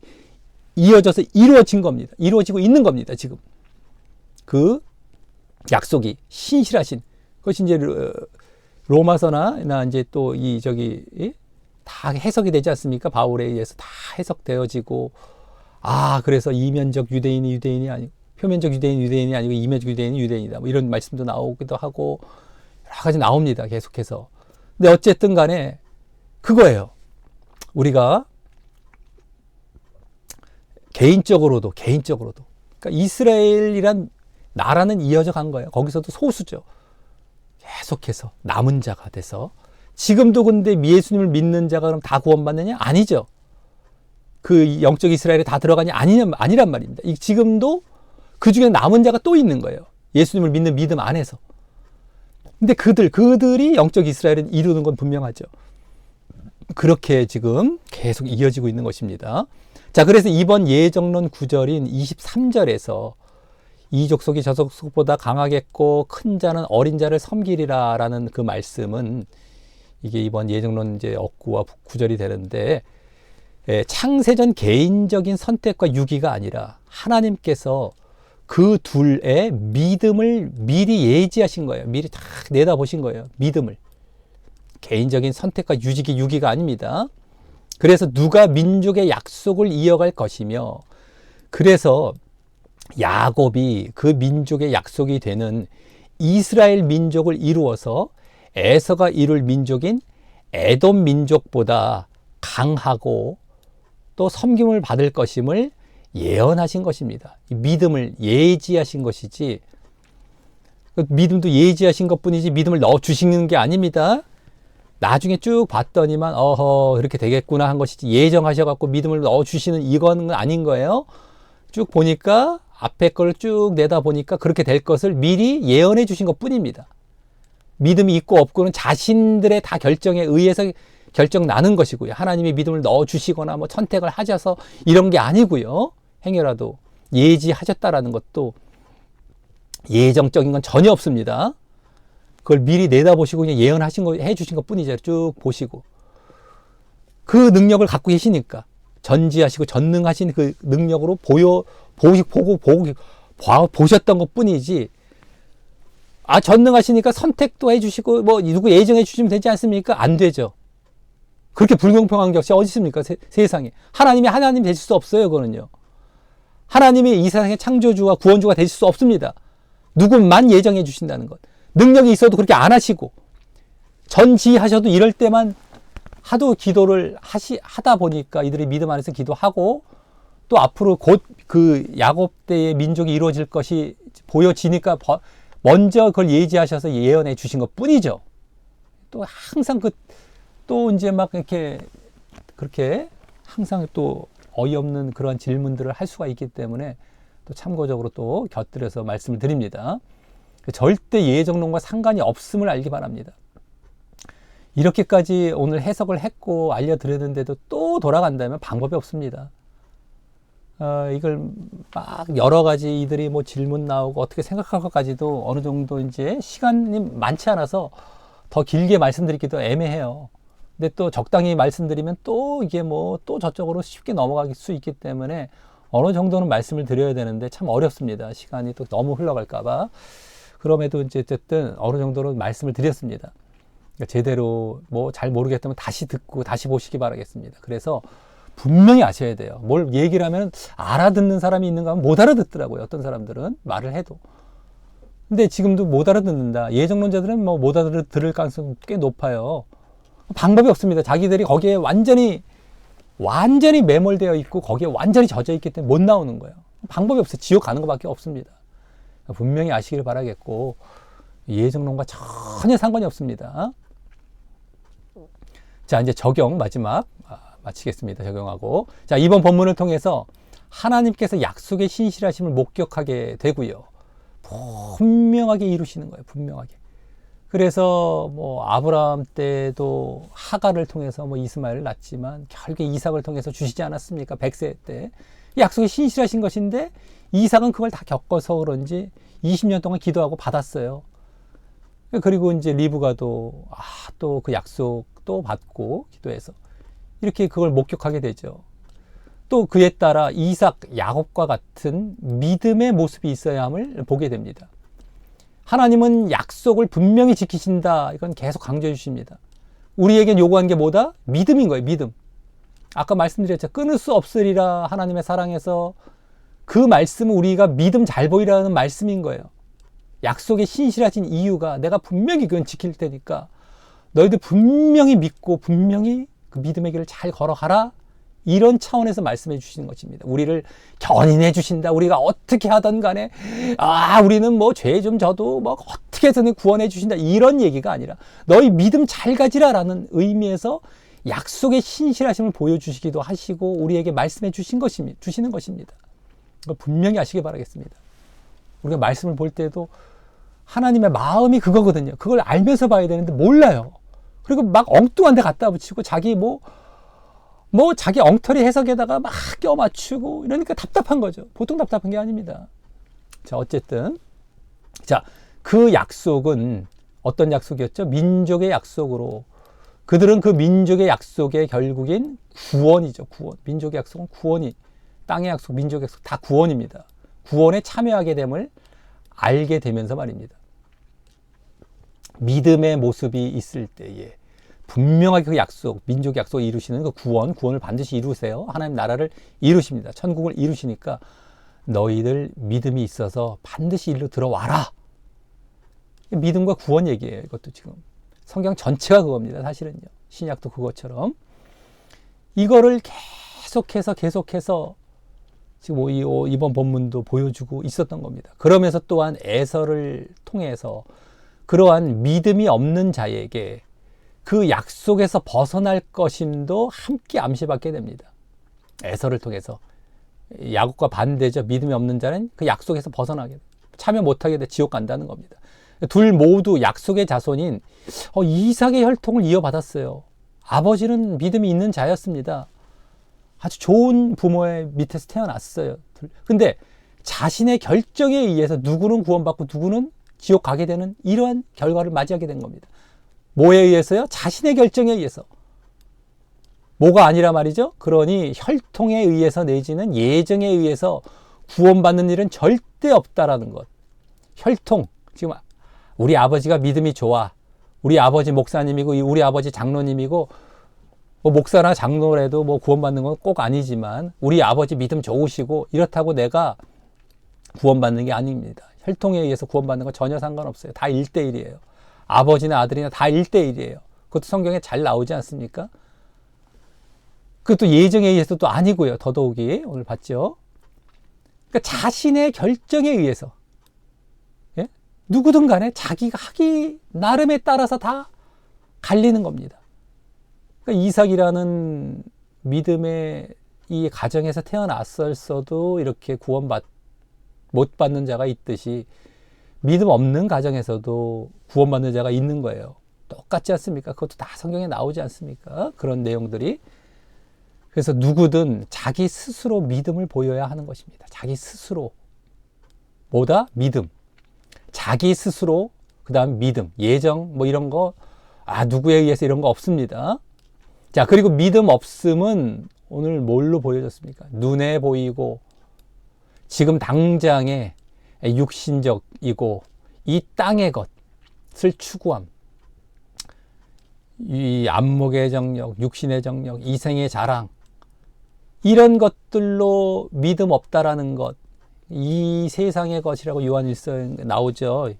이어져서 이루어진 겁니다. 이루어지고 있는 겁니다, 지금. 그 약속이 신실하신 그것이 이제 로마서나 이제 또 다 해석이 되지 않습니까? 바울에 의해서 다 해석되어지고, 그래서 이면적 유대인이 아니고 표면적 유대인이 아니고 이면적 유대인이 유대인이다. 뭐 이런 말씀도 나오기도 하고 여러 가지 나옵니다. 계속해서. 근데 어쨌든 간에 그거예요. 우리가 개인적으로도. 그러니까 이스라엘이란 나라는 이어져 간 거예요. 거기서도 소수죠. 계속해서 남은 자가 돼서. 지금도 근데 예수님을 믿는 자가 그럼 다 구원받느냐? 아니죠. 그 영적 이스라엘에 다 들어가냐? 아니란 말입니다. 지금도 그 중에 남은 자가 또 있는 거예요. 예수님을 믿는 믿음 안에서. 근데 그들이 영적 이스라엘을 이루는 건 분명하죠. 그렇게 지금 계속 이어지고 있는 것입니다. 자, 그래서 이번 예정론 구절인 23절에서 이 족속이 저 족속보다 강하겠고 큰 자는 어린 자를 섬기리라 라는 그 말씀은 이게 이번 예정론 이제 억구와 구절이 되는데, 창세전 개인적인 선택과 유기가 아니라 하나님께서 그 둘의 믿음을 미리 예지하신 거예요. 미리 다 내다보신 거예요. 믿음을. 개인적인 선택과 유기가 아닙니다. 그래서 누가 민족의 약속을 이어갈 것이며, 그래서 야곱이 그 민족의 약속이 되는 이스라엘 민족을 이루어서 에서가 이룰 민족인 에돔 민족보다 강하고 또 섬김을 받을 것임을 예언하신 것입니다. 믿음을 예지하신 것이지, 믿음도 예지하신 것뿐이지 믿음을 넣어주시는 게 아닙니다. 나중에 쭉 봤더니만 이렇게 되겠구나 한 것이지, 예정하셔갖고 믿음을 넣어주시는 이건 아닌 거예요. 쭉 보니까 앞에 걸 쭉 내다보니까 그렇게 될 것을 미리 예언해 주신 것 뿐입니다. 믿음이 있고 없고는 자신들의 다 결정에 의해서 결정 나는 것이고요. 하나님이 믿음을 넣어주시거나 뭐 선택을 하셔서 이런 게 아니고요. 행여라도 예지하셨다라는 것도 예정적인 건 전혀 없습니다. 그걸 미리 내다보시고 그냥 예언하신 거 해주신 것 뿐이죠. 쭉 보시고 그 능력을 갖고 계시니까, 전지하시고 전능하신 그 능력으로 보셨던 것 뿐이지, 전능하시니까 선택도 해주시고 뭐 누구 예정해 주시면 되지 않습니까? 안 되죠. 그렇게 불공평한 것이 어디 있습니까? 세상에. 하나님이 하나님 되실 수 없어요. 그거는요. 하나님이 이 세상의 창조주와 구원주가 되실 수 없습니다. 누구만 예정해 주신다는 것. 능력이 있어도 그렇게 안 하시고, 전지하셔도 이럴 때만 하도 기도를 하다 보니까 이들의 믿음 안에서 기도하고, 또 앞으로 곧 그 야곱 때의 민족이 이루어질 것이 보여지니까 먼저 그걸 예지하셔서 예언해 주신 것 뿐이죠. 또 항상 또 이제 막 이렇게 그렇게 항상 또 어이없는 그런 질문들을 할 수가 있기 때문에 또 참고적으로 또 곁들여서 말씀을 드립니다. 절대 예정론과 상관이 없음을 알기 바랍니다. 이렇게까지 오늘 해석을 했고 알려드렸는데도 또 돌아간다면 방법이 없습니다. 이걸 막 여러 가지 이들이 뭐 질문 나오고 어떻게 생각할 것까지도 어느 정도 이제 시간이 많지 않아서 더 길게 말씀드리기도 애매해요. 근데 또 적당히 말씀드리면 또 이게 뭐 또 저쪽으로 쉽게 넘어갈 수 있기 때문에 어느 정도는 말씀을 드려야 되는데 참 어렵습니다. 시간이 또 너무 흘러갈까봐. 그럼에도 이제 어쨌든 어느 정도로 말씀을 드렸습니다. 그러니까 제대로 뭐 잘 모르겠다면 다시 듣고 다시 보시기 바라겠습니다. 그래서 분명히 아셔야 돼요. 뭘 얘기를 하면 알아듣는 사람이 있는가 하면 못 알아듣더라고요. 어떤 사람들은 말을 해도. 근데 지금도 못 알아듣는다. 예정론자들은 뭐 못 알아들을 가능성이 꽤 높아요. 방법이 없습니다. 자기들이 거기에 완전히 매몰되어 있고 거기에 완전히 젖어 있기 때문에 못 나오는 거예요. 방법이 없어요. 지옥 가는 것밖에 없습니다. 분명히 아시길 바라겠고, 예정론과 전혀 상관이 없습니다. 자, 이제 적용 마지막 마치겠습니다. 적용하고. 자, 이번 본문을 통해서 하나님께서 약속의 신실하심을 목격하게 되고요. 분명하게 이루시는 거예요. 분명하게. 그래서 뭐 아브라함 때도 하갈을 통해서 뭐 이스마엘을 낳지만 결국에 이삭을 통해서 주시지 않았습니까? 100세 때. 약속이 신실하신 것인데 이삭은 그걸 다 겪어서 그런지 20년 동안 기도하고 받았어요. 그리고 이제 리브가도 또 그 약속도 받고 기도해서 이렇게 그걸 목격하게 되죠. 또 그에 따라 이삭, 야곱과 같은 믿음의 모습이 있어야 함을 보게 됩니다. 하나님은 약속을 분명히 지키신다. 이건 계속 강조해 주십니다. 우리에겐 요구한 게 뭐다? 믿음인 거예요. 믿음. 아까 말씀드렸죠. 끊을 수 없으리라 하나님의 사랑에서, 그 말씀은 우리가 믿음 잘 보이라는 말씀인 거예요. 약속에 신실하신 이유가 내가 분명히 그건 지킬 테니까 너희들 분명히 믿고 분명히 그 믿음의 길을 잘 걸어가라. 이런 차원에서 말씀해 주시는 것입니다. 우리를 견인해 주신다. 우리가 어떻게 하든 간에 우리는 뭐 죄 좀 져도 뭐 어떻게 해서든 구원해 주신다. 이런 얘기가 아니라 너희 믿음 잘 가지라라는 의미에서 약속의 신실하심을 보여주시기도 하시고 우리에게 말씀해 주시는 것입니다. 그걸 분명히 아시기 바라겠습니다. 우리가 말씀을 볼 때도 하나님의 마음이 그거거든요. 그걸 알면서 봐야 되는데 몰라요. 그리고 막 엉뚱한 데 갖다 붙이고 자기 자기 엉터리 해석에다가 막 껴 맞추고 이러니까 답답한 거죠. 보통 답답한 게 아닙니다. 자, 어쨌든 그 약속은 어떤 약속이었죠? 민족의 약속으로 그들은 그 민족의 약속의 결국인 구원이죠. 구원. 민족의 약속은 구원이 땅의 약속, 민족의 약속 다 구원입니다. 구원에 참여하게 됨을 알게 되면서 말입니다. 믿음의 모습이 있을 때에 분명하게 그 약속, 민족의 약속을 이루시는 그 구원을 반드시 이루세요. 하나님 나라를 이루십니다. 천국을 이루시니까 너희들 믿음이 있어서 반드시 일로 들어와라. 믿음과 구원 얘기예요. 이것도 지금 성경 전체가 그겁니다. 사실은요. 신약도 그것처럼 이거를 계속해서 지금 이번 본문도 보여주고 있었던 겁니다. 그러면서 또한 에서를 통해서 그러한 믿음이 없는 자에게 그 약속에서 벗어날 것임도 함께 암시받게 됩니다. 에서를 통해서 야곱과 반대죠. 믿음이 없는 자는 그 약속에서 벗어나게 참여 못하게 돼 지옥 간다는 겁니다. 둘 모두 약속의 자손인 이삭의 혈통을 이어받았어요. 아버지는 믿음이 있는 자였습니다. 아주 좋은 부모의 밑에서 태어났어요. 근데 자신의 결정에 의해서 누구는 구원받고 누구는 지옥 가게 되는 이러한 결과를 맞이하게 된 겁니다. 뭐에 의해서요? 자신의 결정에 의해서. 뭐가 아니라 말이죠. 그러니 혈통에 의해서 내지는 예정에 의해서 구원받는 일은 절대 없다라는 것. 혈통. 지금 우리 아버지가 믿음이 좋아. 우리 아버지 목사님이고 우리 아버지 장로님이고 목사나 장로라도 구원받는 건 꼭 아니지만 우리 아버지 믿음 좋으시고 이렇다고 내가 구원받는 게 아닙니다. 혈통에 의해서 구원받는 건 전혀 상관없어요. 다 1대1이에요. 아버지나 아들이나 다 1대1이에요. 그것도 성경에 잘 나오지 않습니까? 그것도 예정에 의해서도 아니고요. 더더욱이 오늘 봤죠. 그러니까 자신의 결정에 의해서 누구든 간에 자기가 하기 나름에 따라서 다 갈리는 겁니다. 그러니까 이삭이라는 믿음의 이 가정에서 태어났었어도 이렇게 못 받는 자가 있듯이 믿음 없는 가정에서도 구원받는 자가 있는 거예요. 똑같지 않습니까? 그것도 다 성경에 나오지 않습니까? 그런 내용들이. 그래서 누구든 자기 스스로 믿음을 보여야 하는 것입니다. 자기 스스로. 뭐다? 믿음. 자기 스스로, 그 다음 믿음, 예정, 이런 거, 누구에 의해서 이런 거 없습니다. 자, 그리고 믿음 없음은 오늘 뭘로 보여졌습니까? 눈에 보이고, 지금 당장의 육신적이고, 이 땅의 것을 추구함. 이 안목의 정력, 육신의 정력, 이생의 자랑, 이런 것들로 믿음 없다라는 것, 이 세상의 것이라고 요한일서에 나오죠.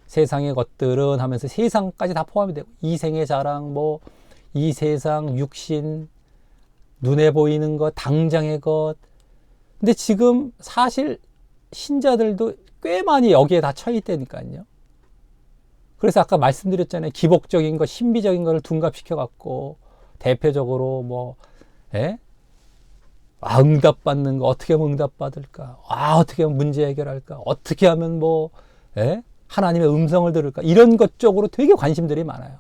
세상의 것들은 하면서 세상까지 다 포함이 되고 이생의 자랑, 이 세상, 육신, 눈에 보이는 것, 당장의 것. 근데 지금 사실 신자들도 꽤 많이 여기에 다 처했다니까요. 그래서 아까 말씀드렸잖아요. 기복적인 것, 신비적인 것을 둔갑시켜 갖고 대표적으로 응답받는 거, 어떻게 하면 응답받을까? 어떻게 하면 문제 해결할까? 어떻게 하면 하나님의 음성을 들을까? 이런 것 쪽으로 되게 관심들이 많아요.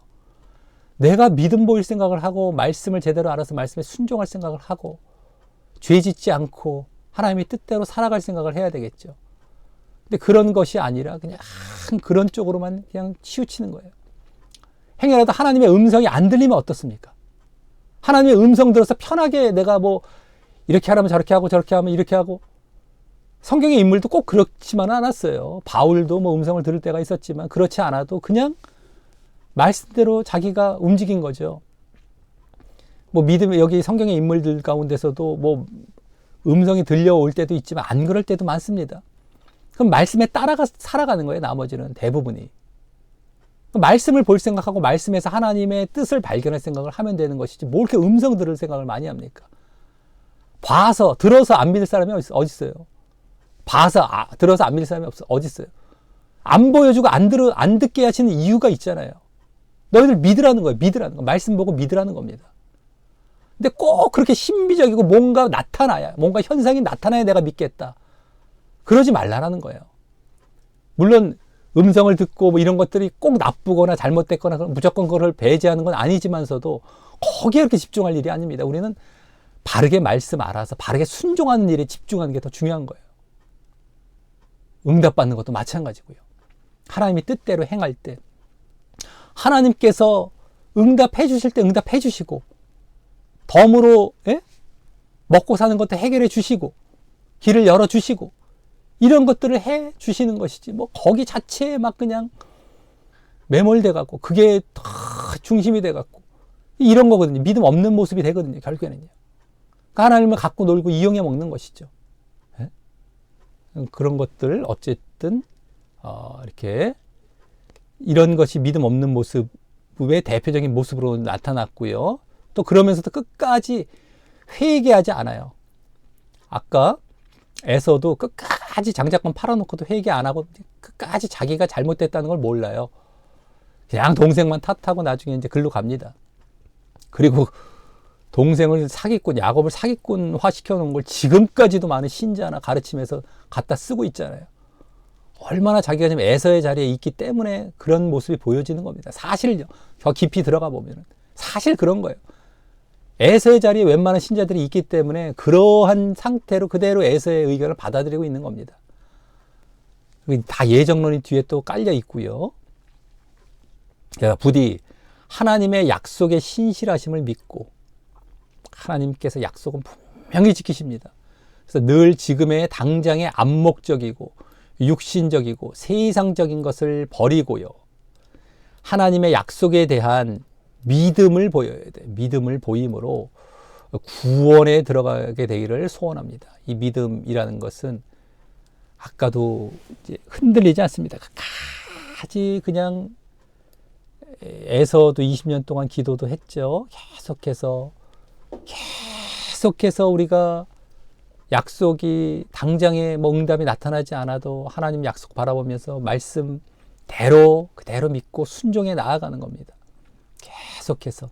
내가 믿음 보일 생각을 하고, 말씀을 제대로 알아서 말씀에 순종할 생각을 하고, 죄 짓지 않고, 하나님의 뜻대로 살아갈 생각을 해야 되겠죠. 근데 그런 것이 아니라 그냥 그런 쪽으로만 그냥 치우치는 거예요. 행여라도 하나님의 음성이 안 들리면 어떻습니까? 하나님의 음성 들어서 편하게 내가 이렇게 하라면 저렇게 하고 저렇게 하면 이렇게 하고. 성경의 인물도 꼭 그렇지만 않았어요. 바울도 음성을 들을 때가 있었지만 그렇지 않아도 그냥 말씀대로 자기가 움직인 거죠. 믿음의 여기 성경의 인물들 가운데서도 음성이 들려올 때도 있지만 안 그럴 때도 많습니다. 그럼 말씀에 따라가 살아가는 거예요. 나머지는 대부분이. 말씀을 볼 생각하고 말씀에서 하나님의 뜻을 발견할 생각을 하면 되는 것이지 뭘 이렇게 음성 들을 생각을 많이 합니까? 봐서 들어서 안 믿을 사람이 어디 있어요? 봐서 들어서 안 믿을 사람이 어디 있어요? 안 보여주고 안 듣게 하시는 이유가 있잖아요. 너희들 믿으라는 거예요. 믿으라는 거. 말씀 보고 믿으라는 겁니다. 근데 꼭 그렇게 신비적이고 뭔가 나타나야, 뭔가 현상이 나타나야 내가 믿겠다. 그러지 말라라는 거예요. 물론 음성을 듣고 뭐 이런 것들이 꼭 나쁘거나 잘못됐거나 무조건 그걸 배제하는 건 아니지만서도 거기에 이렇게 집중할 일이 아닙니다. 우리는 바르게 말씀 알아서 바르게 순종하는 일에 집중하는 게 더 중요한 거예요. 응답받는 것도 마찬가지고요. 하나님이 뜻대로 행할 때 하나님께서 응답해 주실 때 응답해 주시고 덤으로 먹고 사는 것도 해결해 주시고 길을 열어 주시고 이런 것들을 해 주시는 것이지 뭐 거기 자체에 막 그냥 매몰돼 갖고 그게 다 중심이 돼 갖고 이런 거거든요. 믿음 없는 모습이 되거든요. 결국에는요. 그러니까 하나님을 갖고 놀고 이용해 먹는 것이죠. 그런 것들 어쨌든 이렇게 이런 것이 믿음 없는 모습의 대표적인 모습으로 나타났고요. 또 그러면서도 끝까지 회개하지 않아요. 아까 에서도 끝까지 장자권 팔아놓고도 회개 안 하고 끝까지 자기가 잘못됐다는 걸 몰라요. 그냥 동생만 탓하고 나중에 이제 글로 갑니다. 그리고 동생을 사기꾼, 야곱을 사기꾼화 시켜놓은 걸 지금까지도 많은 신자나 가르치면서 갖다 쓰고 있잖아요. 얼마나 자기가 지금 에서의 자리에 있기 때문에 그런 모습이 보여지는 겁니다. 사실요. 더 깊이 들어가 보면 사실 그런 거예요. 에서의 자리에 웬만한 신자들이 있기 때문에 그러한 상태로 그대로 에서의 의견을 받아들이고 있는 겁니다. 다 예정론이 뒤에 또 깔려 있고요. 부디 하나님의 약속의 신실하심을 믿고 하나님께서 약속은 분명히 지키십니다. 그래서 늘 지금의 당장의 암목적이고 육신적이고 세상적인 것을 버리고요. 하나님의 약속에 대한 믿음을 보여야 돼. 믿음을 보임으로 구원에 들어가게 되기를 소원합니다. 이 믿음이라는 것은 아까도 이제 흔들리지 않습니다. 끝까지 그냥 에서도 20년 동안 기도도 했죠. 계속해서 우리가 약속이 당장에 뭐 응답이 나타나지 않아도 하나님 약속 바라보면서 말씀대로 그대로 믿고 순종해 나아가는 겁니다. 계속해서.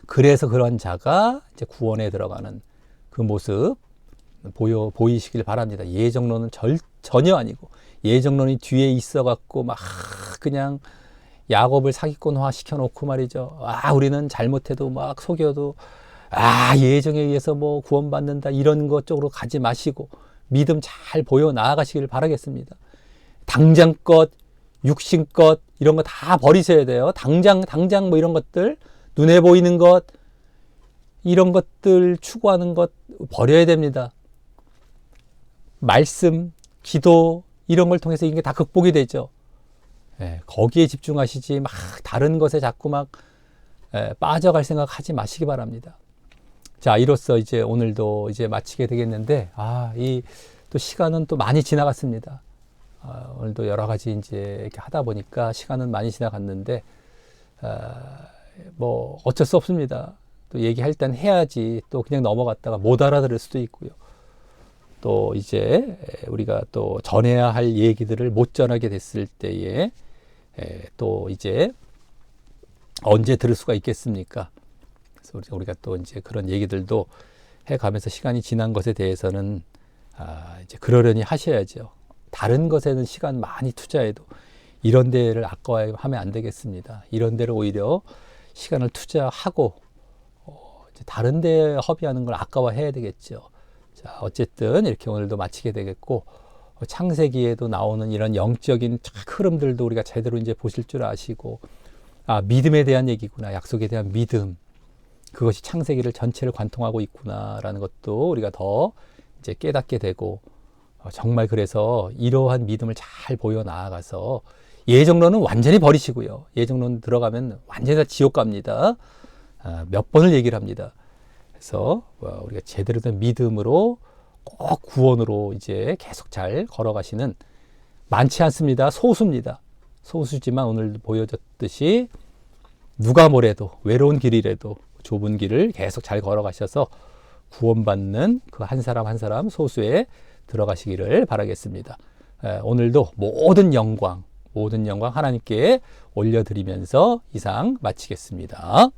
그래서 그런 자가 이제 구원에 들어가는 그 모습 보이시길 바랍니다. 예정론은 전혀 아니고 예정론이 뒤에 있어갖고 막 그냥 야곱을 사기꾼화 시켜놓고 말이죠. 우리는 잘못해도 막 속여도 예정에 의해서 뭐 구원받는다 이런 것 쪽으로 가지 마시고 믿음 잘 보여 나아가시길 바라겠습니다. 당장 것, 육신 것 이런 거 다 버리셔야 돼요. 당장 뭐 이런 것들 눈에 보이는 것 이런 것들 추구하는 것 버려야 됩니다. 말씀, 기도 이런 걸 통해서 이게 다 극복이 되죠. 거기에 집중하시지 막 다른 것에 자꾸 막 빠져갈 생각 하지 마시기 바랍니다. 자, 이로써 이제 오늘도 이제 마치게 되겠는데 이 또 시간은 또 많이 지나갔습니다. 오늘도 여러 가지 이제 이렇게 하다 보니까 시간은 많이 지나갔는데 뭐 어쩔 수 없습니다. 또 얘기할 땐 해야지 또 그냥 넘어갔다가 못 알아들을 수도 있고요. 또 이제 우리가 또 전해야 할 얘기들을 못 전하게 됐을 때에 또 이제 언제 들을 수가 있겠습니까? 그래서 우리가 또 이제 그런 얘기들도 해가면서 시간이 지난 것에 대해서는 이제 그러려니 하셔야죠. 다른 것에는 시간 많이 투자해도 이런 데를 아까워하면 안 되겠습니다. 이런 데를 오히려 시간을 투자하고 이제 다른 데에 허비하는 걸 아까워해야 되겠죠. 자, 어쨌든 이렇게 오늘도 마치게 되겠고 창세기에도 나오는 이런 영적인 흐름들도 우리가 제대로 이제 보실 줄 아시고 믿음에 대한 얘기구나. 약속에 대한 믿음. 그것이 창세기를 전체를 관통하고 있구나라는 것도 우리가 더 이제 깨닫게 되고 정말 그래서 이러한 믿음을 잘 보여 나아가서 예정론은 완전히 버리시고요. 예정론 들어가면 완전히 다 지옥 갑니다. 몇 번을 얘기를 합니다. 그래서 우리가 제대로 된 믿음으로 꼭 구원으로 이제 계속 잘 걸어가시는 많지 않습니다. 소수입니다. 소수지만 오늘 보여줬듯이 누가 뭐래도 외로운 길이라도 좁은 길을 계속 잘 걸어가셔서 구원받는 그 한 사람 한 사람 소수에 들어가시기를 바라겠습니다. 오늘도 모든 영광 하나님께 올려드리면서 이상 마치겠습니다.